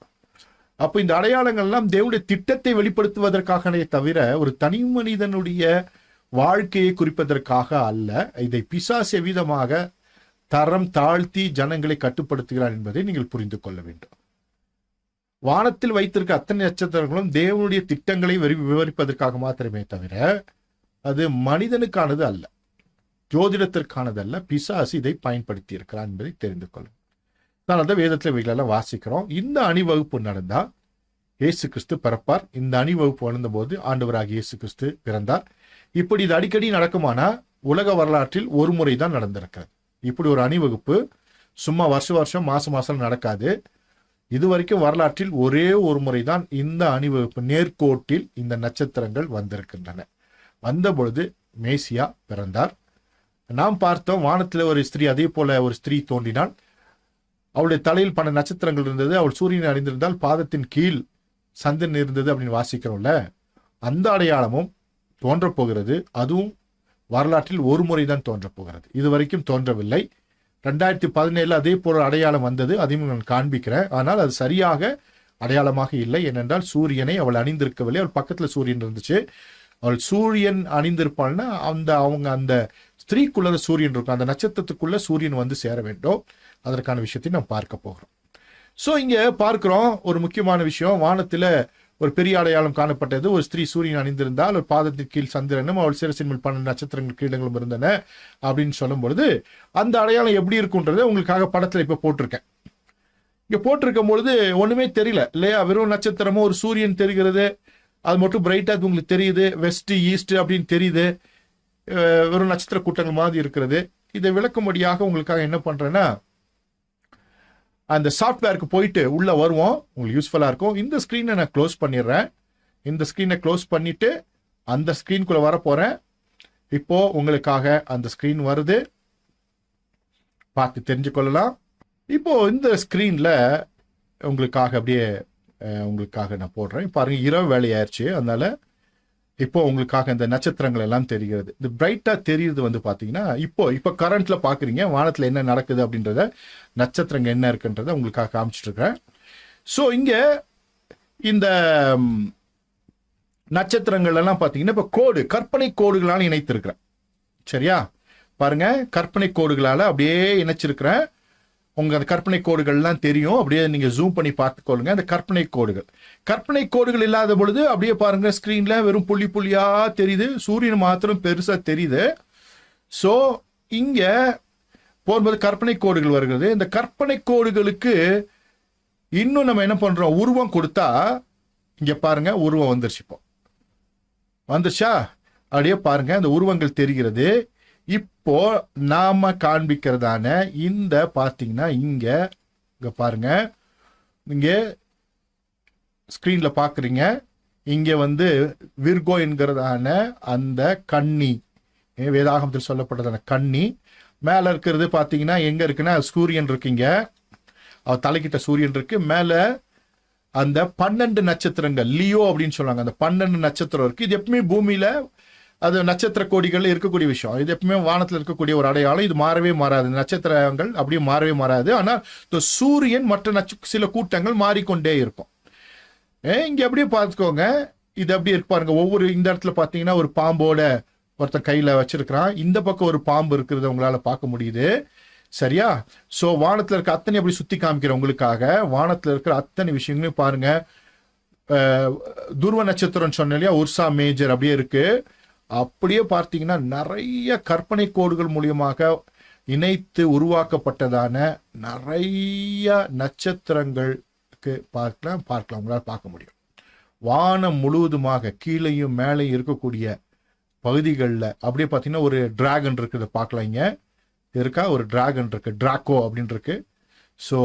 அப்போ இந்த அடையாளங்கள்லாம் தேவனுடைய திட்டத்தை வெளிப்படுத்துவதற்காகவே தவிர ஒரு தனி மனிதனுடைய வாழ்க்கையை குறிப்பதற்காக அல்ல. இதை பிசாசு எவ்விதமாக தரம் தாழ்த்தி ஜனங்களை கட்டுப்படுத்துகிறார் என்பதை நீங்கள் புரிந்து கொள்ள வேண்டும். வானத்தில் வைத்திருக்க அத்தனை நட்சத்திரங்களும் தேவனுடைய திட்டங்களை விவரிப்பதற்காக மாத்திரமே தவிர அது மனிதனுக்கானது அல்ல, ஜோதிடத்திற்கானது அல்ல. பிசாசு இதை பயன்படுத்தி இருக்கிறார் என்பதை தெரிந்து கொள்ளும். அதனால தான் வேதத்தில் இவைகளெல்லாம் வாசிக்கிறோம். இந்த அணிவகுப்பு நடந்தா இயேசு கிறிஸ்து பிறப்பார். இந்த அணிவகுப்பு நடந்த போது ஆண்டவராகிய இயேசு கிறிஸ்து பிறந்தார். இப்படி இது அடிக்கடி நடக்குமானா உலக வரலாற்றில் ஒரு முறை தான் நடந்திருக்கிறது. இப்படி ஒரு அணிவகுப்பு சும்மா வருஷம் மாசம் நடக்காது. இதுவரைக்கும் வரலாற்றில் ஒரே ஒரு முறை தான் இந்த அணிவகுப்பு நேர்கோட்டில் இந்த நட்சத்திரங்கள் வந்திருக்கின்றன. வந்த பொழுது மேசியா பிறந்தார். நாம் பார்த்தோம், வானத்தில் ஒரு ஸ்திரீ, அதே போல ஒரு ஸ்திரீ தோன்றினாள். அவளுடைய தலையில் 12 நட்சத்திரங்கள் இருந்தது. அவள் சூரியனை அறிந்திருந்தால் பாதத்தின் கீழ் சந்திரன் இருந்தது அப்படின்னு வாசிக்கிறோம்ல. அந்த அடையாளமும் தோன்றப் போகிறது. அதுவும் வரலாற்றில் ஒரு முறை தான் தோன்றப் போகிறது, இதுவரைக்கும் தோன்றவில்லை. 2017 அதே போல அடையாளம் வந்தது, அதையும் நான் காண்பிக்கிறேன். ஆனால் அது சரியாக அடையாளமாக இல்லை. ஏனென்றால் சூரியனை அவள் அணிந்திருக்கவில்லை. அவள் பக்கத்துல சூரியன் இருந்துச்சு. அவள் சூரியன் அணிந்திருப்பாள்னா அவங்க அந்த ஸ்திரீக்குள்ள சூரியன் இருக்கும், அந்த நட்சத்திரத்துக்குள்ள சூரியன் வந்து சேர வேண்டும். அதற்கான விஷயத்தை நாம் பார்க்க போகிறோம். ஸோ இங்க பார்க்கிறோம் ஒரு முக்கியமான விஷயம். வானத்துல ஒரு பெரிய அடையாளம் காணப்பட்டது. ஒரு ஸ்திரீ சூரியன் அணிந்திருந்தால் ஒரு பாதத்தின் கீழ் சந்திரனும் அவள் சிரசின் மேல் 12 நட்சத்திரங்கள் கீழங்களும் இருந்தன அப்படின்னு சொல்லும் பொழுது அந்த அடையாளம் எப்படி இருக்குன்றதை உங்களுக்காக படத்துல இப்ப போட்டிருக்கேன். இங்க போட்டிருக்கும் பொழுது ஒண்ணுமே தெரியல இல்லையா, வெறும் நட்சத்திரமும் ஒரு சூரியன் தெரிகிறது, அது மட்டும் பிரைட்டா உங்களுக்கு தெரியுது, வெஸ்ட் ஈஸ்ட் அப்படின்னு தெரியுது, வெறும் நட்சத்திர கூட்டங்கள் மாதிரி இருக்கிறது. இதை விளக்கும்படியாக உங்களுக்காக என்ன பண்றேன்னா, அந்த சாஃப்ட்வேருக்கு போயிட்டு உள்ள வருவோம், உங்களுக்கு யூஸ்ஃபுல்லா இருக்கும். இந்த ஸ்கிரீனை நான் க்ளோஸ் பண்ணிடுறேன். இந்த ஸ்கிரீனை க்ளோஸ் பண்ணிட்டு அந்த ஸ்கிரீனுக்குள்ள வர போறேன். இப்போ உங்களுக்காக அந்த ஸ்கிரீன் வருது, பார்த்து தெரிஞ்சு கொள்ளலாம். இப்போ இந்த ஸ்கிரீன்ல உங்களுக்காக அப்படியே உங்களுக்காக நான் போடுறேன். பாருங்க, இரவு வேலையாயிருச்சு, அதனால இப்போ உங்களுக்காக இந்த நட்சத்திரங்கள் எல்லாம் தெரிகிறது. இந்த பிரைட்டா தெரியுது வந்து பாத்தீங்கன்னா இப்போ கரண்ட்ல பாக்குறீங்க வானத்துல என்ன நடக்குது அப்படின்றத, நட்சத்திரங்கள் என்ன இருக்குன்றத உங்களுக்காக காமிச்சிட்டு இருக்கிறேன். ஸோ இங்க இந்த நட்சத்திரங்கள் எல்லாம் பாத்தீங்கன்னா இப்ப கற்பனை கோடுகளால் இணைத்திருக்கிறேன். சரியா, பாருங்க, கற்பனை கோடுகளால அப்படியே இணைச்சிருக்கிறேன். உங்க அந்த கற்பனை கோடுகள்லாம் தெரியும், அப்படியே நீங்க ஜூம் பண்ணி பார்த்துக்கொள்ளுங்க. அந்த கற்பனை கோடுகள் இல்லாத பொழுது அப்படியே பாருங்க, ஸ்கிரீன்ல வெறும் புள்ளி புள்ளியா தெரியுது, சூரியன் மாத்திரம் பெருசா தெரியுது. ஸோ இங்க போகும்போது கற்பனை கோடுகள் வருகிறது. இந்த கற்பனை கோடுகளுக்கு இன்னும் நம்ம என்ன பண்றோம், உருவம் கொடுத்தா இங்க பாருங்க உருவம் வந்துருச்சு. இப்போ வந்துருச்சா, அப்படியே பாருங்க அந்த உருவங்கள் தெரிகிறது. இப்போ நாம காண்பிக்கிறதான இந்த பாத்தீங்கன்னா இங்க பாருங்க, இங்க ஸ்கிரீன்ல பாக்குறீங்க, இங்க வந்து விர்கோ என்கிறதான அந்த கன்னி, வேதாகமத்தில் சொல்லப்பட்டதான கன்னி. மேல இருக்கிறது பாத்தீங்கன்னா எங்க இருக்குன்னா சூரியன் இருக்குங்க, அவர் தலைக்கிட்ட சூரியன் இருக்கு. மேல அந்த 12 நட்சத்திரங்கள், லியோ அப்படின்னு சொல்லுவாங்க, அந்த 12 நட்சத்திரம் இருக்கு. இது எப்பவுமே பூமியில அது நட்சத்திர கோடிகள் இருக்கக்கூடிய விஷயம். இது எப்பவுமே வானத்தில் இருக்கக்கூடிய ஒரு அடையாளம். இது மாறவே மாறாது, நட்சத்திரங்கள் அப்படியே மாறவே மாறாது. ஆனால் இந்த சூரியன் மற்ற சில கூட்டங்கள் மாறிக்கொண்டே இருக்கும். இங்க அப்படியே பார்த்துக்கோங்க, இது அப்படியே இருக்கு பாருங்க. ஒவ்வொரு இந்த இடத்துல பாத்தீங்கன்னா ஒரு பாம்போட ஒருத்தன் கையில வச்சிருக்கிறான். இந்த பக்கம் ஒரு பாம்பு இருக்கிறத உங்களால பார்க்க முடியுது. சரியா? சோ வானத்துல இருக்க அத்தனை அப்படி சுத்தி காமிக்கிறேன் உங்களுக்காக. வானத்துல இருக்கிற அத்தனை விஷயங்களையும் பாருங்க. துருவ நட்சத்திரம் சொன்ன இல்லையா, உர்சா மேஜர் அப்படியே இருக்கு. அப்படியே பார்த்தீங்கன்னா நிறைய கற்பனை கோடுகள் மூலியமாக இணைத்து உருவாக்கப்பட்டதான நிறைய நட்சத்திரங்களுக்கு பார்க்கலாம் உங்களால் பார்க்க முடியும். வானம் முழுவதுமாக கீழையும் மேலேயும் இருக்கக்கூடிய பகுதிகளில் அப்படியே பார்த்தீங்கன்னா ஒரு டிராகன் இருக்குது, பார்க்கலாம். இங்க இருக்கா ஒரு டிராகன் இருக்கு, டிராக்கோ அப்படின்னு இருக்கு. ஸோ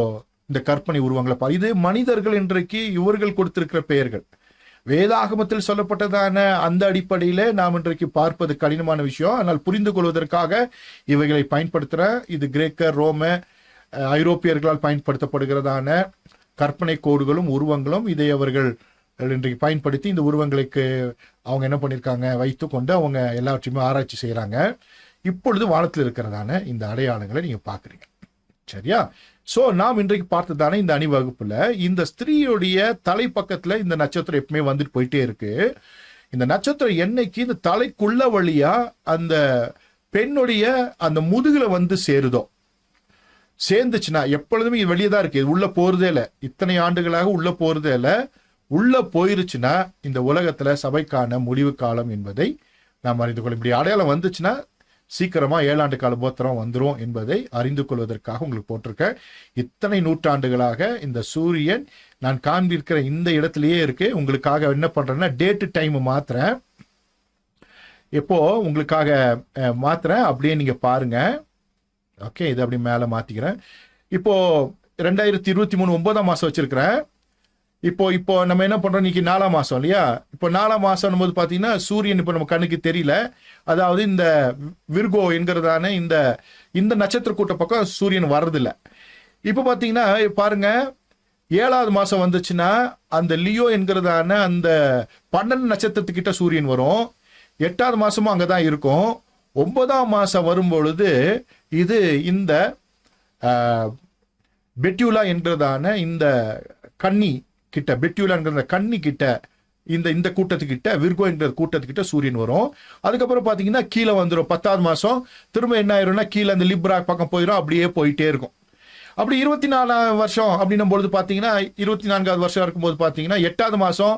இந்த கற்பனை உருவங்களை இது மனிதர்கள் இன்றைக்கு இவர்கள் கொடுத்திருக்கிற பெயர்கள். வேதாகமத்தில் சொல்லப்பட்டதான அந்த அடிப்படையில நாம் இன்றைக்கு பார்ப்பது கடினமான விஷயம். ஆனால் புரிந்து கொள்வதற்காக இவைகளை பயன்படுத்துற இது கிரேக்க, ரோம, ஐரோப்பியர்களால் பயன்படுத்தப்படுகிறதான கற்பனை கோடுகளும் உருவங்களும் இதை அவர்கள் இன்றைக்கு பயன்படுத்தி இந்த உருவங்களுக்கு அவங்க என்ன பண்ணியிருக்காங்க, வைத்து கொண்டு அவங்க எல்லாவற்றையுமே ஆராய்ச்சி செய்யறாங்க. இப்பொழுது வானத்தில் இருக்கிறதான இந்த அடையாளங்களை நீங்க பாக்குறீங்க. சரியா? சோ நாம் இன்றைக்கு பார்த்ததானே இந்த அணிவகுப்புல இந்த ஸ்திரீயுடைய தலைப்பக்கத்துல இந்த நட்சத்திரம் எப்பவுமே வந்துட்டு போயிட்டே இருக்கு. இந்த நட்சத்திரம் என்னைக்கு இந்த தலைக்குள்ள வழியா அந்த பெண்ணுடைய அந்த முதுகுல வந்து சேருதோ, சேர்ந்துச்சுன்னா எப்பொழுதுமே இது வெளியே தான் இருக்கு, இது உள்ள போறதே இல்லை. இத்தனை ஆண்டுகளாக உள்ள போறதே இல்லை. உள்ள போயிருச்சுன்னா இந்த உலகத்துல சபைக்கான முடிவு காலம் என்பதை நாம் அறிந்து கொள்ள. இப்படி அடையாளம் வந்துச்சுன்னா சீக்கிரமா 7 ஆண்டு கால போத்திரம் வந்துரும் என்பதை அறிந்து கொள்வதற்காக உங்களுக்கு போட்டிருக்கேன். இத்தனை நூற்றாண்டுகளாக இந்த சூரியன் நான் காண்பிருக்கிற இந்த இடத்திலேயே இருக்கு. உங்களுக்காக என்ன பண்றேன்னா டேட்டு டைம் மாத்துறேன். எப்போ உங்களுக்காக மாத்துறேன், அப்படியே நீங்க பாருங்க. ஓகே, இதை அப்படி மேல மாத்திக்கிறேன். இப்போ 2023 9ஆம் மாசம் வச்சிருக்கிறேன். இப்போ நம்ம என்ன பண்றோம், இன்னைக்கு 4ஆம் மாசம் இல்லையா? இப்போ 4ஆம் மாசம் போது பாத்தீங்கன்னா சூரியன் இப்போ நம்ம கண்ணுக்கு தெரியல. அதாவது இந்த விர்கோ என்கிறதான இந்த நட்சத்திர கூட்ட பக்கம் சூரியன் வர்றதில்ல. இப்போ பாத்தீங்கன்னா பாருங்க, 7ஆவது மாசம் வந்துச்சுன்னா அந்த லியோ என்கிறதான அந்த 12 நட்சத்திரத்துக்கிட்ட சூரியன் வரும். 8ஆவது மாசமும் அங்கதான் இருக்கும். 9ஆம் மாசம் வரும்பொழுது இது இந்த பெட்யூலா என்கிறதான இந்த கன்னி கிட்ட, பெட்யூலாங்கிற கன்னி கிட்ட, இந்த கூட்டத்துக்கிட்ட, விர்கோ என்கிற கூட்டத்துக்கிட்ட சூரியன் வரும். அதுக்கப்புறம் பாத்தீங்கன்னா கீழே வந்துடும். 10ஆவது மாசம் திரும்ப என்ன ஆயிரும்னா கீழே அந்த லிப்ரா பக்கம் போயிடும். அப்படியே போயிட்டே இருக்கும். அப்படி 24ஆம் வருஷம் அப்படின்னும் பொழுது பாத்தீங்கன்னா 24ஆவது வருஷம் இருக்கும்போது பாத்தீங்கன்னா 8ஆவது மாசம்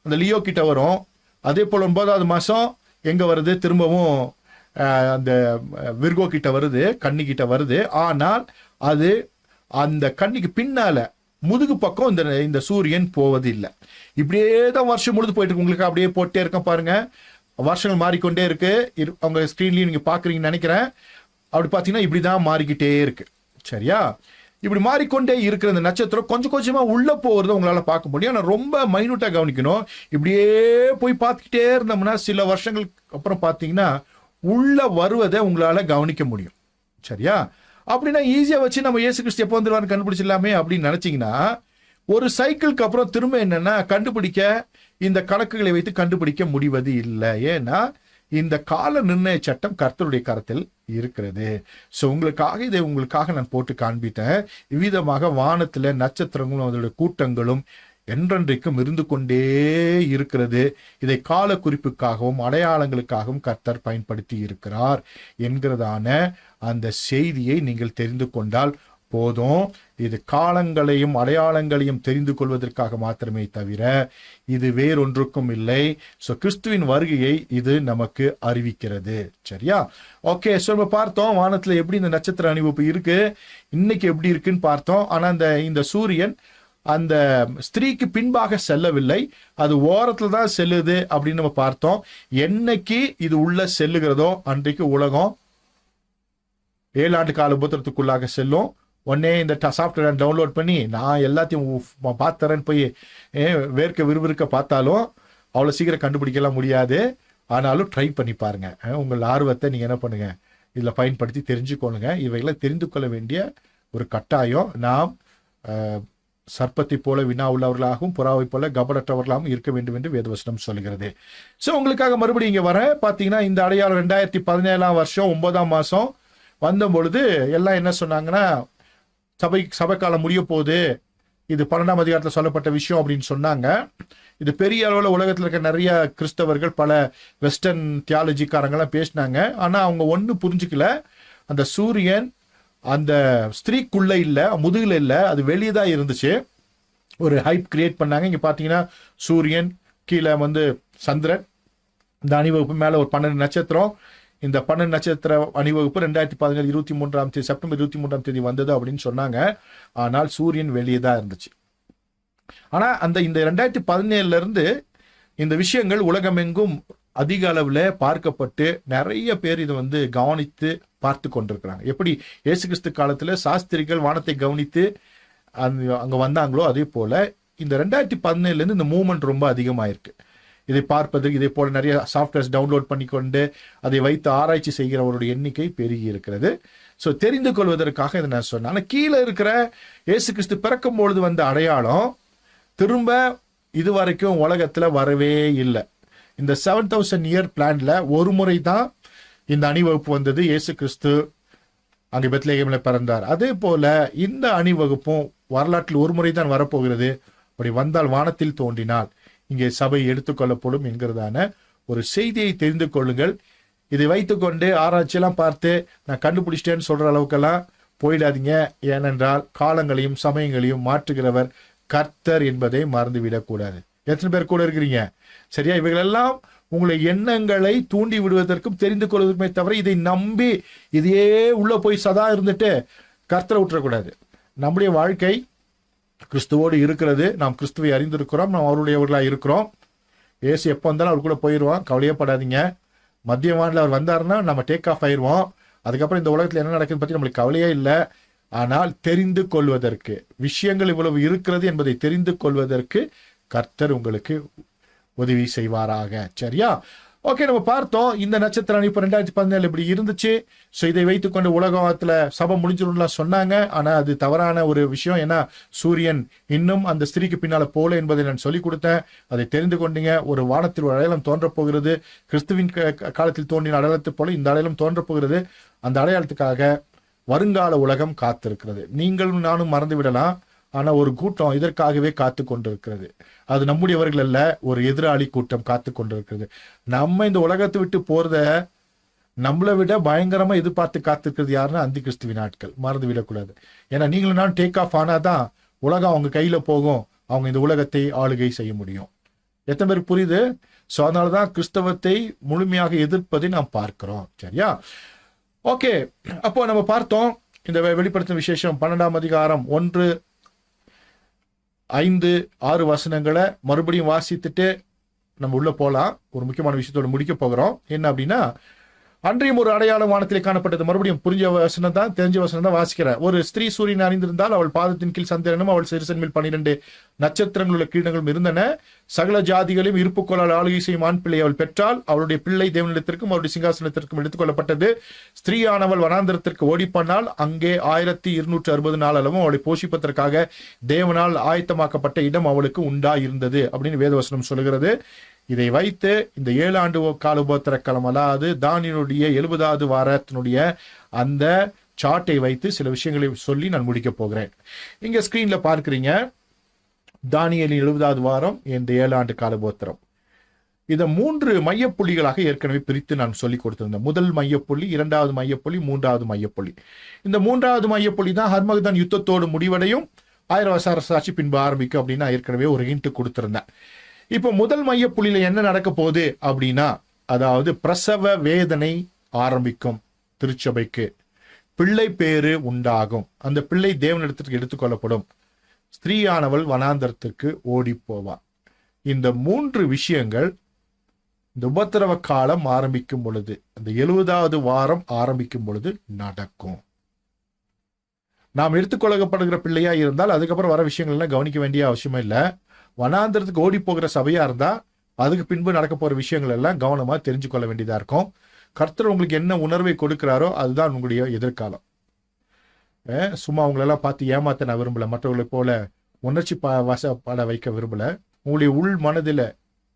அந்த லியோ கிட்ட வரும். அதே போல 9ஆவது மாசம் எங்க வருது, திரும்பவும் அந்த விர்கோ கிட்ட வருது, கன்னி கிட்ட வருது. ஆனால் அது அந்த கன்னிக்கு பின்னால முதுகு பக்கம் இந்த சூரியன் போவது இல்லை. இப்படியே தான் வருஷம் முழுது போயிட்டு இருக்கு. உங்களுக்கு அப்படியே போட்டே இருக்க பாருங்க. வருஷங்கள் மாறிக்கொண்டே இருக்கு. அவங்க ஸ்கிரீன்லயும் நீங்க பாக்குறீங்கன்னு நினைக்கிறேன். அப்படி பாத்தீங்கன்னா இப்படிதான் மாறிக்கிட்டே இருக்கு. சரியா? இப்படி மாறிக்கொண்டே இருக்கிற இந்த நட்சத்திரம் கொஞ்சம் கொஞ்சமா உள்ள போறத உங்களால பார்க்க முடியும். ஆனா ரொம்ப மைனூட்டா கவனிக்கணும். இப்படியே போய் பார்த்துக்கிட்டே இருந்தோம்னா சில வருஷங்களுக்கு அப்புறம் பாத்தீங்கன்னா உள்ள வருவதை உங்களால கவனிக்க முடியும். சரியா? அப்படின்னா ஈஸியா வச்சு நம்ம இயேசு கிறிஸ்து எப்போ வந்துருவான்னு கண்டுபிடிச்சிடலாமே அப்படின்னு நினைச்சீங்கன்னா ஒரு சைக்கிளுக்கு அப்புறம் திரும்ப என்னன்னா கண்டுபிடிக்க இந்த கணக்குகளை வைத்து கண்டுபிடிக்க முடிவது இல்லை. ஏன்னா இந்த கால நிர்ணய சட்டம் கர்த்தருடைய கரத்தில் இருக்கிறது. ஸோ உங்களுக்காக நான் போட்டு காண்பித்தேன். இவ்விதமாக வானத்துல நட்சத்திரங்களும் அதோட கூட்டங்களும் என்றென்றைக்கும் இருந்து கொண்டே இருக்கிறது. இதை கால குறிப்புக்காகவும் அடையாளங்களுக்காகவும் கர்த்தர் பயன்படுத்தி இருக்கிறார் என்கிறதான அந்த செய்தியை நீங்கள் தெரிந்து கொண்டால் போதும். இது காலங்களையும் அடையாளங்களையும் தெரிந்து கொள்வதற்காக மாத்திரமே தவிர இது வேறொன்றுக்கும் இல்லை. ஸோ கிறிஸ்துவின் வருகையை இது நமக்கு அறிவிக்கிறது. சரியா? ஓகே, ஸோ நம்ம பார்த்தோம் வானத்துல எப்படி இந்த நட்சத்திர அணிவகுப்பு இருக்கு, இன்னைக்கு எப்படி இருக்குன்னு பார்த்தோம். ஆனா இந்த சூரியன் அந்த ஸ்திரீக்கு பின்பாக செல்லவில்லை, அது ஓரத்துல தான் செல்லுது அப்படின்னு நம்ம பார்த்தோம். என்னைக்கு இது உள்ள செல்லுகிறதோ அன்றைக்கு உலகம் 7 ஆண்டு கால உபத்திரத்துக்குள்ளாக செல்லும். உடனே இந்த சாஃப்ட்வேர் டவுன்லோட் பண்ணி நான் எல்லாத்தையும் பார்த்துறேன்னு போய் விறுவிறுக்க பார்த்தாலும் அவ்வளோ சீக்கிரம் கண்டுபிடிக்கலாம் முடியாது. ஆனாலும் ட்ரை பண்ணி பாருங்க. உங்கள் ஆர்வத்தை நீங்க என்ன பண்ணுங்க, இதுல பயன்படுத்தி தெரிஞ்சுக்கொள்ளுங்க. இவைகளை தெரிந்து கொள்ள வேண்டிய ஒரு கட்டாயம். நாம் சர்ப்பத்தை போல வினா உள்ளவர்களாகவும் புறாவை போல கபடற்றவர்களாகவும் இருக்க வேண்டும் என்று வேதவசனம் சொல்கிறது. ஸோ உங்களுக்காக மறுபடியும் இங்க வர பாத்தீங்கன்னா இந்த அடையாளம் 2017ஆம் வருஷம் 9ஆம் மாசம் வந்த பொழுது எல்லாம் என்ன சொன்னாங்கன்னா சபைக்காலம் முடிய போகுது, இது 12ஆம் அதிகாரத்தில் சொல்லப்பட்ட விஷயம் அப்படின்னு சொன்னாங்க. இது பெரிய அளவில் உலகத்தில் இருக்க நிறைய கிறிஸ்தவர்கள் பல வெஸ்டர்ன் தியாலஜிக்காரங்கெல்லாம் பேசினாங்க. ஆனா அவங்க ஒன்றும் புரிஞ்சுக்கல. அந்த சூரியன் அந்த ஸ்திரீக்குள்ள இல்ல, முதுகுல இல்ல, அது வெளியே தான் இருந்துச்சு. ஒரு ஹைப் கிரியேட் பண்ணாங்க. இங்க பாத்தீங்கன்னா சூரியன், கீழே வந்து சந்திரன், இந்த அணிவகுப்பு மேல ஒரு 12 நட்சத்திரம். இந்த 12 நட்சத்திர அணிவகுப்பு 2017 23ஆம் தேதி செப்டம்பர் 23ஆம் தேதி வந்தது அப்படின்னு சொன்னாங்க. ஆனால் சூரியன் வெளியே தான் இருந்துச்சு. ஆனா இந்த 2017 இருந்து இந்த விஷயங்கள் உலகமெங்கும் அதிக அளவுல பார்க்கப்பட்டு நிறைய பேர் இதை வந்து கவனித்து பார்த்து கொண்டிருக்கிறாங்க. எப்படி இயேசு கிறிஸ்து காலத்துல சாஸ்திரிகள் வானத்தை கவனித்து அங்க வந்தாங்களோ அதே போல இந்த 2017 இருந்து இந்த மூவ்மெண்ட் ரொம்ப அதிகமாயிருக்கு. இதை பார்ப்பது, இதே போல நிறைய சாஃப்ட்வேர்ஸ் டவுன்லோட் பண்ணிக்கொண்டு அதை வைத்து ஆராய்ச்சி செய்கிறவருடைய எண்ணிக்கை பெருகி இருக்கிறது. ஸோ தெரிந்து கொள்வதற்காக இதை நான் சொன்னேன். ஆனால் கீழே இருக்கிற இயேசு கிறிஸ்து பிறக்கும் பொழுது வந்த அடையாளம் திரும்ப இதுவரைக்கும் உலகத்துல வரவே இல்லை. இந்த 7000 இயர் பிளான்ல ஒரு முறை தான் இந்த அணிவகுப்பு வந்தது. இயேசு கிறிஸ்து அங்கே பெத்லகேம்ல பிறந்தார். அதே போல இந்த அணிவகுப்பும் வரலாற்றில் ஒரு முறை தான் வரப்போகிறது. அப்படி வந்தால் வானத்தில் தோன்றினால் இங்கே சபை எடுத்துக்கொள்ளப்படும் என்கிறதான ஒரு செய்தியை தெரிந்து கொள்ளுங்கள். இதை வைத்துக்கொண்டு ஆராய்ச்சியெல்லாம் பார்த்து நான் கண்டுபிடிச்சிட்டேன்னு சொல்ற அளவுக்கெல்லாம் போயிடாதீங்க. ஏனென்றால் காலங்களையும் சமயங்களையும் மாற்றுகிறவர் கர்த்தர் என்பதை மறந்துவிடக்கூடாது. எத்தனை பேர் கூட இருக்கிறீங்க? சரியா? இவைகளெல்லாம் உங்களை எண்ணங்களை தூண்டி விடுவதற்கும் தெரிந்து கொள்வதற்குமே தவிர இதை நம்பி இதையே உள்ள போய் சதா இருந்துட்டு கர்த்தரை விட்டுறக்கூடாது. நம்முடைய வாழ்க்கை கிறிஸ்துவோடு இருக்கிறது. நாம் கிறிஸ்துவை அறிந்திருக்கிறோம், நாம் அவருடையவர்களாக இருக்கிறோம். ஏசு எப்போ வந்தாலும் அவர் கூட போயிடுவோம், கவலையப்படாதீங்க. மத்திய வானில் அவர் வந்தாருன்னா நம்ம டேக் ஆஃப் ஆயிடுவோம். அதுக்கப்புறம் இந்த உலகத்தில் என்ன நடக்குதுன்னு பற்றி நம்மளுக்கு கவலையே இல்லை. ஆனால் தெரிந்து கொள்வதற்கு, விஷயங்கள் இவ்வளவு இருக்கிறது என்பதை தெரிந்து கொள்வதற்கு கர்த்தர் உங்களுக்கு உதவி செய்வாராக. சரியா? ஓகே, நம்ம பார்த்தோம் இந்த நட்சத்திர அணிப்பு 2017 இப்படி இருந்துச்சு. ஸோ இதை வைத்துக்கொண்டு உலகத்துல சபை முடிஞ்சிடும்லாம் சொன்னாங்க. ஆனா அது தவறான ஒரு விஷயம். ஏன்னா சூரியன் இன்னும் அந்த ஸ்திரீக்கு பின்னால போல என்பதை நான் சொல்லிக் கொடுத்தேன். அதை தெரிந்து கொண்டீங்க. ஒரு வானத்தில் ஒரு அடையாளம் தோன்றப் போகிறது. கிறிஸ்துவின் காலத்தில் தோன்றின அடையாளத்தை போல இந்த அடையாளம் தோன்றப் போகிறது. அந்த அடையாளத்துக்காக வருங்கால உலகம் காத்திருக்கிறது. நீங்களும் நானும் மறந்து விடலாம். ஆனா ஒரு கூட்டம் இதற்காகவே காத்து கொண்டிருக்கிறது. அது நம்முடையவர்கள் அல்ல, ஒரு எதிராளி கூட்டம் காத்து கொண்டிருக்கிறது. நம்ம இந்த உலகத்தை விட்டு போறத நம்மளை விட பயங்கரமா எதிர்பார்த்து காத்திருக்கிறது யாருன்னா அந்தி கிறிஸ்துவின் ஆட்கள். மறந்து விடக்கூடாது. ஏன்னா நீங்களும் நான் டேக் ஆஃப் ஆனாதான் உலகம் அவங்க கையில போகும். அவங்க இந்த உலகத்தை ஆளுகை செய்ய முடியும். எத்தனை பேருக்கு புரியுது? ஸோ அதனாலதான் கிறிஸ்தவத்தை முழுமையாக எதிர்ப்பதை நாம் பார்க்கிறோம். சரியா? ஓகே, அப்போ நம்ம பார்த்தோம் இந்த வெளிப்படுத்தும் விசேஷம் 12ஆம் அதிகாரம் 1, 5, 6 வசனங்களை மறுபடியும் வாசித்துட்டு நம்ம உள்ள போலாம். ஒரு முக்கியமான விஷயத்தோட முடிக்க போகிறோம். என்ன அப்படின்னா, அன்றையும் ஒரு அடையாளம் வானத்திலே காணப்பட்டது. மறுபடியும் புரிஞ்ச வசனம் தான், தெரிஞ்ச வசனம் தான் வாசிக்கிறேன். ஒரு ஸ்திரீ சூரியன் அறிந்திருந்தால் அவள் பாதத்தின் கீழ் சந்திரனும் அவள் சிறுசன் மேல் 12 நட்சத்திரங்கள் உள்ள கிரீடங்களும் இருந்தன. சகல ஜாதிகளையும் இருப்புக்கோளால் ஆளுகை செய்யும் ஆண் பிள்ளை அவள் பெற்றாள். அவளுடைய பிள்ளை தேவனிடத்திற்கும் அவருடைய சிங்காசனத்திற்கும் எடுத்துக்கொள்ளப்பட்டது. ஸ்திரீயானவள் வனாந்தரத்திற்கு ஓடிப்பண்ணால் அங்கே 1260 நாள் அளவும் அவளை போஷிப்பதற்காக தேவனால் ஆயத்தமாக்கப்பட்ட இடம் அவளுக்கு உண்டாயிருந்தது அப்படின்னு வேதவசனம் சொல்லுகிறது. இதை வைத்து இந்த 7 ஆண்டு கால உபத்திர காலம், அதாவது தானியனுடைய 70வது வாரத்தினுடைய அந்த சார்ட்டை வைத்து சில விஷயங்களை சொல்லி நான் முடிக்க போகிறேன். இங்க ஸ்கிரீன்ல பார்க்கிறீங்க தானியேலின் 70வது வாரம், இந்த 7 ஆண்டு கால உபத்திரம். இதை 3 மையப்புள்ளிகளாக ஏற்கனவே பிரித்து நான் சொல்லி கொடுத்திருந்தேன். முதல் மையப்புள்ளி, 2வது மையப்புள்ளி, 3வது மையப்புள்ளி. இந்த 3வது மையப்புள்ளி தான் ஹர்மகதான் யுத்தத்தோடு முடிவடையும், 1000 வருஷ அரசாட்சி பின்பு ஆரம்பிக்கும் அப்படின்னு நான் ஏற்கனவே ஒரு ஹிண்ட் கொடுத்திருந்தேன். இப்போ முதல் மையப்புள்ளியில என்ன நடக்க போகுது அப்படின்னா, அதாவது பிரசவ வேதனை ஆரம்பிக்கும் திருச்சபைக்கு. பிள்ளை பேரு உண்டாகும். அந்த பிள்ளை தேவனிடத்திற்கு எடுத்துக்கொள்ளப்படும். ஸ்திரீயானவள் வனாந்தரத்திற்கு ஓடி போவார். இந்த 3 விஷயங்கள் இந்த உபத்திரவ காலம் ஆரம்பிக்கும் பொழுது, அந்த 70வது வாரம் ஆரம்பிக்கும் பொழுது நடக்கும். நாம் எடுத்துக்கொள்ளப்படுகிற பிள்ளையா இருந்தால் அதுக்கப்புறம் வர விஷயங்கள் எல்லாம் கவனிக்க வேண்டிய அவசியமே இல்லை. வனாந்திரத்துக்கு ஓடி போகிற சபையா இருந்தா அதுக்கு பின்பு நடக்க போற விஷயங்கள் எல்லாம் கவனமா தெரிஞ்சு கொள்ள வேண்டியதா இருக்கும். கர்த்தர் உங்களுக்கு என்ன உணர்வை கொடுக்கிறாரோ அதுதான் உங்களுடைய எதிர்காலம். சும்மா அவங்களெல்லாம் பார்த்து ஏமாத்த நான் விரும்பல, மற்றவர்களை போல உணர்ச்சி வசப்பட வைக்க விரும்பல. உங்களுடைய உள் மனதில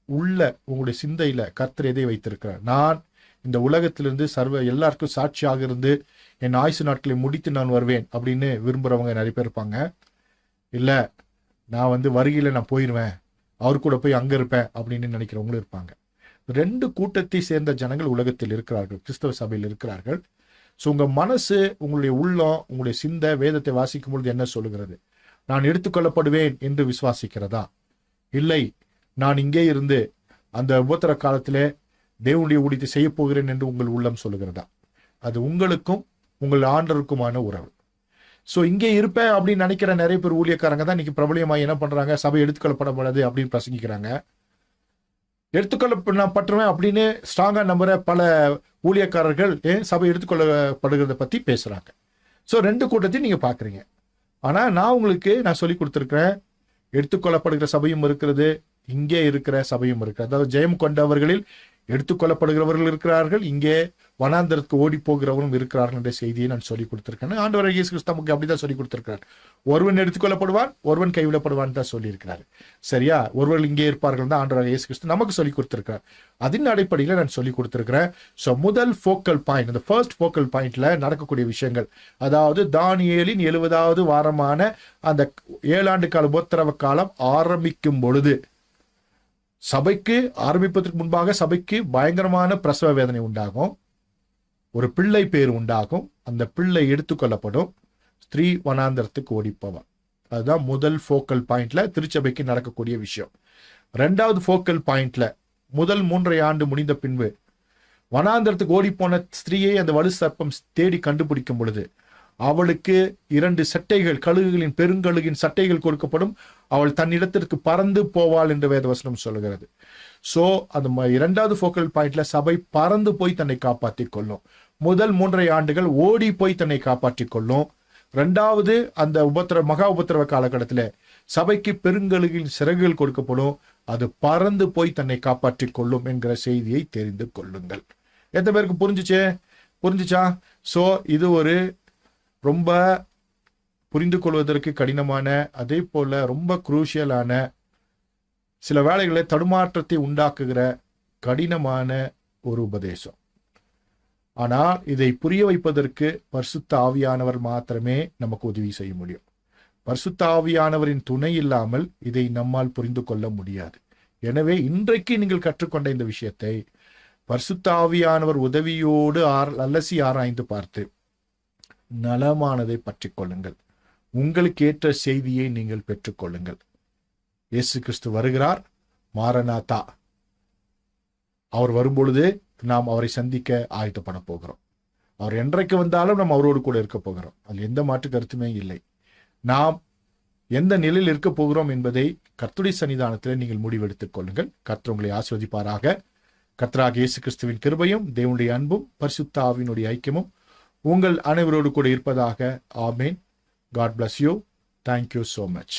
உள்ள உங்களுடைய சிந்தையில கர்த்தர் எதை வைத்திருக்கிறார். நான் இந்த உலகத்திலிருந்து எல்லாருக்கும் சாட்சியாக இருந்து என் ஆயுசு நாட்களை முடித்து நான் வருவேன் அப்படின்னு விரும்புறவங்க நிறைய பேர் இருப்பாங்க. இல்ல, நான் வருகையில நான் போயிடுவேன், அவர் கூட போய் அங்க இருப்பேன் அப்படின்னு நினைக்கிறவங்களும் இருப்பாங்க. 2 கூட்டத்தை சேர்ந்த ஜனங்கள் உலகத்தில் இருக்கிறார்கள், கிறிஸ்தவ சபையில் இருக்கிறார்கள். ஸோ உங்கள் மனசு, உங்களுடைய உள்ளம், உங்களுடைய சிந்தை வேதத்தை வாசிக்கும் பொழுது என்ன சொல்லுகிறது? நான் எடுத்துக்கொள்ளப்படுவேன் என்று விசுவாசிக்கிறதா? இல்லை, நான் இங்கே இருந்து அந்த உபத்திர காலத்திலே தேவனுடைய ஊழியத்தை செய்ய போகிறேன் என்று உங்கள் உள்ளம் சொல்லுகிறதா? அது உங்களுக்கும் உங்கள் ஆண்டருக்குமான உறவு. ஸோ இங்கே இருப்பேன் அப்படின்னு நினைக்கிற நிறைய பேர் ஊழியக்காரங்க தான் இன்னைக்கு பிரபலியமாக என்ன பண்றாங்க, சபை எடுத்துக்கொள்ளப்படக்கூடாது அப்படின்னு பிரசங்கிக்கிறாங்க. எடுத்துக்கொள்ளப்பட்டுருவேன் அப்படின்னு ஸ்ட்ராங்கா நம்புற பல ஊழியக்காரர்கள் சபை எடுத்துக்கொள்ளப்படுகிறத பத்தி பேசுறாங்க. ஸோ ரெண்டு கூட்டத்தையும் நீங்க பாக்குறீங்க. ஆனா நான் சொல்லி கொடுத்துருக்கிறேன், எடுத்துக்கொள்ளப்படுகிற சபையும் இருக்கிறது, இங்கே இருக்கிற சபையும் இருக்கிறது. அதாவது ஜெயம் கொண்டவர்களில் எடுத்துக்கொள்ளப்படுகிறவர்கள் இருக்கிறார்கள், இங்கே வனாந்தரத்துக்கு ஓடி போகிறவரும் இருக்கிறார்கள் என்ற செய்தியை நான் சொல்லிக் கொடுத்திருக்கேன். ஆண்டவர் இயேசு கிறிஸ்து நமக்கு அப்படிதான் சொல்லிக் கொடுத்திருக்கிறார். ஒருவன் எடுத்துக்கொள்ளப்படுவான், ஒருவன் கைவிடப்படுவான் தான் சொல்லியிருக்கிறார். சரியா? ஒருவர்கள் இங்கே இருப்பார்கள் தான் ஆண்டவர் இயேசு கிறிஸ்து நமக்கு சொல்லிக் கொடுத்திருக்கிறார். அதன் அடிப்படையில் நான் சொல்லிக் கொடுத்திருக்கிறேன். ஸோ முதல் ஃபோக்கல் பாயிண்ட், இந்த ஃபர்ஸ்ட் ஃபோக்கல் பாயிண்ட்ல நடக்கக்கூடிய விஷயங்கள், அதாவது தானியேலின் 70வது வாரமான அந்த 7 ஆண்டு கால உபத்திரவ காலம் ஆரம்பிக்கும் பொழுது சபைக்கு ஆரம்பிப்பதற்கு முன்பாக சபைக்கு பயங்கரமான பிரசவ வேதனை உண்டாகும், ஒரு பிள்ளை பேர் உண்டாகும், அந்த பிள்ளை எடுத்துக்கொள்ளப்படும், ஸ்திரீ வனாந்தரத்துக்கு ஓடிப்போவான். அதுதான் முதல் ஃபோக்கல் பாயிண்ட்ல திருச்சபைக்கு நடக்கக்கூடிய விஷயம். 2வது ஃபோக்கல் பாயிண்ட்ல முதல் 3.5 ஆண்டு முடிந்த பின்பு வனாந்தரத்துக்கு ஓடிப்போன ஸ்திரீயை அந்த வலு சர்ப்பம் தேடி கண்டுபிடிக்கும் பொழுது அவளுக்கு 2 சட்டைகள், கழுகுகளின் பெருங்கழுகின் சட்டைகள் கொடுக்கப்படும், அவள் தன்னிடத்திற்கு பறந்து போவாள் என்று வேதவசனம் சொல்லுகிறது. சோ அந்த 2வது ஃபோக்கல் பாயிண்ட்ல சபை பறந்து போய் தன்னை காப்பாற்றிக் கொள்ளும். முதல் 3.5 ஆண்டுகள் ஓடி போய் தன்னை காப்பாற்றிக் கொள்ளும். 2வது அந்த மகா உபத்திரவ காலகட்டத்தில் சபைக்கு பெருங்கழுகின் சிறகுகள் கொடுக்கப்படும், அது பறந்து போய் தன்னை காப்பாற்றிக் கொள்ளும் என்கிற செய்தியை தெரிந்து கொள்ளுங்கள். எத்தனை பேருக்கு புரிஞ்சுச்சா? சோ இது ஒரு ரொம்ப புரிந்து கொள்வதற்கு கடினமான, அதே போல ரொம்ப குரூஷியலான, சில வேளைகளை தடுமாற்றத்தை உண்டாக்குகிற கடினமான ஒரு உபதேசம். ஆனால் இதை புரிய வைப்பதற்கு பரிசுத்த ஆவியானவர் மாத்திரமே நமக்கு உதவி செய்ய முடியும். பரிசுத்த ஆவியானவரின் துணை இல்லாமல் இதை நம்மால் புரிந்து கொள்ள முடியாது. எனவே இன்றைக்கு நீங்கள் கற்றுக்கொண்ட இந்த விஷயத்தை பரிசுத்த ஆவியானவர் உதவியோடு அலசி ஆராய்ந்து பார்த்து நலமானதை பற்றி கொள்ளுங்கள். உங்களுக்கு ஏற்ற செய்தியை நீங்கள் பெற்றுக்கொள்ளுங்கள். இயேசு கிறிஸ்து வருகிறார், மாரநாதா. அவர் வரும்பொழுது நாம் அவரை சந்திக்க ஆயத்தப்பட போகிறோம். அவர் என்றைக்கு வந்தாலும் நாம் அவரோடு கூட இருக்க போகிறோம். அதில் எந்த மாற்று கருத்துமே இல்லை. நாம் எந்த நிலையில் இருக்க போகிறோம் என்பதை கர்த்தருடைய சன்னிதானத்தில் நீங்கள் முடிவெடுத்துக் கொள்ளுங்கள். கர்த்தர் உங்களை ஆசீர்வதிப்பாராக. கர்த்தராகிய இயேசு கிறிஸ்துவின் கிருபையும் தேவனுடைய அன்பும் பரிசுத்த ஆவியினுடைய ஐக்கியமும் உங்கள் அனைவரோடு கூட இருப்பதாக. ஆமேன். God bless you. Thank you so much.